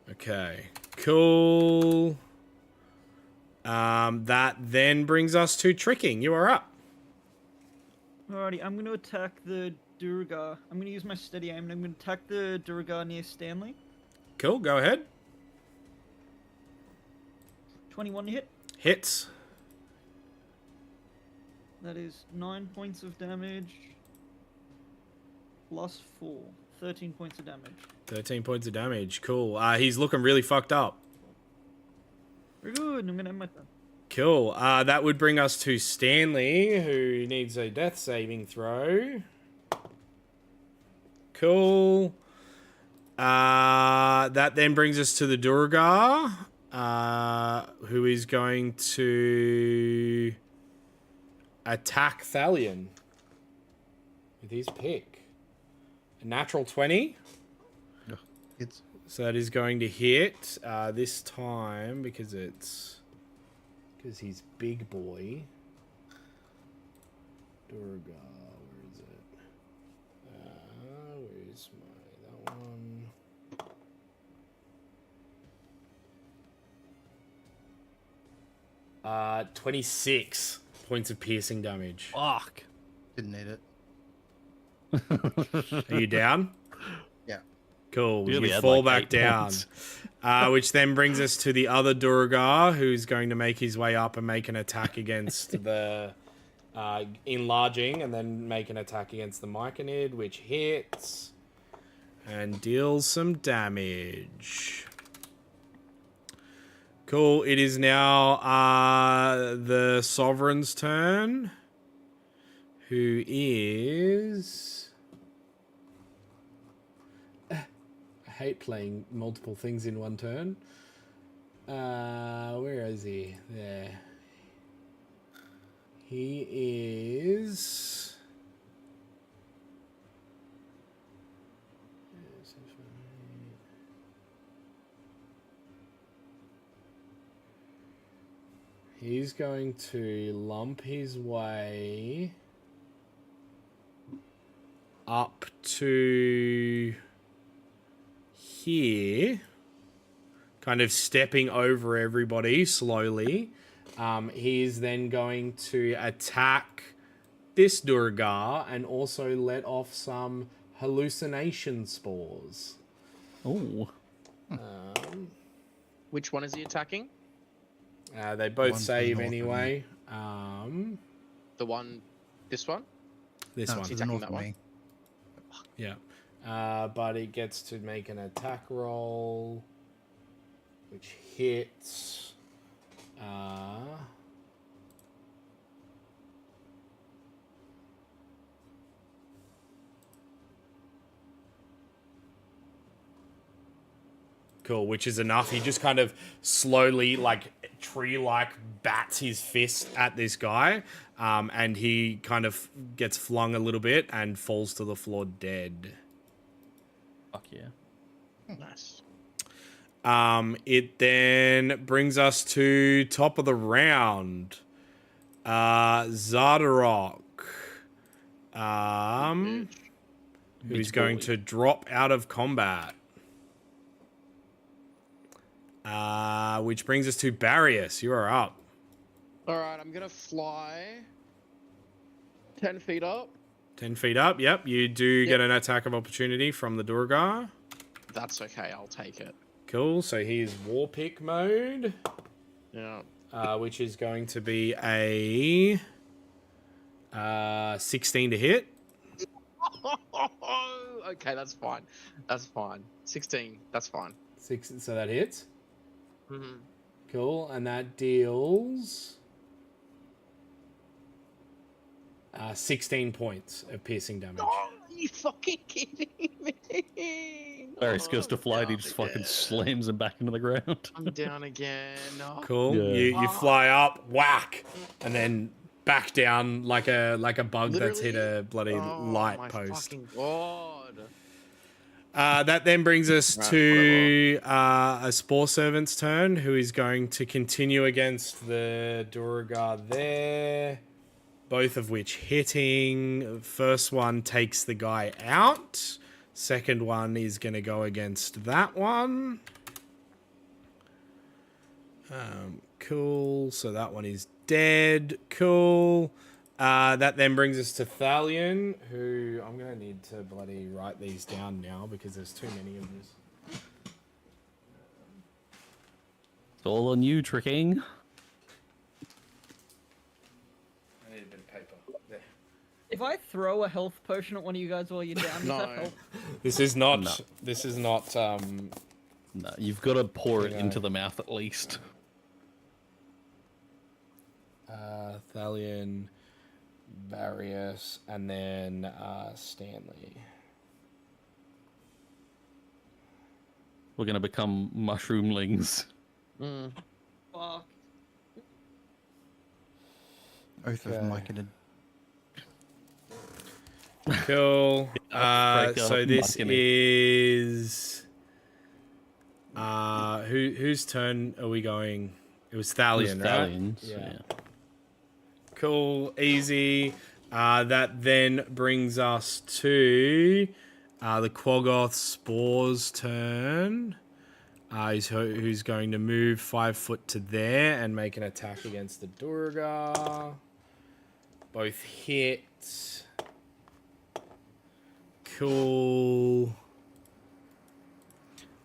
Okay, cool. That then brings us to tricking. You are up. Alrighty, I'm going to attack the Durgar. I'm going to use my steady aim and I'm going to attack the Durgar near Stanley. Cool, go ahead. 21 to hit. Hits. That is 9 points of damage. Plus 4. 13 points of damage. 13 points of damage. Cool. He's looking really fucked up. Very good. I'm going to end my turn. Cool. That would bring us to Stanley, who needs a death saving throw. Cool. That then brings us to the Durgar, who is going to attack Thalion with his pick. A natural 20. Yeah, it's So that is going to hit this time because he's big boy. Durga, where is it? Where is that one? 26 points of piercing damage. Fuck. didn't need it. Are you down? Yeah. Cool. You only You had, fall like, back 8 down. points. Which then brings us to the other Durgar, who's going to make his way up and make an attack against the enlarging, and then make an attack against the Myconid, which hits and deals some damage. Cool. It is now the Sovereign's turn, who is... I hate playing multiple things in one turn. Where is he? There. He is... He's going to lump his way up to here, kind of stepping over everybody slowly. He's then going to attack this Durgar and also let off some hallucination spores. Oh. Which one is he attacking? They both One to the save north of anyway. The one, this one? This No, one. to the Attacking north that of one? me. Yeah. But it gets to make an attack roll, which hits. Cool, which is enough. He just kind of slowly, like tree-like, bats his fist at this guy, and he kind of gets flung a little bit and falls to the floor dead. Fuck yeah. Nice. It then brings us to top of the round. Zardarok. Who's going to drop out of combat. Which brings us to Barrius. You are up. Alright, I'm gonna fly 10 feet up. 10 feet up. Yep, you do get an attack of opportunity from the Durgar. That's okay, I'll take it. Cool. So he is War Pick mode, Yeah. which is going to be a 16 to hit. Okay, that's fine. That's fine. 16, that's fine. 6, so that hits. Mm-hmm. Cool, and that deals 16 points of piercing damage. Oh, are you fucking kidding me? Varys goes to I'm fly, and he down just fucking again. slams him back into the ground. I'm down again. Oh, Cool. Yeah. You fly up, whack, and then back down like a bug that's hit literally? a bloody Oh, light my post. fucking god. That then brings us Right, to a Spore Servant's turn, who is going to continue against the Durgar there. Both of which hitting. First one takes the guy out. Second one is going to go against that one. Cool. So that one is dead. Cool. That then brings us to Thalion, who I'm going to need to bloody write these down now because there's too many of this. It's all on you, tricking. I need a bit of paper. There. If I throw a health potion at one of you guys while you're down, does that No. help? This is not. No. This is not. No, you've got to pour it Yeah. into the mouth at least. Thalion, Varius, and then Stanley. We're gonna become mushroomlings. Mm. Fuck. Oath Okay. of Myconid. Cool. break So up, this mucking is. Whose turn are we going? It was Thalion, right? Stallions. Yeah. Yeah. Cool, easy. That then brings us to the Quaggoth Spore's turn. Who's going to move 5 foot to there and make an attack against the Durgar. Both hit. Cool.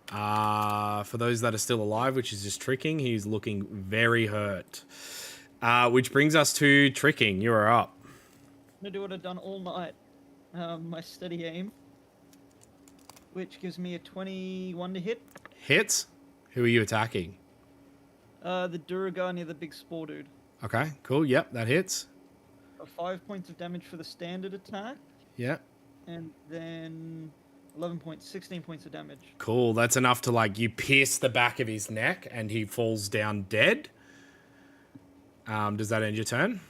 For those that are still alive, which is just tricking, he's looking very hurt. Which brings us to tricking. You are up. I'm gonna do what I've done all night. My steady aim, which gives me a 21 to hit. Hits. Who are you attacking? The Duragar near the big spore dude. Okay, cool. Yep, that hits. 5 points of damage for the standard attack, Yeah, and then 11 points, 16 points of damage. cool. That's enough to you pierce the back of his neck and he falls down dead. Does that end your turn?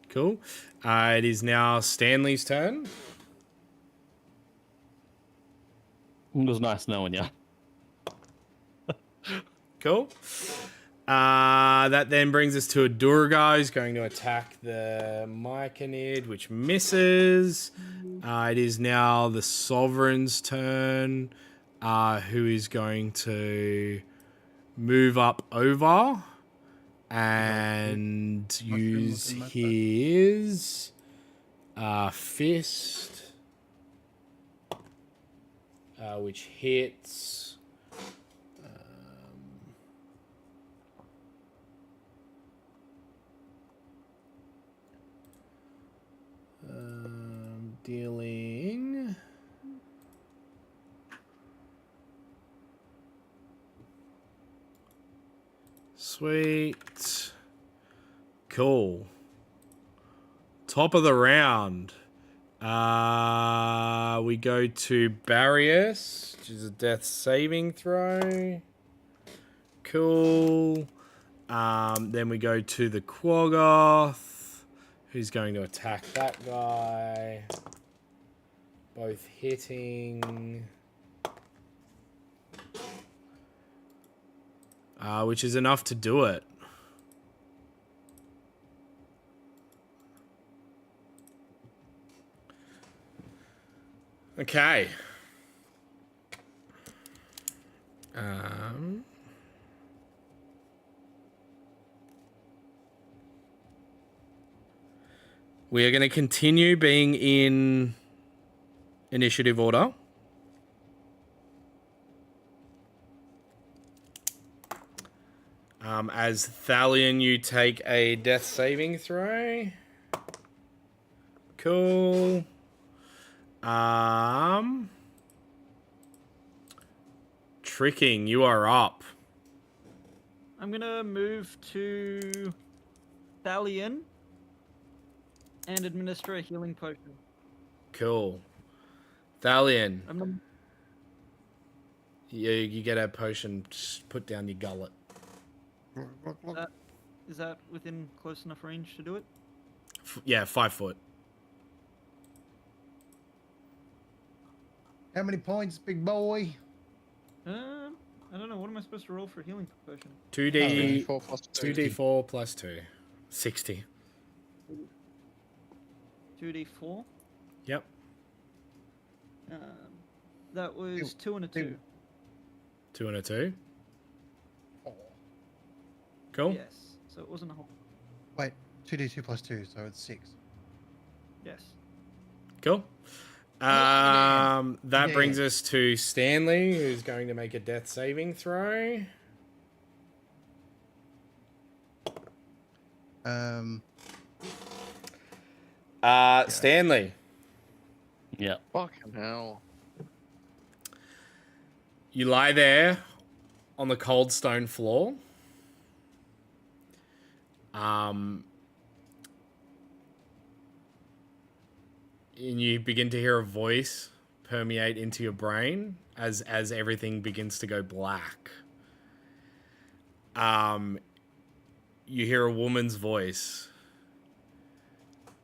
Cool. It is now Stanley's turn. It was nice knowing you. Cool. That then brings us to a Durgar who's going to attack the Myconid, which misses. It is now the Sovereign's turn, who is going to move up over and use his fist, which hits. Dealing. Sweet. Cool. Top of the round. We go to Barrius, which is a death saving throw. Cool. Then we go to the Quaggoth, who's going to attack that guy. Both hitting. Which is enough to do it. Okay. We are going to continue being in initiative order. As Thalion, you take a death saving throw. Cool. Tricking, you are up. I'm gonna move to Thalion and administer a healing potion. Cool. Thalian, I'm not... you get a potion just put down your gullet. Is that within close enough range to do it? Yeah, 5 foot. How many points, big boy? I don't know. What am I supposed to roll for a healing potion? 2d 4 plus 2. 2d4 plus 2. 60. 2d4. Yep. That was 2 and a 2. 2 and a 2. Cool. Yes. So it wasn't a whole. Wait, 2d2 plus 2, so it's 6. Yes. Cool. That brings us to Stanley, who's going to make a death saving throw. Stanley, Yeah. Fucking hell. you lie there on the cold stone floor. And you begin to hear a voice permeate into your brain as everything begins to go black. You hear a woman's voice,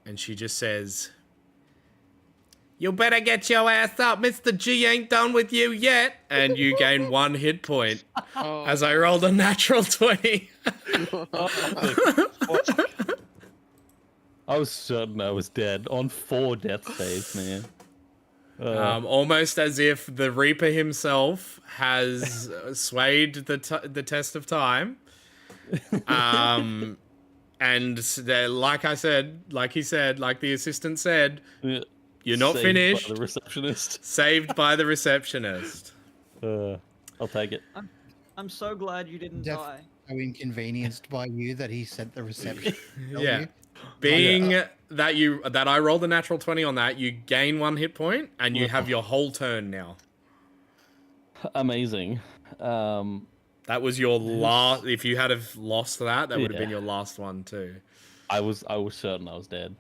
and she just says, "You better get your ass up, Mr. G ain't done with you yet." And you gain 1 hit point Oh, as I rolled a natural 20. I was certain I was dead on 4 death saves, man. Almost as if the Reaper himself has swayed the test of time. And like he said, like the assistant said, Yeah. you're not Saved finished. by the receptionist. Saved by the receptionist. I'll take it. I'm so glad you didn't Def- die. So inconvenienced by you that he sent the reception. Yeah. Being that I rolled a natural 20 on that, you gain 1 hit point and you have your whole turn now. Amazing. That was your last. If you had have lost that would have been Yeah. your last one too. I was certain I was dead.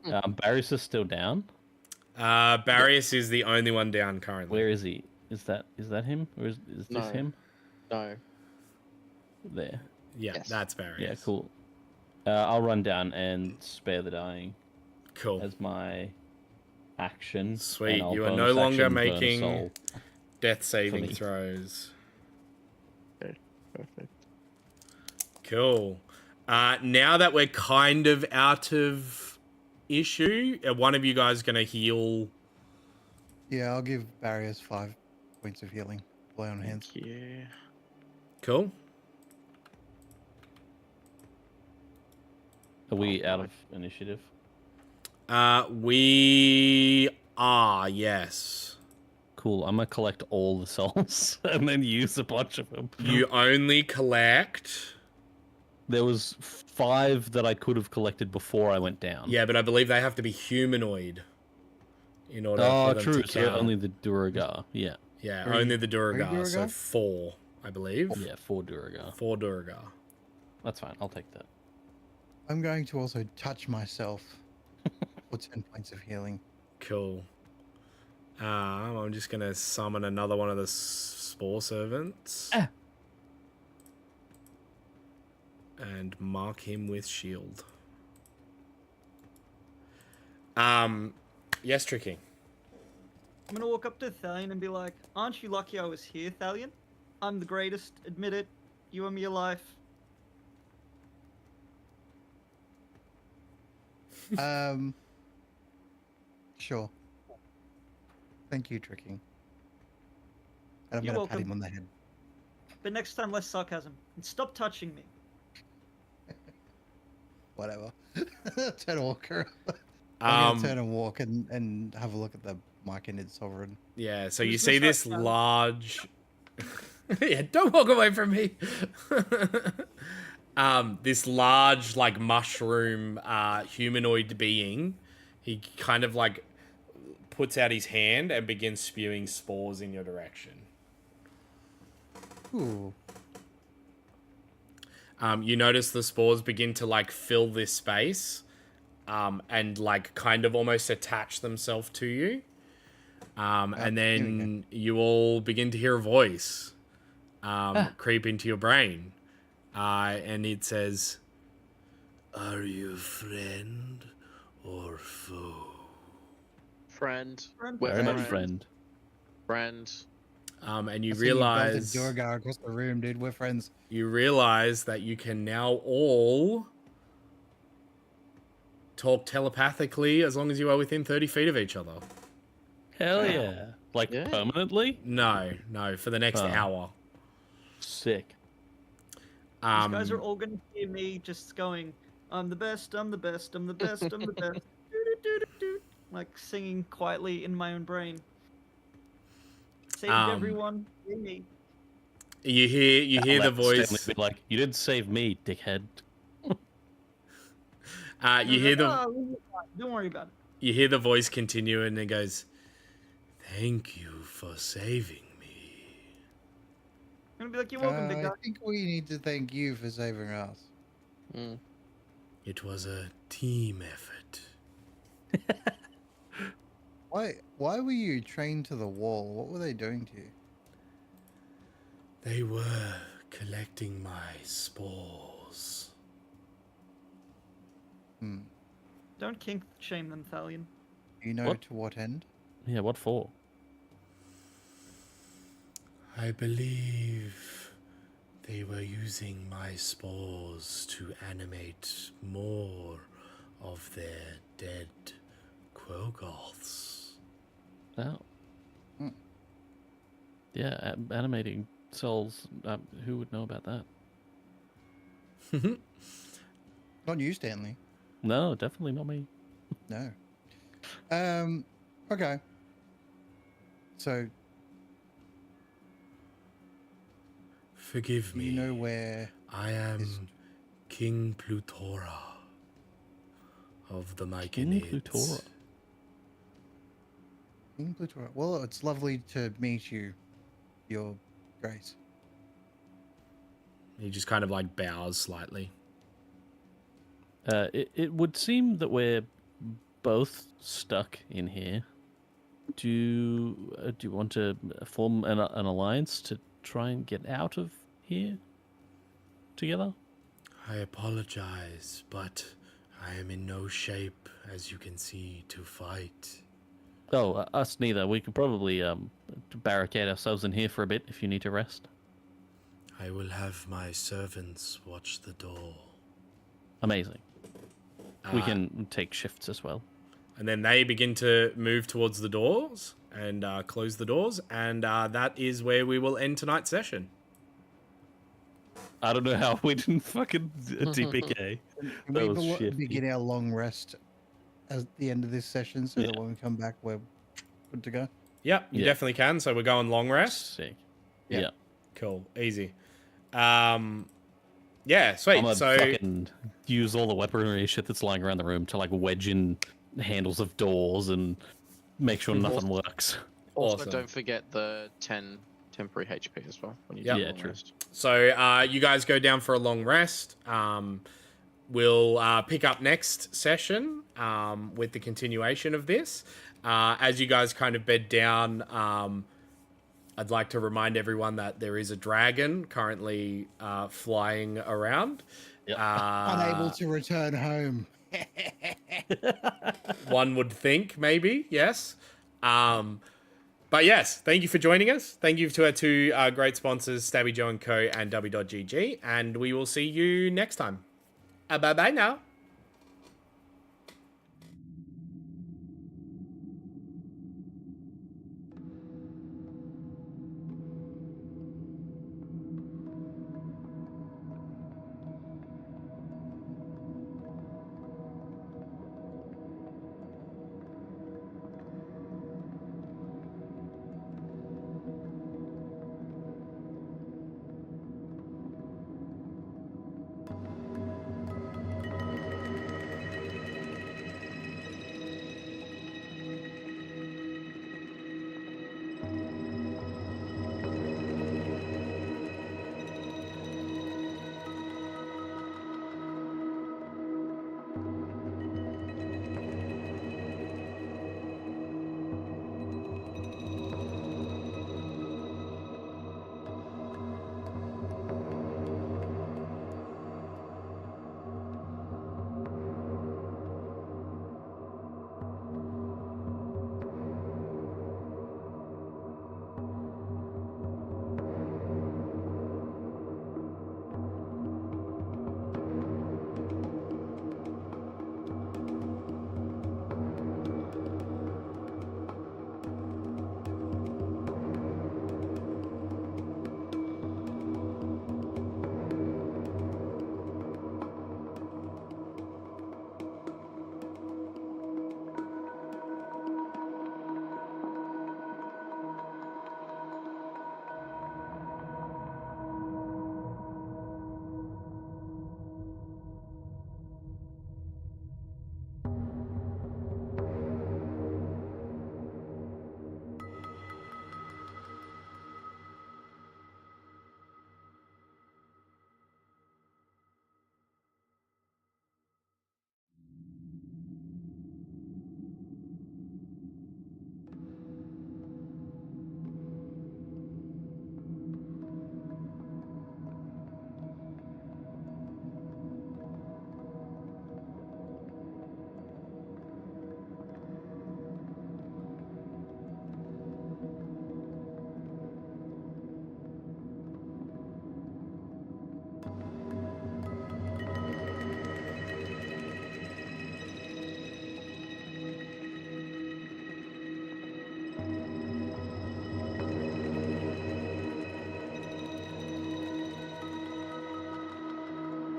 Barrius is still down. Barrius is the only one down currently. Where is he? Is that him? Or is this No. him? no. There. Yeah, Yes. that's Barrius. Yeah, cool. I'll run down and spare the dying Cool. as my action. Sweet. and I'll You are no bonus longer action burn a making soul. death saving me. throws. Okay, perfect. Cool. Now that we're kind of out of issue, one of you guys going to heal. Yeah, I'll give Barriers 5 points of healing. Lay on hands. Yeah. Cool. Are we out of initiative? We are, yes. Cool. I'm gonna collect all the souls and then use a bunch of them. You only collect. There was 5 that I could have collected before I went down. Yeah, but I believe they have to be humanoid in order Oh, for them true. to So count. only the Duragar. Yeah. Yeah, Three- only the Duragar. three So Duragar? 4, I believe. Yeah, 4 Duragar. 4 Duragar. That's fine. I'll take that. I'm going to also touch myself for 10 points of healing. Cool. I'm just going to summon another one of the Spore Servants. And mark him with shield. Yes, Tricky. I'm gonna walk up to Thalion and be like, "Aren't you lucky I was here, Thalion? I'm the greatest. Admit it. You owe me your life." Sure. Thank you, Tricking. And I'm You're going to pat welcome. him on the head. But next time, less sarcasm. And stop touching me. Whatever. Turn and walk around. I'm going to turn Um, and walk and have a look at the Myconid Sovereign. yeah, so Who's you see this this right now? large... yeah, don't walk away from me. This large, like, mushroom humanoid being, he kind of, like, puts out his hand and begins spewing spores in your direction. Ooh. You notice the spores begin to, like, fill this space, and like kind of almost attach themselves to you. And then you all begin to hear a voice creep into your brain. And it says, "Are you friend or foe?" Friend. Very much friend. Friend. And you I see realize you built a Durgar across the room, dude. We're friends. you realize that you can now all talk telepathically as long as you are within 30 feet of each other. Hell yeah. Like Yeah. permanently? No, for the next Oh. hour. Sick. These guys are all gonna hear me just going, "I'm the best, I'm the best, I'm the best, I'm the best." Doo-doo-doo-doo-doo. Like singing quietly in my own brain. Saved everyone, hear me. You hear I'll the let Stanley voice. be like, you did save me, dickhead. You hear the "Oh, we'll be fine, don't worry about it." you hear the voice continue, and it goes, "Thank you for saving me." I'm gonna be like, "You're welcome, big guy." I think we need to thank you for saving us. Mm. It was a team effort. Why were you trained to the wall? What were they doing to you? They were collecting my spores. Don't kink shame them, Thalion. Do you know What? to what end? Yeah, what for? I believe they were using my spores to animate more of their dead Quogoths. Oh. Hmm. Yeah, animating souls. Who would know about that? Not you, Stanley. No, definitely not me. No. Okay. So Forgive me. you know where I am King Plutora of the King Myconids. Plutora. King Plutora. Well, it's lovely to meet you, Your Grace. He just kind of like bows slightly. It would seem that we're both stuck in here. Do you want to form an alliance to try and get out of here together? I apologize, but I am in no shape, as you can see, to fight. Oh, us neither. We could probably barricade ourselves in here for a bit if you need to rest. I will have my servants watch the door. Amazing. We can take shifts as well. And then they begin to move towards the doors and close the doors. And that is where we will end tonight's session. I don't know how we didn't fucking TPK. Can That we was shifty. begin our long rest at the end of this session so that Yeah. when we come back, we're good to go? Yep, you Yeah. definitely can. So we're going long rest. Sick. Yeah. Yeah. Cool. Easy. Yeah, sweet. I'm gonna So fucking use all the weaponry shit that's lying around the room to like wedge in handles of doors and make sure nothing works. Also, Awesome. don't forget the 10 temporary HP as well. When you Yep. do Yeah, long true. rest. So you guys go down for a long rest. We'll pick up next session with the continuation of this. As you guys kind of bed down, I'd like to remind everyone that there is a dragon currently flying around. Yep. Unable to return home. One would think, maybe, yes. But yes, thank you for joining us. Thank you to our two great sponsors, Stabby Joe & Co. and W.GG. And we will see you next time. Bye-bye now.